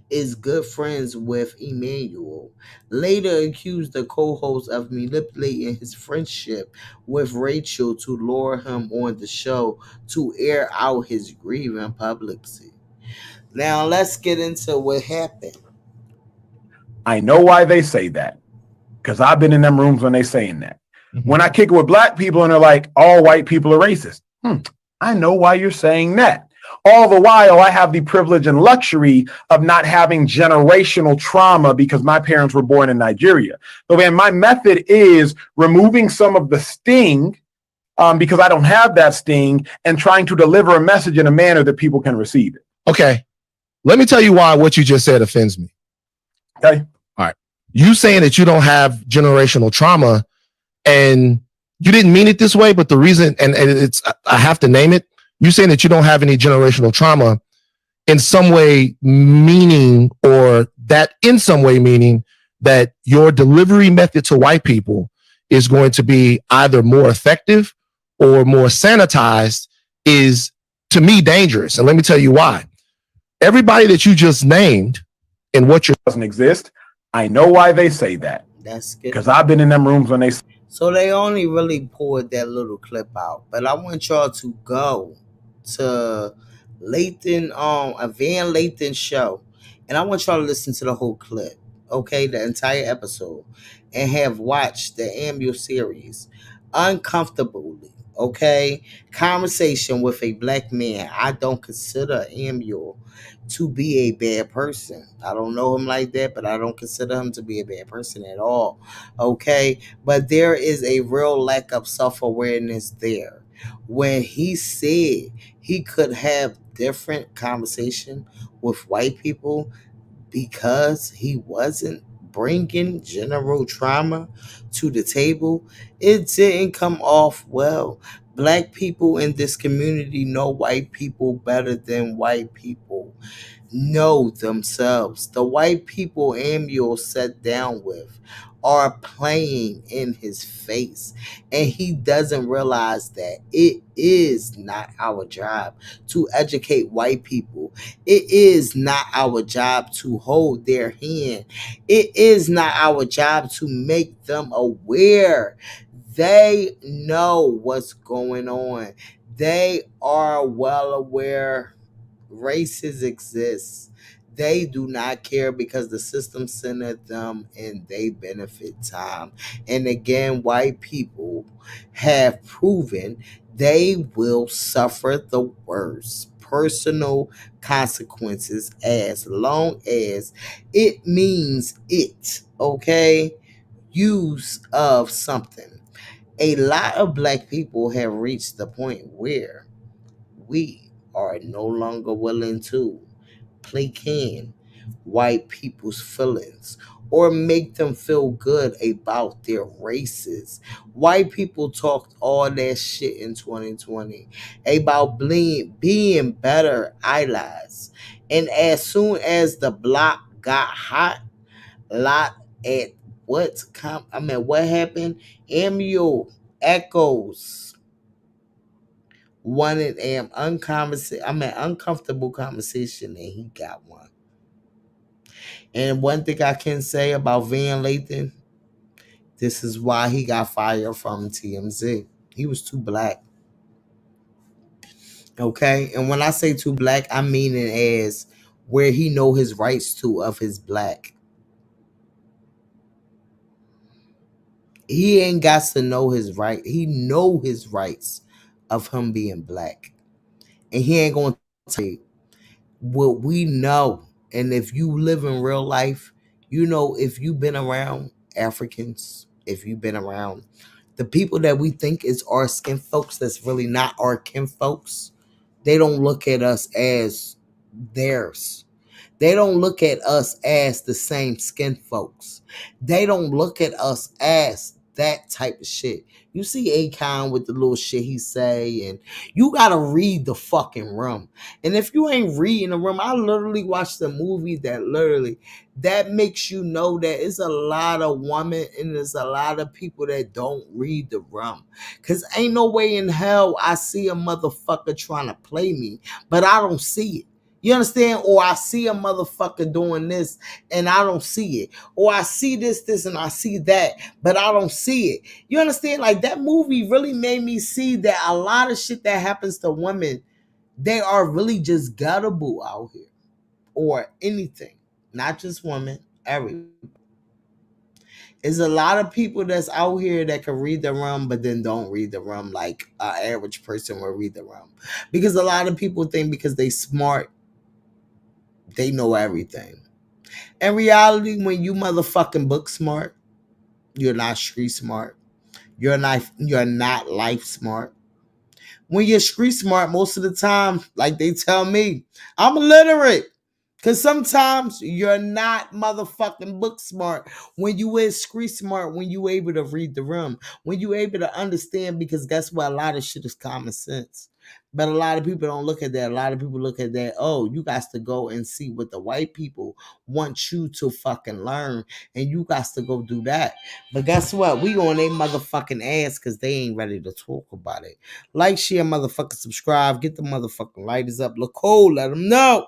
is good friends with Emmanuel. Later accused the co-host of manipulating his friendship with Rachel to lure him on the show to air out his grievance publicly. Now let's get into what happened. I know why they say that, because I've been in them rooms when they saying that. When I kick it with black people and they're like, all white people are racist. I know why you're saying that. All the while, I have the privilege and luxury of not having generational trauma because my parents were born in Nigeria. So then my method is removing some of the sting because I don't have that sting and trying to deliver a message in a manner that people can receive it. Okay. Let me tell you why what you just said offends me. Okay. All right. You saying that you don't have generational trauma and you didn't mean it this way, but the reason, and it's, I have to name it, you saying that you don't have any generational trauma in some way meaning, or that in some way meaning that your delivery method to white people is going to be either more effective or more sanitized is, to me, dangerous. And let me tell you why. Everybody that you just named and what your doesn't exist, I know why they say that. That's good. Because I've been in them rooms when they. So they only really poured that little clip out, but I want y'all to go to Lathan, a Van Lathan show, and I want y'all to listen to the whole clip, okay, the entire episode, and have watched the Amul series uncomfortably, okay. Conversation with a black man. I don't consider Amul to be a bad person. I don't know him like that, but I don't consider him to be a bad person at all, okay. But there is a real lack of self-awareness there. When he said he could have different conversation with white people because he wasn't bringing general trauma to the table, it didn't come off well. Black people in this community know white people better than white people know themselves. The white people Amul sat down with are playing in his face, and he doesn't realize that it is not our job to educate white people. It is not our job to hold their hand. It is not our job to make them aware. They know what's going on. They are well aware races exist. They do not care because the system centered them and they benefit time. And again, white people have proven they will suffer the worst personal consequences as long as it means it, okay? Use of something. A lot of black people have reached the point where we are no longer willing to placate white people's feelings or make them feel good about their races. White people talked all that shit in 2020 about being better allies. And as soon as the block got hot, lot at what happened? Amul echoes wanted an uncomfortable conversation, and he got one. And one thing I can say about Van Lathan, this is why he got fired from TMZ. He was too black. Okay? And when I say too black, I mean it as where he know his rights to of his black. He ain't got to know his right. He know his rights of him being black. And he ain't going to take what we know. And if you live in real life, you know, if you've been around Africans, if you've been around the people that we think is our skin folks, that's really not our kin folks, they don't look at us as theirs. They don't look at us as the same skin folks. They don't look at us as that type of shit. You see Akon with the little shit he say, and you gotta read the fucking room. And if you ain't reading the room, I literally watched a movie that makes you know that it's a lot of women and there's a lot of people that don't read the room. Cause ain't no way in hell I see a motherfucker trying to play me, but I don't see it. You understand? Or I see a motherfucker doing this and I don't see it. Or I see this, and I see that, but I don't see it. You understand? Like that movie really made me see that a lot of shit that happens to women, they are really just gullible out here. Or anything. Not just women, everyone. There's a lot of people that's out here that can read the room, but then don't read the room like an average person will read the room. Because a lot of people think because they smart, they know everything. In reality, when you motherfucking book smart, you're not street smart. You're not life smart. When you're street smart, most of the time, like they tell me, I'm illiterate. Cause sometimes you're not motherfucking book smart when you is street smart, when you able to read the room, when you able to understand, because guess what? A lot of shit is common sense. But a lot of people don't look at that. A lot of people look at that, oh, you got to go and see what the white people want you to fucking learn, and you got to go do that. But guess what? We on their motherfucking ass because they ain't ready to talk about it. Like, share, motherfucking subscribe, get the motherfucking lighters up. Look cool, let them know.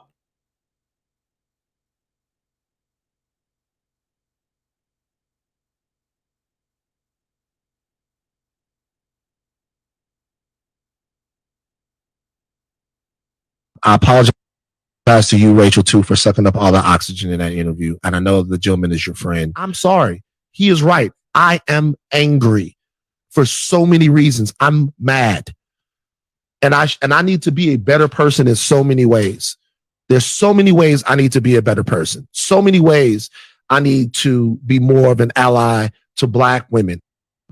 I apologize to you, Rachel, too, for sucking up all the oxygen in that interview. And I know the gentleman is your friend. I'm sorry. He is right. I am angry for so many reasons. I'm mad. And I need to be a better person in so many ways. There's so many ways I need to be a better person. So many ways I need to be more of an ally to Black women.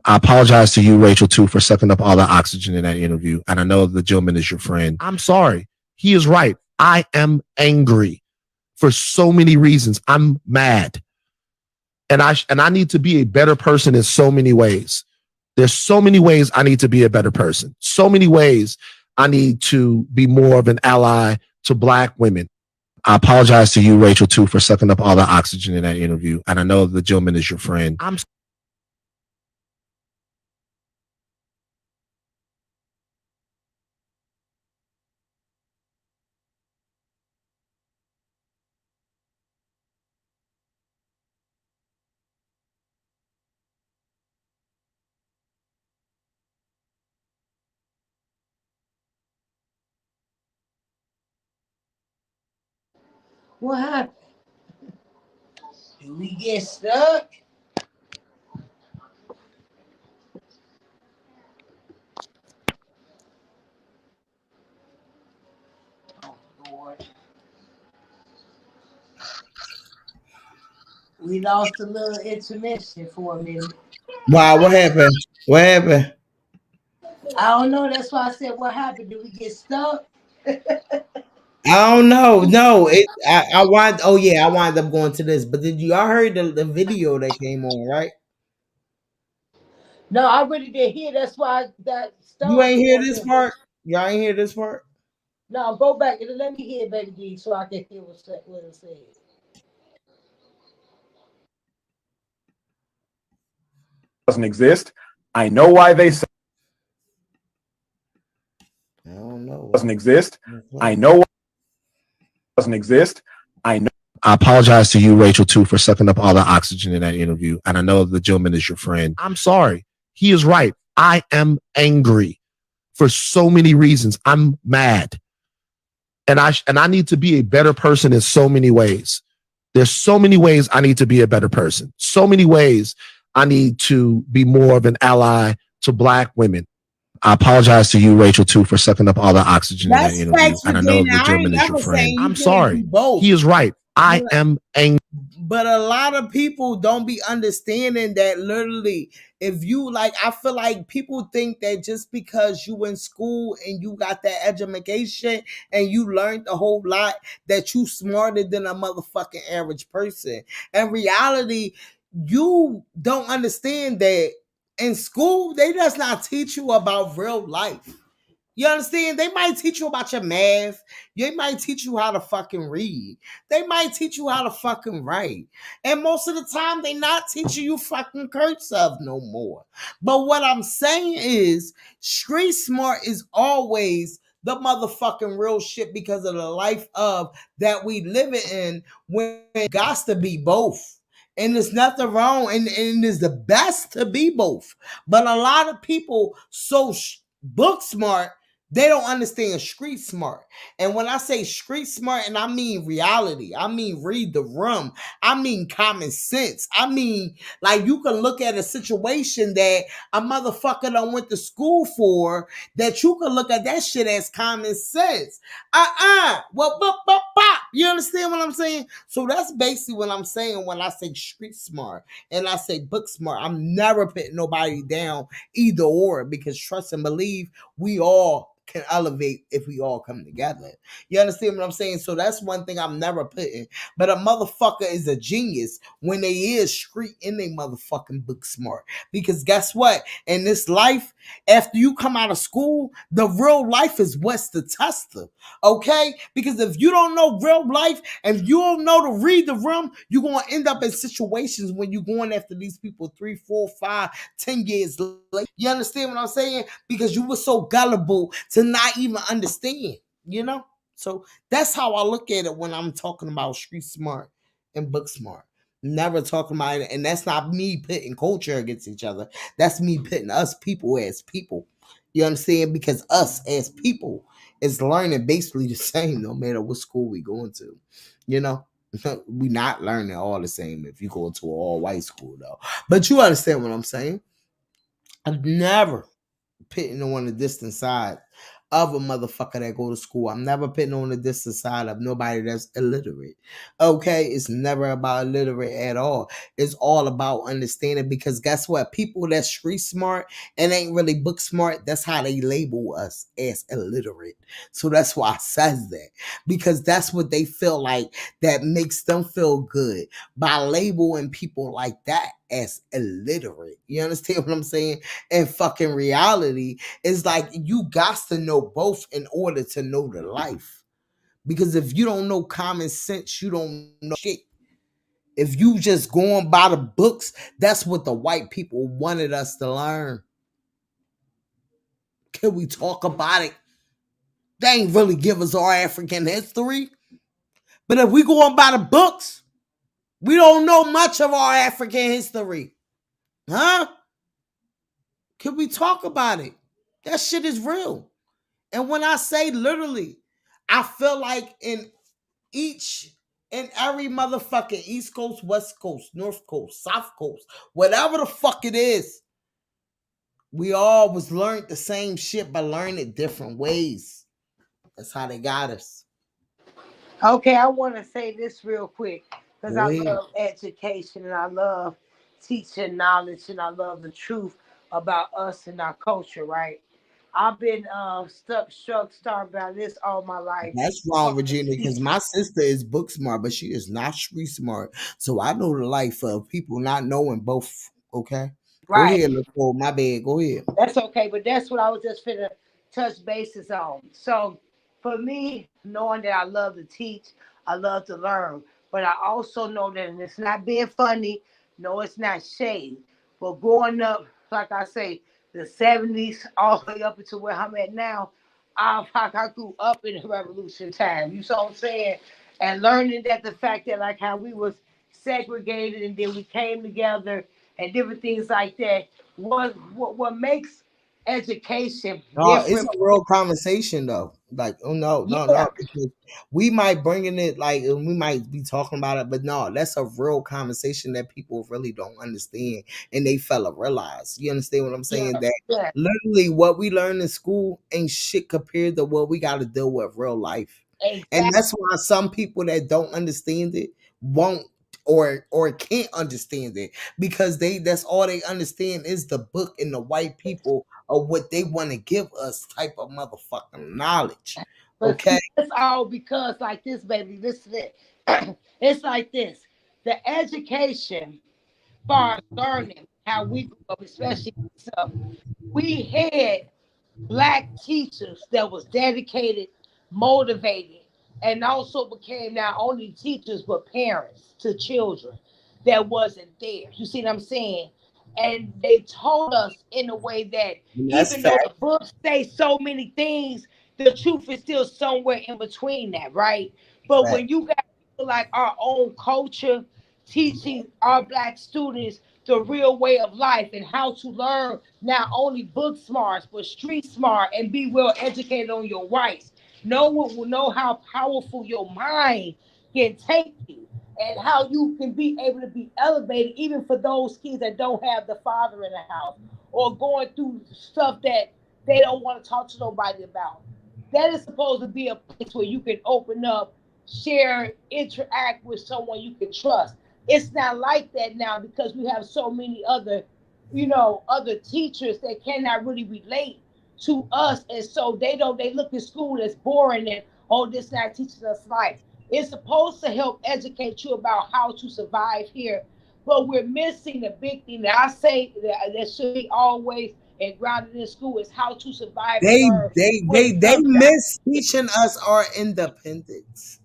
I apologize to you, Rachel, too, for sucking up all the oxygen in that interview. And I know the gentleman is your friend. I'm sorry. He is right. I am angry for so many reasons. I'm mad. And I need to be a better person in so many ways. There's so many ways I need to be a better person. So many ways I need to be more of an ally to Black women. I apologize to you, Rachel, too, for sucking up all the oxygen in that interview. And I know the gentleman is your friend. What happened? Did we get stuck? Oh, Lord. We lost a little intermission for a minute. Wow, what happened? What happened? I don't know. That's why I said, what happened? Did we get stuck? I don't know. No, I wind. Oh yeah, I wind up going to this. But did y'all heard the video that came on, right? No, I really didn't hear. That's why that You stunned ain't hear for a this minute. part. Y'all ain't hear this part. No, go back and let me hear Baby D so I can hear what it said. Doesn't exist. I know why they say I don't know. Doesn't exist. I know doesn't exist. I know. I apologize to you, Rachel, too, for sucking up all the oxygen in that interview. And I know the gentleman is your friend. I'm sorry. He is right. I am angry for so many reasons. I'm mad. And I need to be a better person in so many ways. There's so many ways I need to be a better person. So many ways I need to be more of an ally to Black women. I apologize to you, Rachel, too, for sucking up all the oxygen in that interview. And I know the gentleman is your friend. I'm sorry. He is right. I am angry. But a lot of people don't be understanding that literally, if you like, I feel like people think that just because you in school and you got that education and you learned a whole lot, that you smarter than a motherfucking average person. In reality, you don't understand that in school, they does not teach you about real life. You understand? They might teach you about your math. They might teach you how to fucking read. They might teach you how to fucking write. And most of the time, they not teaching you fucking curse of no more. But what I'm saying is, street smart is always the motherfucking real shit because of the life of that we live in when it got to be both. And there's nothing wrong, and it's the best to be both. But a lot of people book smart, they don't understand street smart. And when I say street smart, and I mean reality, I mean read the room, I mean common sense. I mean, like, you can look at a situation that a motherfucker done went to school for, that you can look at that shit as common sense. Well, bop. You understand what I'm saying? So that's basically what I'm saying when I say street smart and I say book smart. I'm never putting nobody down either or, because trust and believe, we all can elevate if we all come together. You understand what I'm saying? So that's one thing I'm never putting. But a motherfucker is a genius when they is street and they motherfucking book smart. Because guess what? In this life, after you come out of school, the real life is what's the tester. Okay? Because if you don't know real life and you don't know to read the room, you're going to end up in situations when you're going after these people 3, 4, 5, 10 years later. You understand what I'm saying? Because you were so gullible to not even understand, you know? So that's how I look at it when I'm talking about street smart and book smart. Never talking about it. And that's not me pitting culture against each other. That's me pitting us people as people. You understand? Because us as people is learning basically the same no matter what school we going to. You know? We not learning all the same if you go to an all-white school, though. But you understand what I'm saying? I've never pitting on the distant side of a motherfucker that go to school. I'm never pitting on the distant side of nobody that's illiterate. Okay, it's never about illiterate at all. It's all about understanding, because guess what? People that's street smart and ain't really book smart, that's how they label us, as illiterate. So that's why I says that, because that's what they feel like, that makes them feel good by labeling people like that as illiterate. You understand what I'm saying? And fucking reality is like, you got to know both in order to know the life. Because if you don't know common sense, you don't know shit. If you just going by the books, that's what the white people wanted us to learn. Can we talk about it? They ain't really give us our African history. But if we going by the books, we don't know much of our African history. Huh? Can we talk about it? That shit is real. And when I say literally, I feel like in each and every motherfucking East Coast, West Coast, North Coast, South Coast, whatever the fuck it is, we all was learned the same shit, but learned it different ways. That's how they got us. Okay, I want to say this real quick because Go I ahead. love education and I love teaching knowledge and I love the truth about us and our culture, right? I've been starved by this all my life. That's wrong, Regina, because my sister is book smart, but she is not street smart. So I know the life of people not knowing both. Okay? Go Right. ahead, Nicole. My bad. Go ahead. That's okay, but that's what I was just finna touch bases on. So for me, knowing that I love to teach, I love to learn, but I also know that it's not being funny. No, it's not shade. But growing up, like I say, the 70s all the way up into where I'm at now, I grew up in the revolution time. You see what I'm saying? And learning that the fact that like how we was segregated and then we came together and different things like that. What makes education No, it's different? a real conversation though. Like, oh no, Yeah, because we might bring in it like, and we might be talking about it, but no, that's a real conversation that people really don't understand, and they fella realize. You understand what I'm yeah, saying? That yeah. literally what we learn in school ain't shit compared to what we got to deal with real life, and Exactly. that's why some people that don't understand it won't or can't understand it, because that's all they understand is the book and the white people of what they want to give us type of motherfucking knowledge. But Okay. see, it's all because like this, baby. Listen to it. It's like this. The education, far as learning. how we grew up, especially myself. We had black teachers that was dedicated, motivated, and also became not only teachers but parents to children that wasn't there. You see what I'm saying? And they told us in a way that That's even though fact. the books say so many things, the truth is still somewhere in between that, right? But Fact. when you got people like our own culture teaching our black students the real way of life and how to learn not only book smarts but street smart and be well educated on your rights. No one will know how powerful your mind can take you and how you can be able to be elevated even for those kids that don't have the father in the house or going through stuff that they don't want to talk to nobody about. That is supposed to be a place where you can open up, share, interact with someone you can trust. It's not like that now because we have so many other, other teachers that cannot really relate to us, and so they look at school as boring and oh, this not teaching us life. It's supposed to help educate you about how to survive here, but we're missing the big thing that I say that should be always and grounded in school is how to survive and They learn they when they it they comes down. miss teaching us our independence.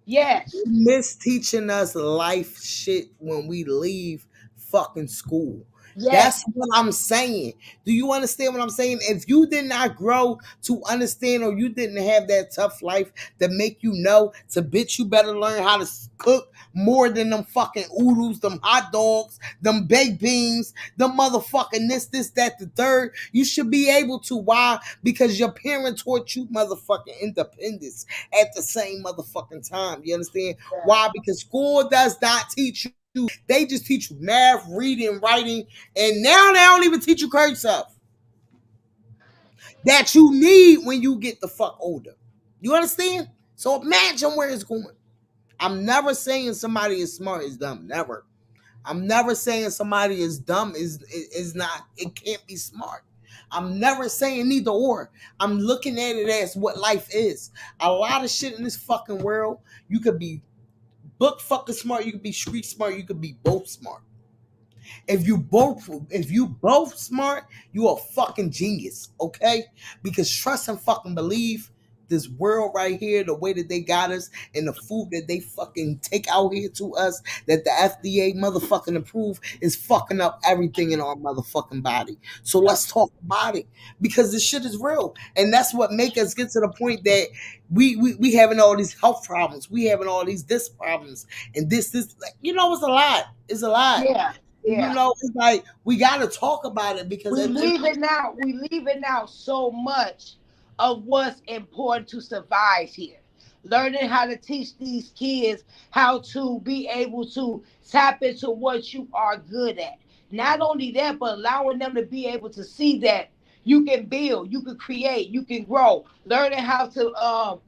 Yes, Miss teaching us life shit when we leave fucking school. That's yes, what I'm saying. Do you understand what I'm saying? If you did not grow to understand or you didn't have that tough life that make you know to bitch, you better learn how to cook more than them fucking oodles, them hot dogs, them baked beans, them motherfucking this, that, the third. You should be able to. Why? Because your parent taught you motherfucking independence at the same motherfucking time. You understand? Why? Because school does not teach you. They just teach you math, reading, writing, and now they don't even teach you cursive that you need when you get the fuck older. You understand? So imagine where it's going. I'm never saying somebody is smart is dumb. Never. I'm never saying somebody is dumb is not. It can't be smart. I'm never saying neither or. I'm looking at it as what life is. A lot of shit in this fucking world, you could be book fucking smart, you could be street smart, you could be both smart. If you both smart, you a fucking genius, okay? Because trust and fucking believe this world right here, the way that they got us and the food that they fucking take out here to us, that the FDA motherfucking approve is fucking up everything in our motherfucking body. So let's talk about it because this shit is real. And that's what make us get to the point that we having all these health problems. We having all these this problems and this, like, it's a lot. It's a lot. yeah, yeah. It's like we got to talk about it because We leaving out so much of what's important to survive here. Learning how to teach these kids how to be able to tap into what you are good at. Not only that, but allowing them to be able to see that you can build, you can create, you can grow. Learning how to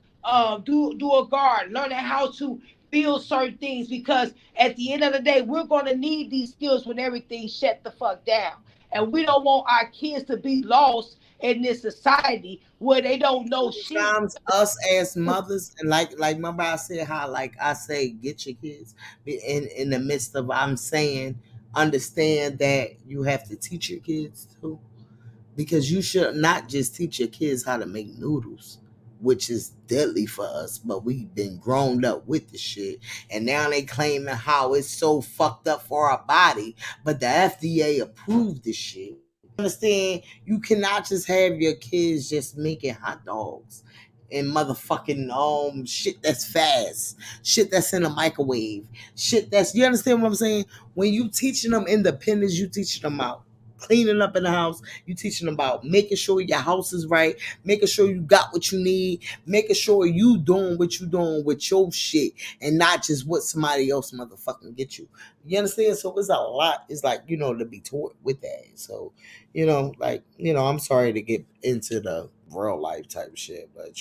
do a garden, learning how to build certain things because at the end of the day, we're gonna need these skills when everything shut the fuck down. And we don't want our kids to be lost in this society where they don't know shit. sometimes us as mothers and like remember I said how like I say get your kids in the midst of I'm saying understand that you have to teach your kids too because you should not just teach your kids how to make noodles, which is deadly for us, but we've been grown up with the shit. And now they claiming how it's so fucked up for our body, but the FDA approved this shit. Understand? You cannot just have your kids just making hot dogs and motherfucking shit that's fast, shit that's in a microwave, shit that's you understand what I'm saying? When you teaching them independence, you teaching them out cleaning up in the house, you teaching them about making sure your house is right, making sure you got what you need, making sure you doing what you doing with your shit and not just what somebody else motherfucking get you. You understand? So it's a lot. It's like, to be taught with that. So, I'm sorry to get into the real life type shit, but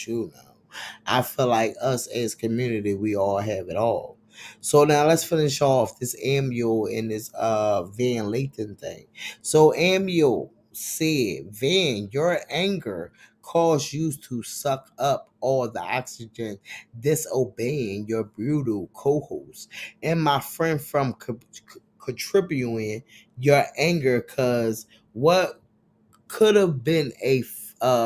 I feel like us as community, we all have it all. So now let's finish off this Amul and this Van Lathan thing. So Amul said, Van, your anger caused you to suck up all the oxygen, disobeying your brutal co-host and my friend from contributing your anger, because what could have been a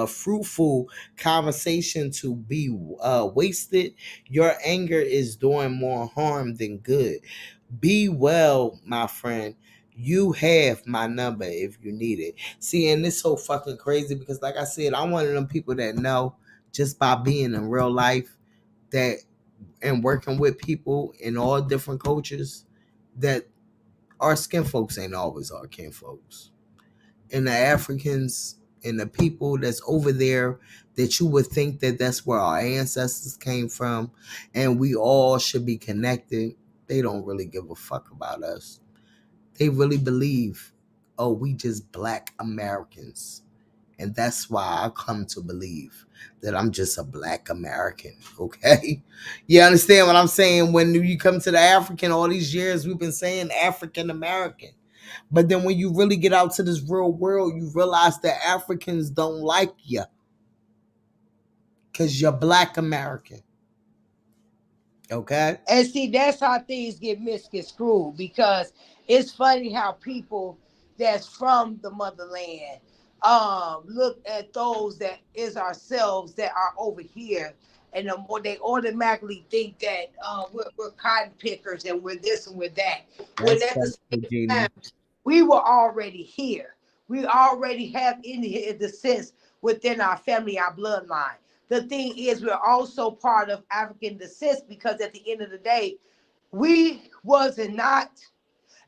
fruitful conversation to be wasted, your anger is doing more harm than good. Be well, my friend. You have my number if you need it. See, and it's so fucking crazy because, like I said, I'm one of them people that know just by being in real life that and working with people in all different cultures that our skin folks ain't always our kin folks. And the Africans and the people that's over there that you would think that that's where our ancestors came from and we all should be connected, they don't really give a fuck about us. They really believe, oh, we just black Americans. And that's why I come to believe that I'm just a black American, okay? You understand what I'm saying? When you come to the African, all these years we've been saying African American. But then when you really get out to this real world, you realize that Africans don't like you because you're black American. Okay? And see, that's how things get misconstrued, because it's funny how people that's from the motherland look at those that is ourselves that are over here, and the more they automatically think that we're cotton pickers and we're this and we're that. When That's at the same Virginia. time, we were already here. We already have in the sense within our family, our bloodline. The thing is, we're also part of African descent, because at the end of the day, we wasn't not,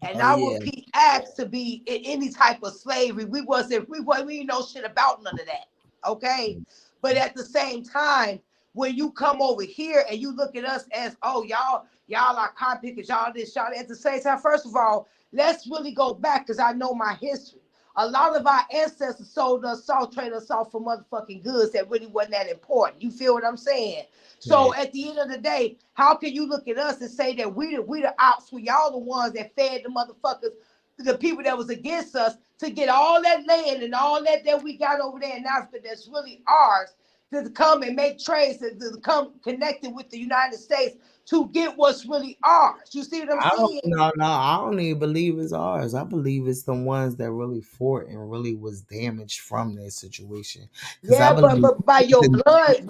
and Oh I yeah. repeat, asked to be in any type of slavery. We didn't know shit about none of that. Okay. But at the same time, when you come over here and you look at us as, oh, y'all are cotton pickers, y'all this, y'all that. At the same time, first of all, let's really go back, because I know my history. A lot of our ancestors sold us salt, traded us off for motherfucking goods that really wasn't that important. You feel what I'm saying? So at the end of the day, how can you look at us and say that we the ops, we y'all the ones that fed the motherfuckers, the people that was against us, to get all that land and all that we got over there in Africa that's really ours, to come and make trades, to come connected with the United States to get what's really ours. You see what I'm I don't saying? no, I don't even believe it's ours. I believe it's the ones that really fought and really was damaged from that situation. Because I Yeah, believe but by your bloodline,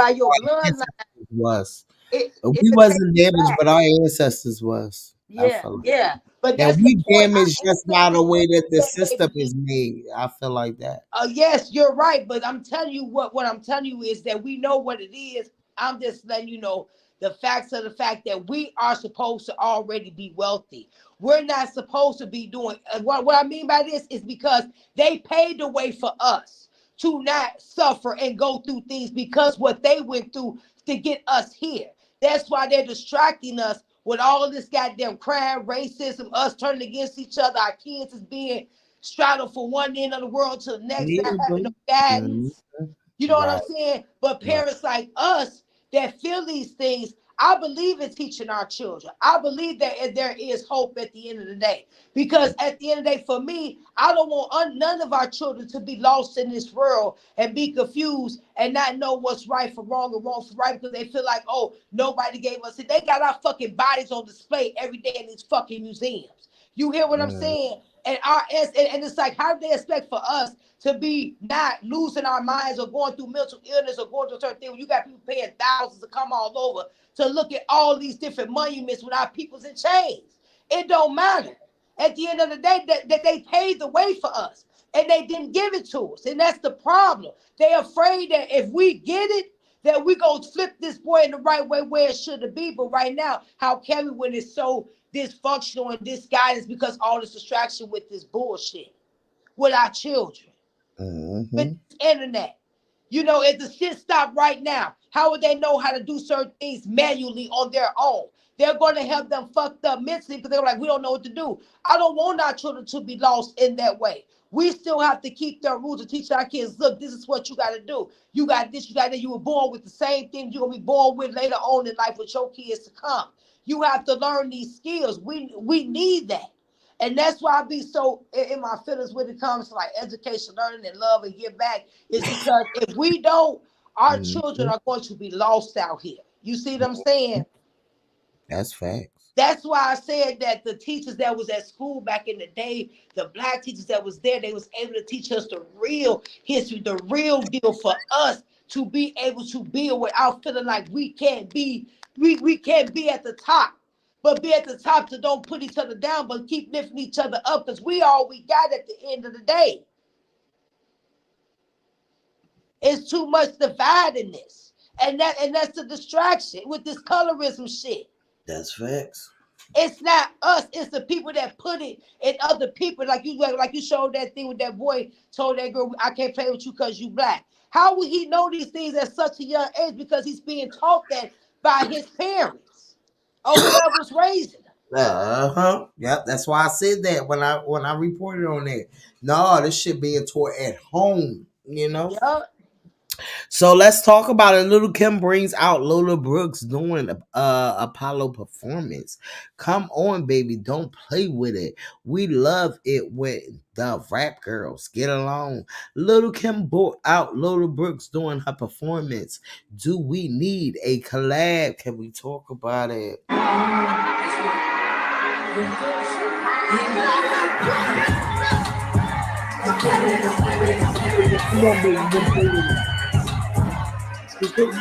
was. it's We a wasn't damaged, back. but our ancestors was. I Yeah, feel like. yeah. But And that's the we point. Our damaged just by the ancestors way that the that system gave. is made. I feel like that. Yes, you're right, but I'm telling you what I'm telling you is that we know what it is. I'm just letting you know the facts of the fact that we are supposed to already be wealthy. We're not supposed to be doing what I mean by this is because they paid the way for us to not suffer and go through things because what they went through to get us here. That's why they're distracting us with all of this goddamn crime, racism, us turning against each other, our kids is being straddle from one end of the world to the next, not having no Mhm. guidance. You know what I'm Right. saying? But Right. parents like us that feel these things, I believe in teaching our children. I believe that there is hope at the end of the day. Because at the end of the day, for me, I don't want none of our children to be lost in this world and be confused and not know what's right for wrong and wrong for right because they feel like, oh, nobody gave us it. They got our fucking bodies on display every day in these fucking museums. You hear what I'm saying? And it's like, how do they expect for us to be not losing our minds or going through mental illness or going through certain things? You got people paying thousands to come all over to look at all these different monuments with our peoples in chains. It don't matter. At the end of the day, that they paid the way for us and they didn't give it to us. And that's the problem. They're afraid that if we get it, that we go flip this boy in the right way where it should be. But right now, how can we when it's so dysfunctional and disguised because all this distraction with this bullshit with our children, with Mhm. this internet? You know, if the shit stopped right now, how would they know how to do certain things manually on their own? They're going to have them fucked up mentally because they're like, we don't know what to do. I don't want our children to be lost in that way. We still have to keep their rules and teach our kids, look, this is what you got to do. You got this, you got that. You were born with the same thing you're going to be born with later on in life with your kids to come. You have to learn these skills. We need that. And that's why I be so in my feelings when it comes to like education, learning, and love and give back, is because if we don't, our children Mhm. are going to be lost out here. You see what I'm saying? That's facts. That's why I said that the teachers that was at school back in the day, the black teachers that was there, they was able to teach us the real history, the real deal for us to be able to build without feeling like we can't be at the top. But be at the top to don't put each other down, but keep lifting each other up because we all we got at the end of the day. It's too much divide in this. And that's the distraction with this colorism shit. That's facts. It's not us, it's the people that put it in other people. Like you showed that thing with that boy told that girl, I can't play with you because you black. How would he know these things at such a young age? Because he's being taught that by his parents or whoever's raising him. Yep, that's why I said that when I reported on that. No, this shit being taught at home, you know. Yep. So let's talk about it. Little Kim brings out Lola Brooks doing Apollo performance. Come on, baby, don't play with it. We love it when the rap girls get along. Little Kim brought out Lola Brooks doing her performance. Do we need a collab? Can we talk about it?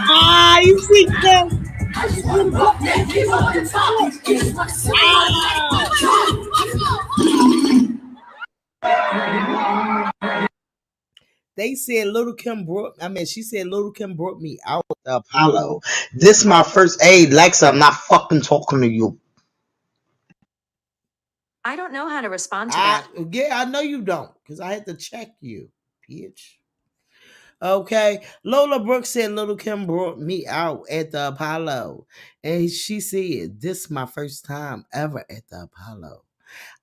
Ah, you see them? They said Little Kim she said Little Kim brought me out the Apollo. This my first aid, Lexa. I'm not fucking talking to you. I don't know how to respond to that. Yeah, I know you don't, because I had to check you, bitch. Okay, Lola Brooks said Little Kim brought me out at the Apollo, and she said, "This is my first time ever at the Apollo.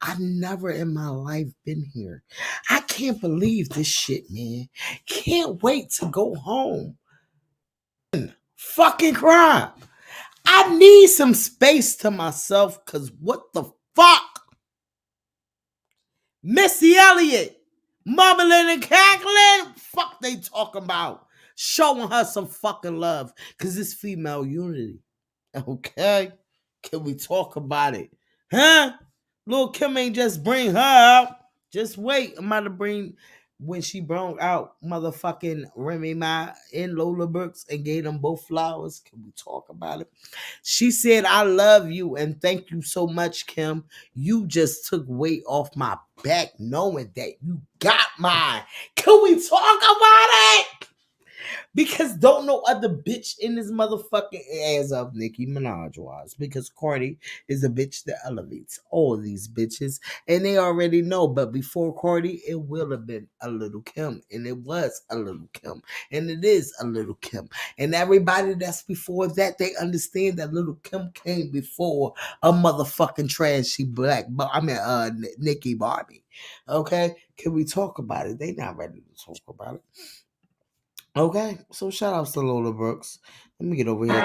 I've never in my life been here. I can't believe this shit, man. Can't wait to go home. Fucking cry. I need some space to myself, because what the fuck? Missy Elliott, mumbling and cackling. Fuck they talking about? Showing her some fucking love, because it's female unity. Okay? Can we talk about it? Huh? Lil' Kim ain't just bring her out. Just wait. I'm about to bring, when she brought out motherfucking Remy Ma and Lola Brooks and gave them both flowers. Can we talk about it? She said, I love you and thank you so much, Kim. You just took weight off my back knowing that you got mine. Can we talk about it? Because don't no other bitch in this motherfucking as of Nicki Minaj was. Because Cardi is a bitch that elevates all these bitches. And they already know. But before Cardi, it will have been a Little Kim. And it was a Little Kim. And it is a Little Kim. And everybody that's before that, they understand that Little Kim came before a motherfucking trashy Nicki Barbie. Okay? Can we talk about it? They not ready to talk about it. Okay, so shout outs to Lola Brooks. Let me get over here.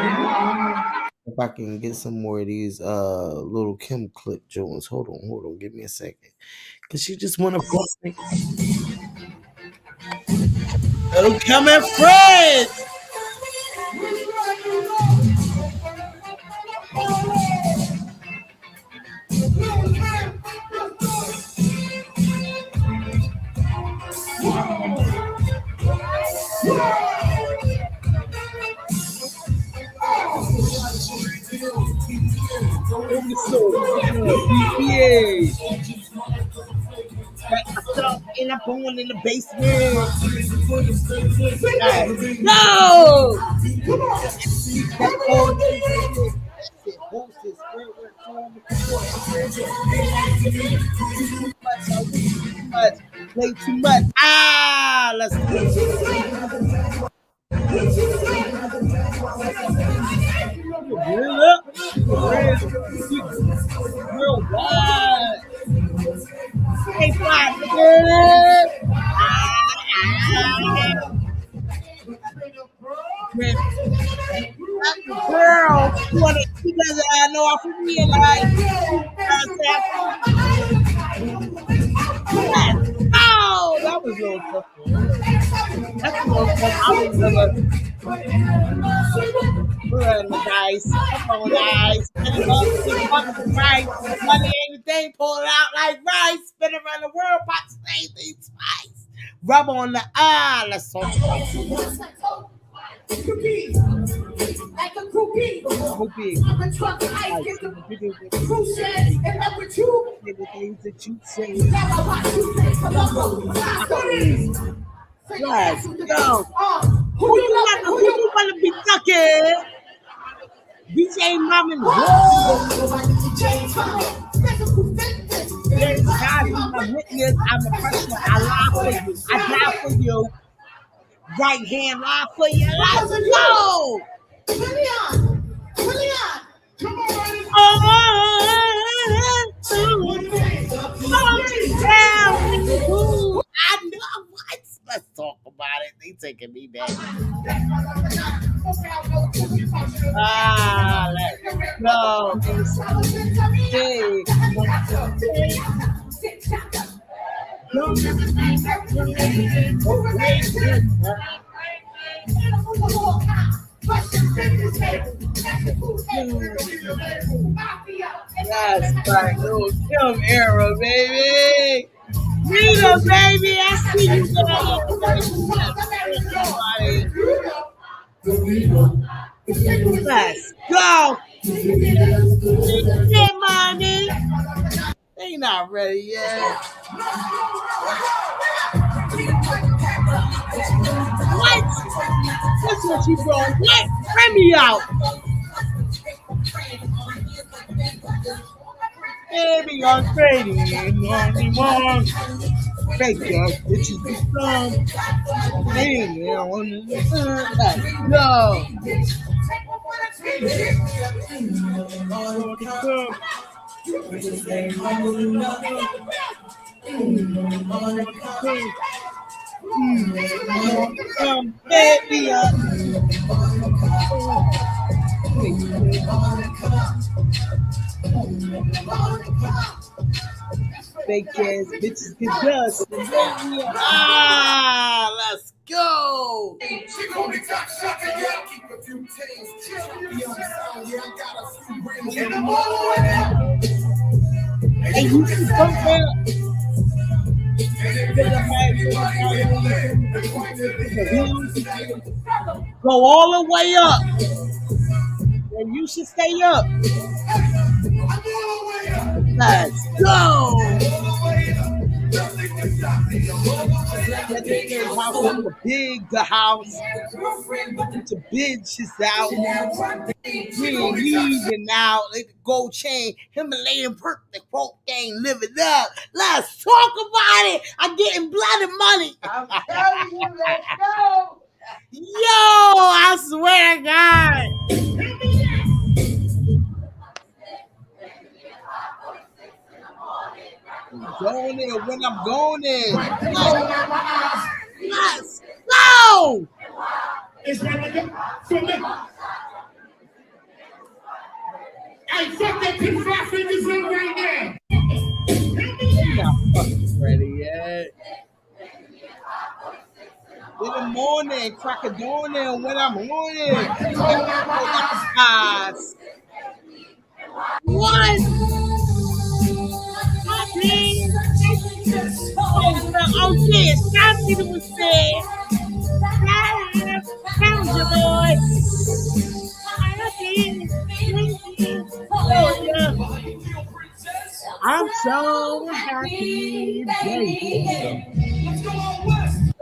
If I can get some more of these Little Kim clip Jones. Hold on, give me a second. Cause she just wanna post me. Little Kim and friends. And I'm going in the basement. No! Play too much. Ah, let's do it. Real wide. Hey, fly, girl. Girl, you want to see that I know off of me oh, that was a little tough. That's a little tough. I was never. Roll the dice. Come on, guys. Spin it up. Big fucking rice. Money ain't a thing. Pull it out like rice. Spin around the world. Pop the thing twice. Rub on the eye. Let's talk about Like a groupie. groupie. I'm a truck, I give the crew shares and up with you. The things that you say. Never watch you say, come on, Let's go. Who you wanna be tucking? DJ Mom and Yes, God be my witness. I'm a person. I lie for you. I die for you. Right hand lie for you. Let's go. I know what. Let's talk about it. They taking me back. Let's go. Hey. Yes, right. Little Kim era, baby. Rita, baby, I see you Let's go. Yeah, mommy. They not ready yet. What? That's what you doing. What? Remy out. Baby, I'm trading anymore. Fake girl, bitches be strong. Hey, let's go. Baby, fake ass bitches get dust. Let's go. Hey, you can come down. Go all the way up. And you should stay up. Let's go. The house. Put your bitches out. We ain't leaving now. Like the gold chain, Himalayan perk, the quote game, living up. Let's talk about it. I'm getting blood and money. I'm telling you, let's go. Yo, I swear to God. I'm going in when I'm going in. Let's go. It's hey, fuck that pink fly fingers in right now. You're not fucking ready yet. In the morning, crack a dawn in when I'm on it. What? Oh yeah, something was said. Found your boy. I'm so happy, baby.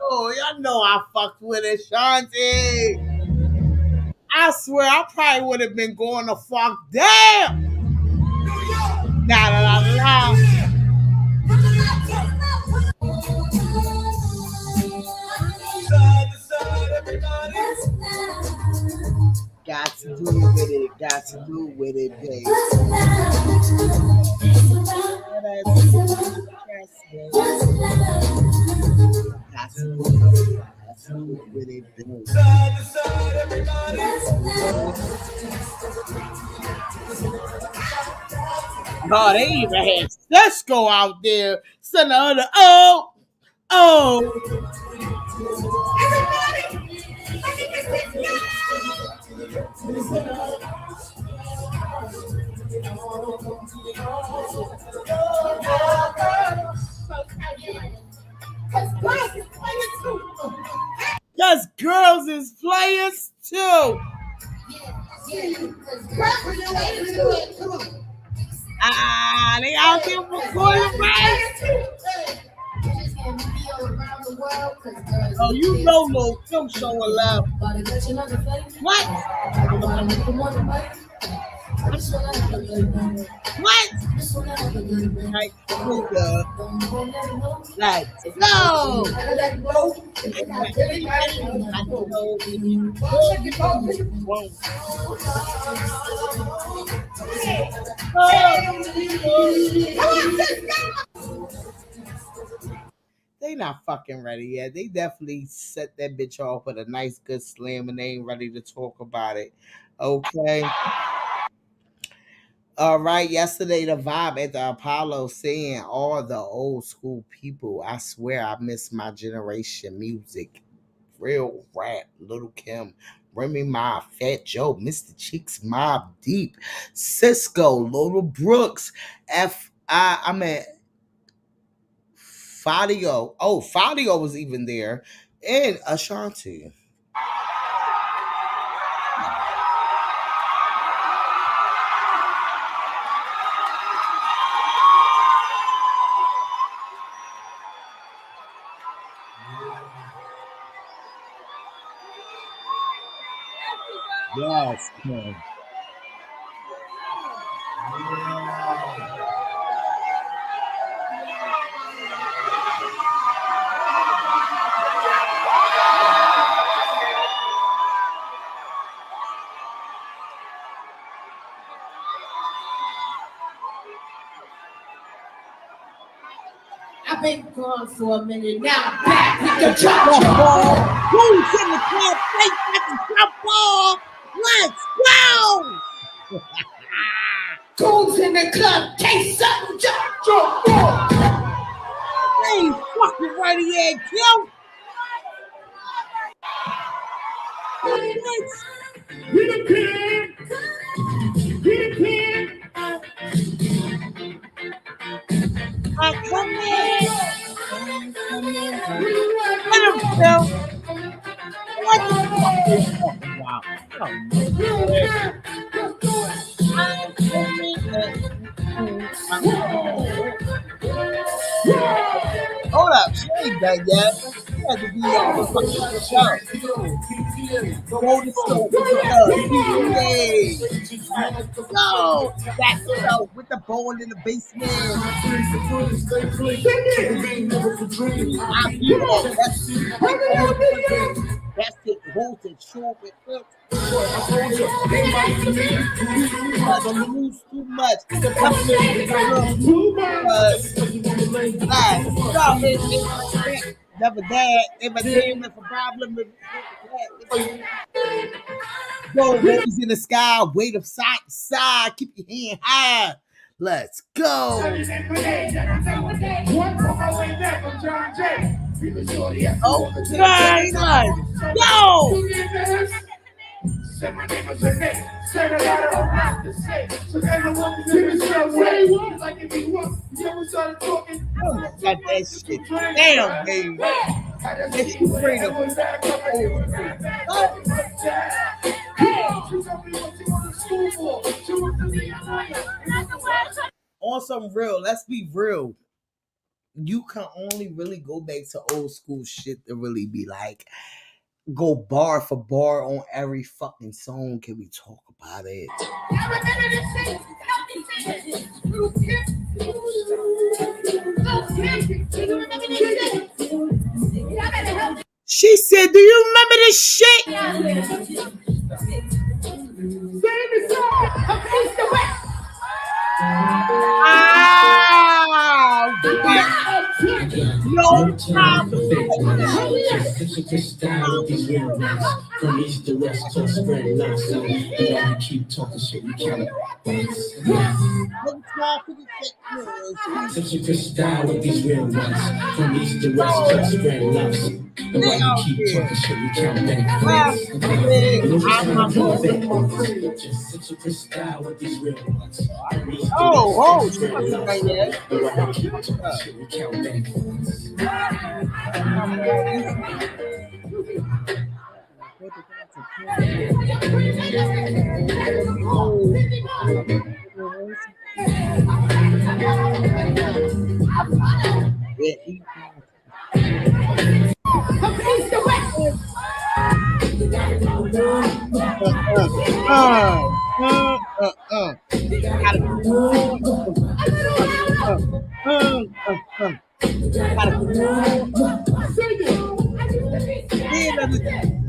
Oh, y'all know I fucked with it, Shanti. I swear I probably would have been going to fuck down. Nah, nah, nah, nah. Got to do with it. Got to do with it, baby. Got to do with it, baby. Oh, they even had Cisco out there. Son of the Cause girls is players too. They out there recording, right? Oh, you know Lil Kim showing love. What? What? Right, nigga. Let's go. I know if you won't. They not fucking ready yet. They definitely set that bitch off with a nice good slam and they ain't ready to talk about it. Okay. All right. Yesterday the vibe at the Apollo saying all the old school people. I swear I miss my generation music. Real rap, Little Kim, Remy Ma, Fat Joe, Mr. Cheeks, Mob Deep, Cisco, Little Brooks, Fadio. Oh, Fadio was even there. And Ashanti. Yes, man. I've been gone for a minute now. I'm back with the drop ball. Who's in the club? Face at the drop ball. Let's go. Who's in the club? Case something drop ball. They ain't fucking ready yet, Kim. We the kid. We the kid. Come in. Let him tell. What the fuck are you talking about? Hold up, she ain't done yet. She had to be on the fucking show. Go to show with the PTA. Go! Back show with the bone in the basement. I be that. That's it. Hold it short with it. Lose too much. Never dad. Never came with a problem. Go, boys in the sky. Wait up side to side. Keep your hand high. Let's go. Okay, let's go. Got that shit. Damn, baby. That shit bring on some real, let's be real. You can only really go back to old school shit to really be like, go bar for bar on every fucking song. Can we talk about it? She said, do you remember this shit? No problem. From east to west, to spread lots of it. Keep talking shit, we can't. Since you just die with these real ones. From east to west, to spread lots. And why you keep talking shit, we can't back. Since you just die with these real ones. Oh, she wasn't right yet.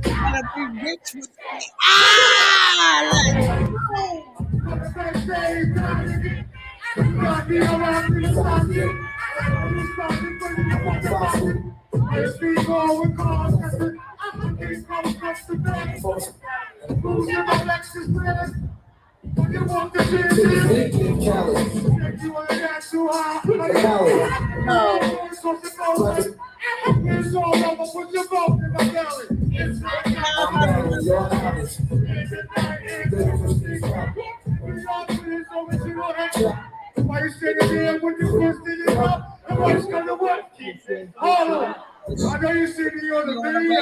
Gotta be rich with me. Ah, let's go. You want the why you sitting there when you twisted it up? And why you gonna work? Hold on. I know you see me on the video.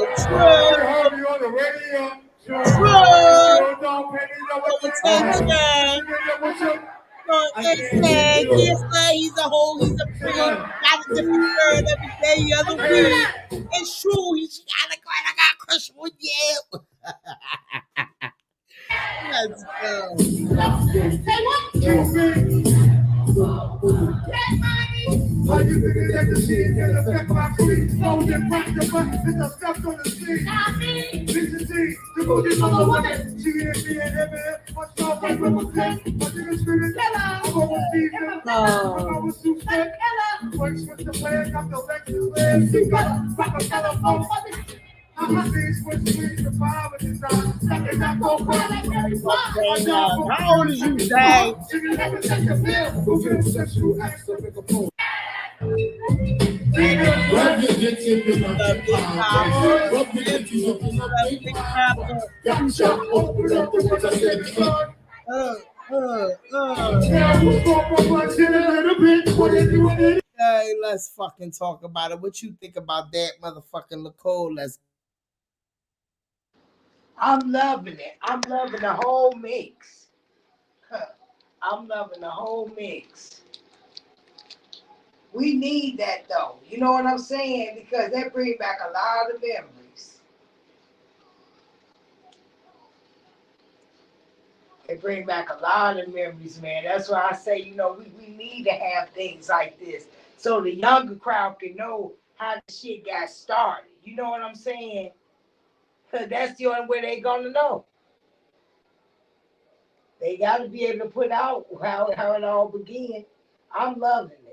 I heard you on the radio. He's a hoe, he's a freak. Got a different bird every day of the week. It's true, he's got a I got crush with you. Let's go. Say what? Are you thinking that the shit can affect my feet? No, you crack your butt, it's a step on the street. Listen, see, the booty motherfucker. She ain't being heavy, what's up, like with a clip? I didn't scream it, I'm over season. I was too sick. Works with the plan, got the Lexus land. She got back a telephone. How old is you, Zay? Hey, let's fucking talk about it. What you think about that, motherfucking Nicole? I'm loving it. I'm loving the whole mix. I'm loving the whole mix. We need that though. You know what I'm saying? Because that brings back a lot of memories. It brings back a lot of memories, man. That's why I say, you know, we need to have things like this so the younger crowd can know how the shit got started. You know what I'm saying? That's the only way they're gonna know. They got to be able to put out how it all began. I'm loving it.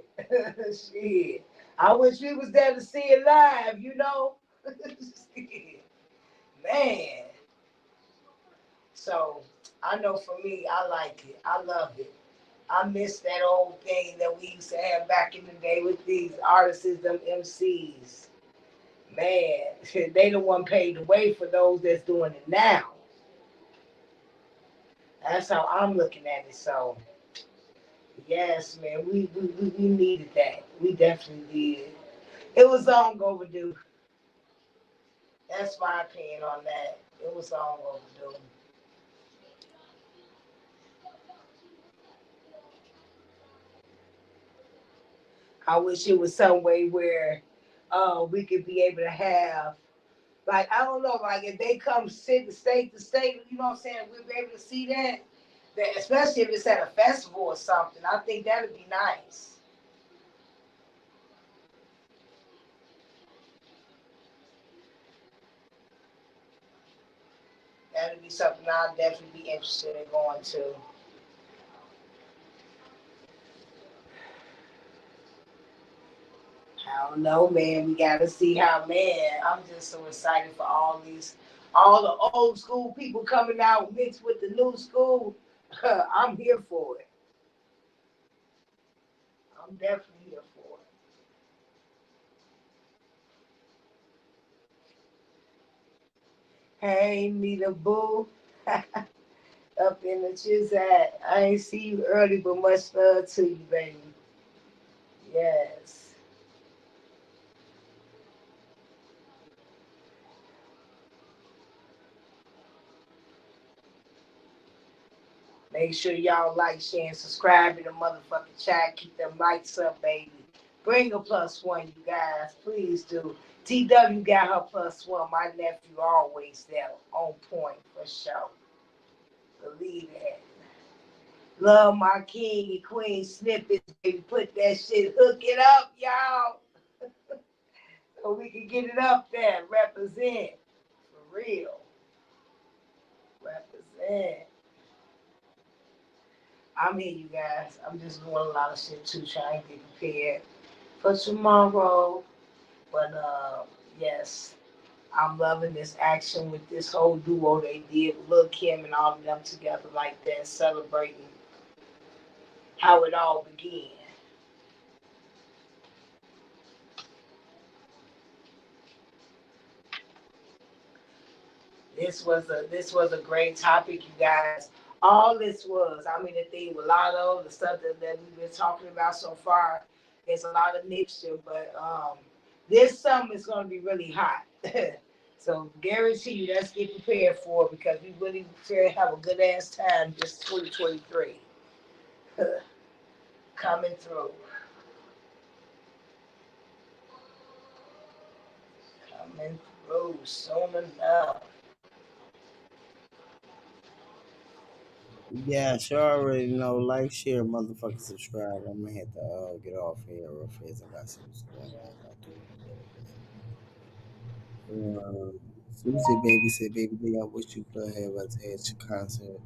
Shit. I wish we was there to see it live, you know? Man. So, I know for me, I like it. I love it. I miss that old thing that we used to have back in the day with these artists, them MCs. Man, they the one paid the way for those that's doing it now. That's how I'm looking at it. So, yes, man, we needed that. We definitely did. It was long overdue. That's my opinion on that. It was long overdue. I wish it was some way where we could be able to have, like, I don't know, like if they come sit state to state, you know what I'm saying, we'll be able to see that especially if it's at a festival or something. I think that would be nice. That would be something I'd definitely be interested in going to. I don't know, man. We got to see how, man. I'm just so excited for all the old school people coming out mixed with the new school. I'm here for it. I'm definitely here for it. Hey, Nita Boo. Up in the Chizat. I ain't see you early, but much love to you, baby. Yes. Make sure y'all like, share, and subscribe in the motherfucking chat. Keep them lights up, baby. Bring a +1, you guys. Please do. TW got her +1. My nephew always there. On point, for sure. Believe it. Love my king and queen snippets, baby. Put that shit, hook it up, y'all. So we can get it up there. Represent. For real. Represent. I'm here, you guys. I'm just doing a lot of shit too, trying to get prepared for tomorrow. But yes, I'm loving this action with this whole duo they did with Lil Kim and all of them together like that, celebrating how it all began. This was a great topic, you guys. All this was, I mean, the thing with LATTO, the stuff that we've been talking about so far, there's a lot of mixture, but this summer is going to be really hot. So guarantee you, let's get prepared for it because we really prepared to have a good ass time this 2023. Coming through. Coming through soon enough. Yeah, sure. Already know. Like, share, motherfucker, subscribe. I'm gonna have to get off here real fast. I got some stuff I do. Susie baby said, "Baby, I wish you could have attached concert.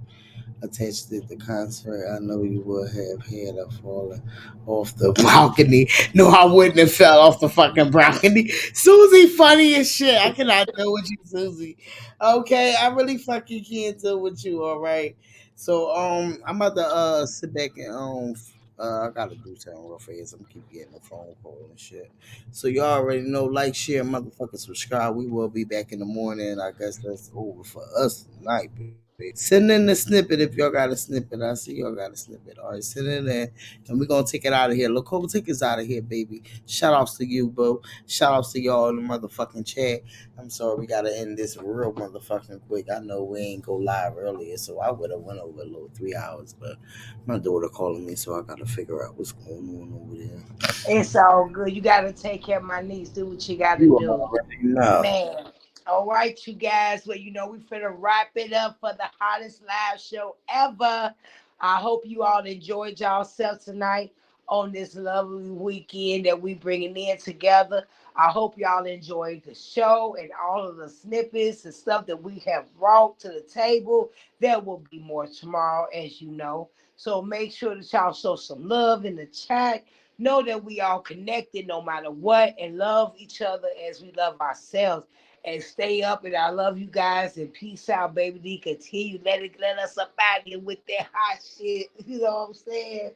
Attached to the concert. I know you would have had her falling off the balcony. No, I wouldn't have fell off the fucking balcony. Susie, funny as shit. I cannot deal with you, Susie. Okay, I really fucking can't deal with you. All right. So I'm about to sit back and I gotta do something real fast. I'm keep getting a phone call and shit. So you already know, like, share, motherfucker, subscribe. We will be back in the morning. I guess that's over for us tonight, baby. Send in the snippet if y'all got a snippet. I see y'all got a snippet. All right, send in there, and we're gonna take it out of here. Look, whole tickets out of here, baby. Shout outs to you, bro. Shout outs to y'all in the motherfucking chat. I'm sorry, we gotta end this real motherfucking quick. I know we ain't go live earlier, so I would have went over a little 3 hours, but my daughter calling me, so I gotta figure out what's going on over there. It's all good. You gotta take care of my niece. Do what you gotta do. Man. All right, you guys. Well, you know, we finna wrap it up for the hottest live show ever. I hope you all enjoyed yourself tonight on this lovely weekend that we bringing in together. I hope y'all enjoyed the show and all of the snippets and stuff that we have brought to the table. There will be more tomorrow, as you know. So make sure that y'all show some love in the chat. Know that we all connected no matter what and love each other as we love ourselves. And stay up, and I love you guys, and peace out, baby. D, continue, let us up out here with that hot shit. You know what I'm saying?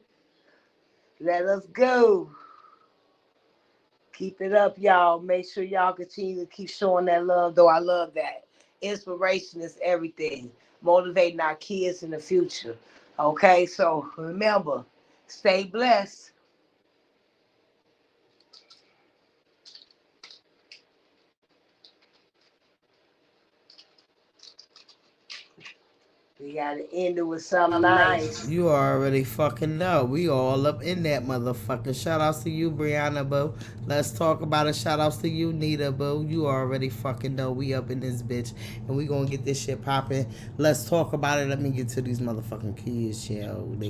Let us go. Keep it up, y'all. Make sure y'all continue to keep showing that love, though. I love that. Inspiration is everything. Motivating our kids in the future. Okay, so remember, stay blessed. We gotta end it with something nice. You already fucking know. We all up in that motherfucker. Shout outs to you, Brianna, boo. Let's talk about it. Shout outs to you, Nita, boo. You already fucking know. We up in this bitch. And we gonna get this shit popping. Let's talk about it. Let me get to these motherfucking kids, child.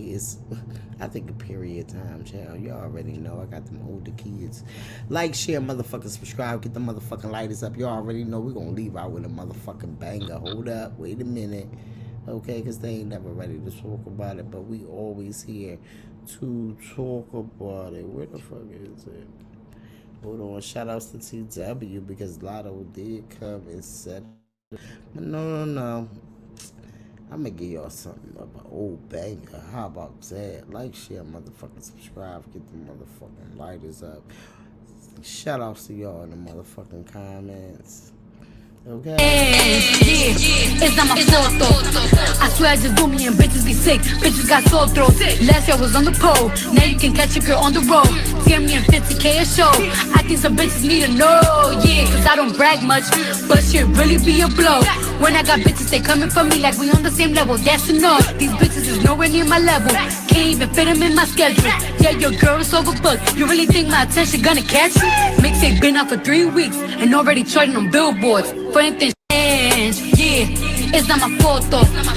I think a period time, child. You already know. I got them older kids. Like, share, motherfucking subscribe. Get the motherfucking lighters up. You already know. We gonna leave out with a motherfucking banger. Hold up. Wait a minute. Okay, because they ain't never ready to talk about it, but we always here to talk about it. Where the fuck is it? Hold on. Shout outs to TW because LATTO did come and said, but no. I'm going to give y'all something of an old banger. How about that? Like, share, motherfucking subscribe. Get the motherfucking lighters up. Shout outs to y'all in the motherfucking comments. Okay. Yeah, it's not my fault. I swear I just do me and bitches be sick. Bitches got sore throats. Last year I was on the pole. Now you can catch a girl on the road. hear me in 50K a show. I think some bitches need to know, yeah, cause I don't brag much, but shit really be a blow. When I got bitches, they coming for me like we on the same level, that's a no. These bitches is nowhere near my level, can't even fit them in my schedule. Yeah, your girl is overbooked, you really think my attention gonna catch you? Mixtape been out for 3 weeks, and already trading on billboards. For anything, yeah, it's not my fault though.